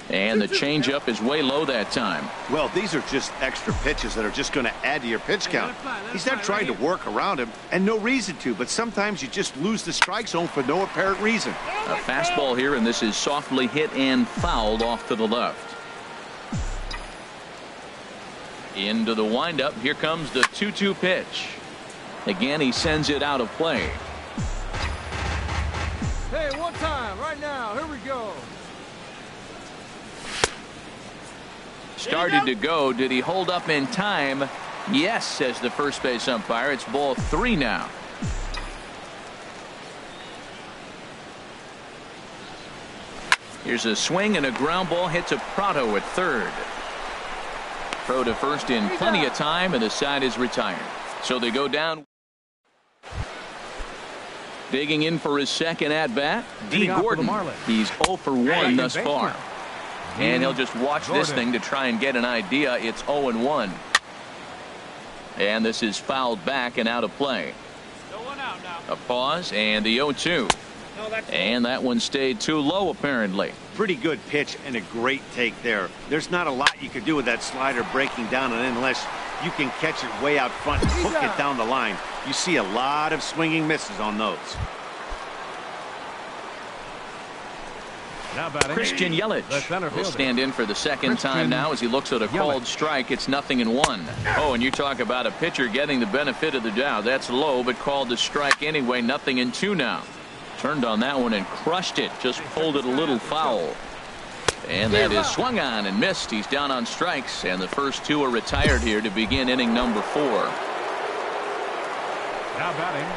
And the changeup is way low that time. Well, these are just extra pitches that are just going to add to your pitch count. He's not trying to work around him, and no reason to, but sometimes you just lose the strike zone for no apparent reason. A fastball here, and this is softly hit and fouled off to the left. Into the windup. Here comes the 2-2 pitch. Again, he sends it out of play. Hey, one time, right now. Here we go. Started to go. Did he hold up in time? Yes, says the first base umpire. It's ball 3 now. Here's a swing and a ground ball hit to Prado at third. Throw to first in plenty of time, and the side is retired. So they go down. Digging in for his second at bat, D. Gordon. He's 0 for 1 thus far. And he'll just watch this thing to try and get an idea. It's 0-1. And this is fouled back and out of play. A pause and the 0-2. And that one stayed too low, apparently. Pretty good pitch and a great take there. There's not a lot you can do with that slider breaking down and in unless you can catch it way out front and hook it down the line. You see a lot of swinging misses on those. Christian Yelich will stand in for the second time now as he looks at a called strike. It's 0-1. Oh, and you talk about a pitcher getting the benefit of the doubt. That's low, but called the strike anyway. 0-2 now. Turned on that one and crushed it. Just pulled it a little foul. And that is swung on and missed. He's down on strikes, and the first 2 are retired here to begin inning number 4. Now batting,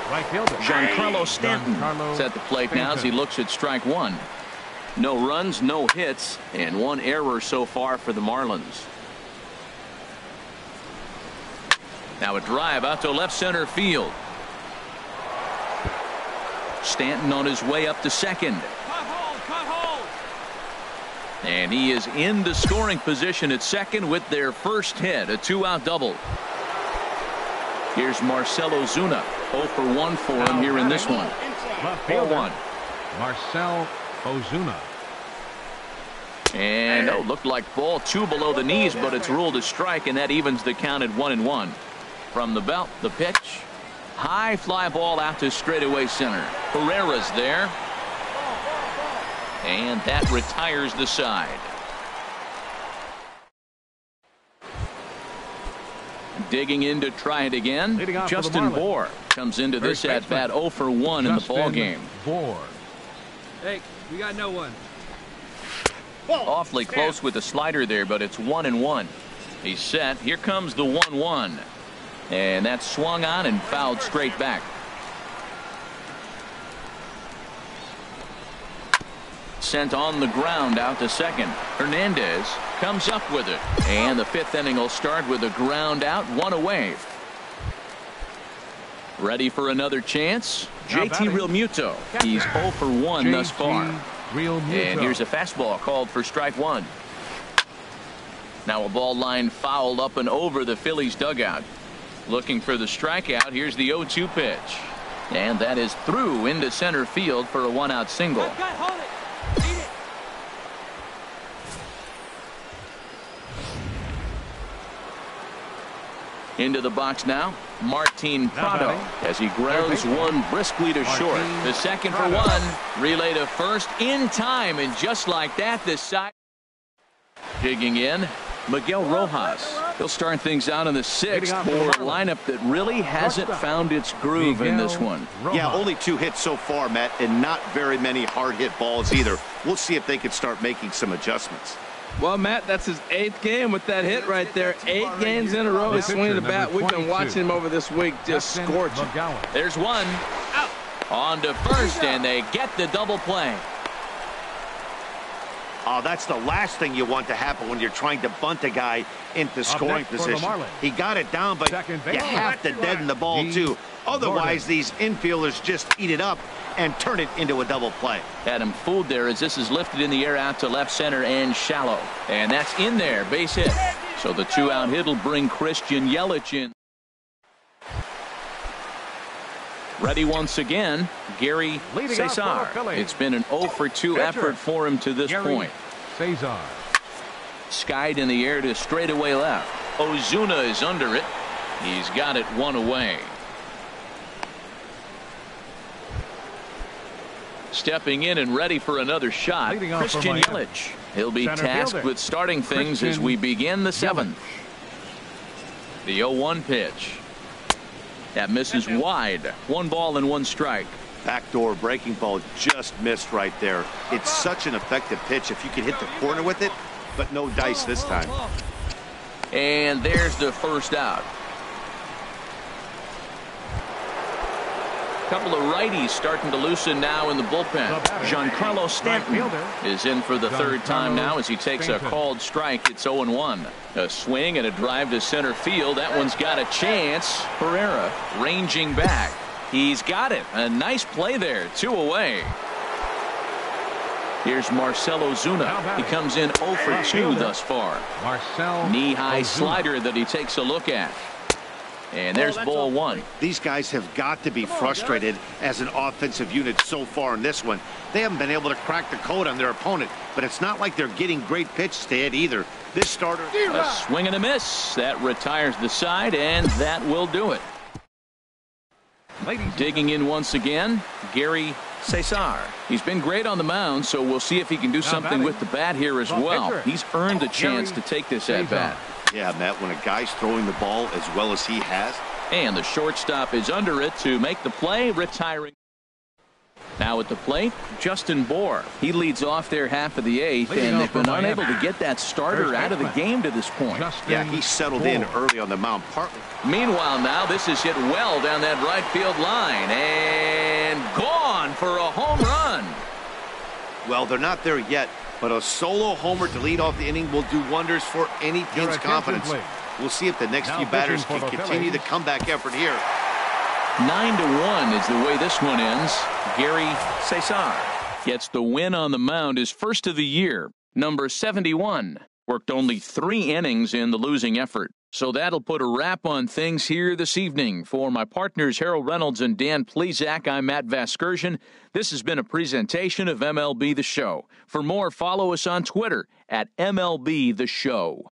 right fielder Giancarlo Stanton is at the plate now as he looks at strike 1. No runs, no hits, and 1 error so far for the Marlins. Now a drive out to left center field. Stanton on his way up to second. And he is in the scoring position at second with their first hit, a 2-out double. Here's Marcell Ozuna, 0 for 1 for him here in this one. 4-1. Marcell Ozuna. And looked like ball 2 below the knees, but it's ruled a strike, and that evens the count at 1-1. From the belt, the pitch. High fly ball out to straightaway center. Herrera's there. And that retires the side. Digging in to try it again. Justin Bour comes into this at bat 0 for 1 in the ball game. Hey, we got no one. Awfully close with the slider there, but it's 1-1. He's set. Here comes the 1-1. And that's swung on and fouled straight back. Sent on the ground out to second. Hernandez comes up with it. And the 5th inning will start with a ground out, 1 away. Ready for another chance? JT Realmuto. He's 0 for 1 thus far. And here's a fastball called for strike 1. Now a ball line fouled up and over the Phillies dugout. Looking for the strikeout. Here's the 0-2 pitch. And that is through into center field for a 1-out single. Into the box now, Martin Prado as he grounds one briskly to short. The second for 1, relay to first in time, and just like that, this side. Digging in, Miguel Rojas. He'll start things out in the 6th for a lineup that really hasn't found its groove in this one. Yeah, only 2 hits so far, Matt, and not very many hard hit balls either. We'll see if they can start making some adjustments. Well, Matt, that's his 8th game with that hit right there. 8 games in a row he's swinging the bat. We've been watching him over this week just scorching. There's one. Out. On to first, and they get the double play. Oh, that's the last thing you want to happen when you're trying to bunt a guy into scoring position. He got it down, but you have to deaden the ball, too. Otherwise, these infielders just eat it up and turn it into a double play. Had him fooled there as this is lifted in the air out to left center and shallow. And that's in there, base hit. So the 2-out hit will bring Christian Yelich in. Ready once again, Gary Cesar. It's been an 0 for 2 effort for him to this point. Cesar. Skied in the air to straightaway left. Ozuna is under it. He's got it one away. Stepping in and ready for another shot, Christian Yelich. He'll be tasked with starting things as we begin the 7th. The 0-1 pitch. That misses wide. 1 ball and 1 strike. Backdoor breaking ball just missed right there. It's such an effective pitch if you can hit the corner with it, but no dice this time. And there's the first out. Couple of righties starting to loosen now in the bullpen. Giancarlo Stanton is in for the 3rd time now as he takes a called strike. It's 0-1. A swing and a drive to center field. That one's got a chance. Herrera ranging back. He's got it. A nice play there. 2 away. Here's Marcell Ozuna. He comes in 0 for 2 thus far. Knee-high slider that he takes a look at. And there's ball 1. These guys have got to be frustrated as an offensive unit so far in this one. They haven't been able to crack the code on their opponent, but it's not like they're getting great pitches to hit either. This starter. A swing and a miss. That retires the side, and that will do it. Digging in once again, Gary Cesar. He's been great on the mound, so we'll see if he can do something with the bat here as well. He's earned a chance to take this at bat. Yeah, Matt, when a guy's throwing the ball as well as he has. And the shortstop is under it to make the play, retiring. Now at the plate, Justin Bour. He leads off their half of the 8th, and they've been unable to get that starter out of the game to this point. Yeah, he settled in early on the mound, partly. Meanwhile, now this is hit well down that right field line, and gone for a home run. Well, they're not there yet, but a solo homer to lead off the inning will do wonders for any team's confidence. We'll see if the next few batters can continue the comeback effort here. 9-1 is the way this one ends. Gary Cesar gets the win on the mound, his first of the year. Number 71 worked only 3 innings in the losing effort. So that'll put a wrap on things here this evening. For my partners Harold Reynolds and Dan Plesac, I'm Matt Vasgersian. This has been a presentation of MLB The Show. For more, follow us on Twitter at MLB The Show.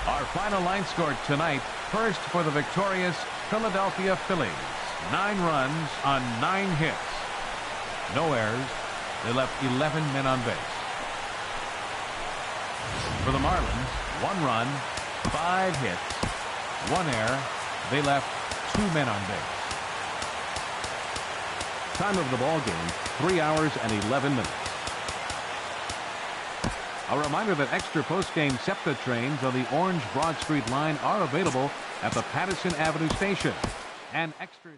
Our final line score tonight, first for the victorious Philadelphia Phillies. 9 runs on 9 hits. No errors. They left 11 men on base. For the Marlins, 1 run, 5 hits, 1 error. They left 2 men on base. Time of the ball game, 3 hours and 11 minutes. A reminder that extra post-game SEPTA trains on the Orange Broad Street line are available at the Patterson Avenue station. And extra...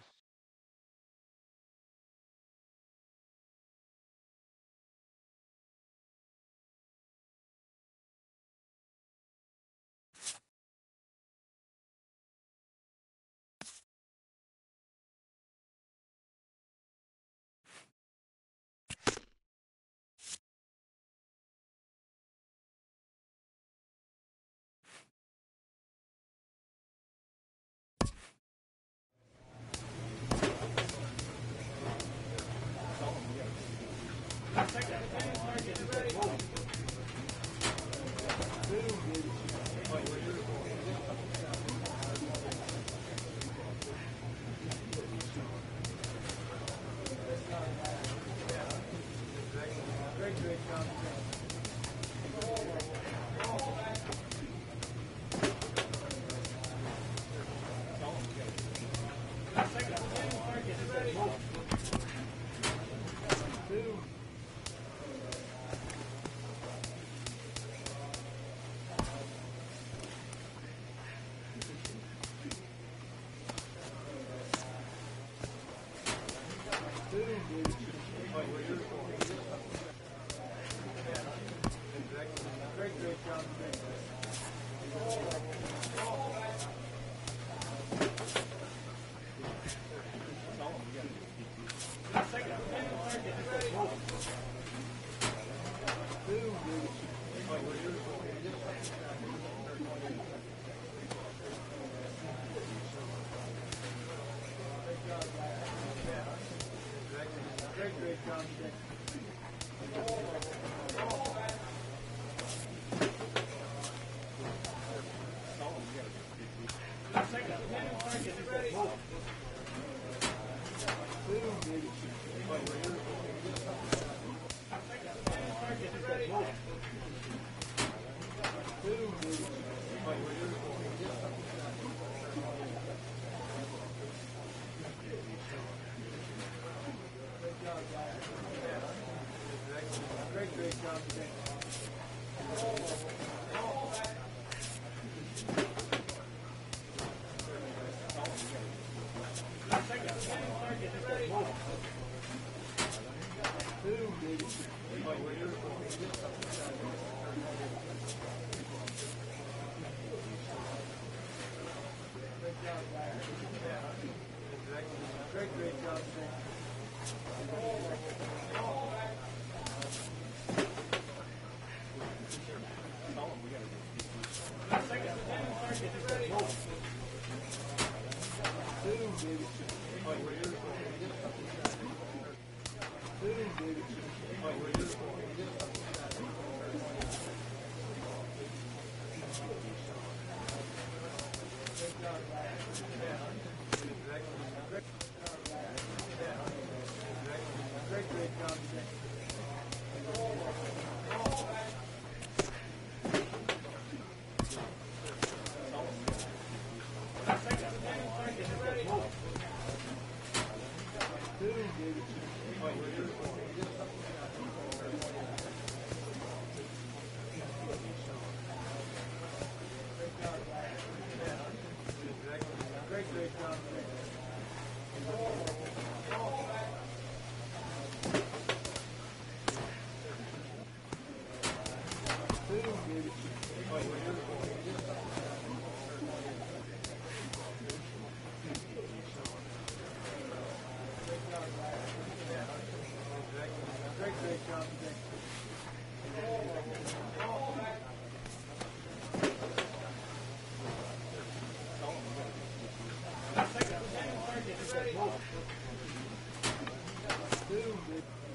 Great job today. Great job today. Great job today. Great job today. Great job today. Great job today. Two,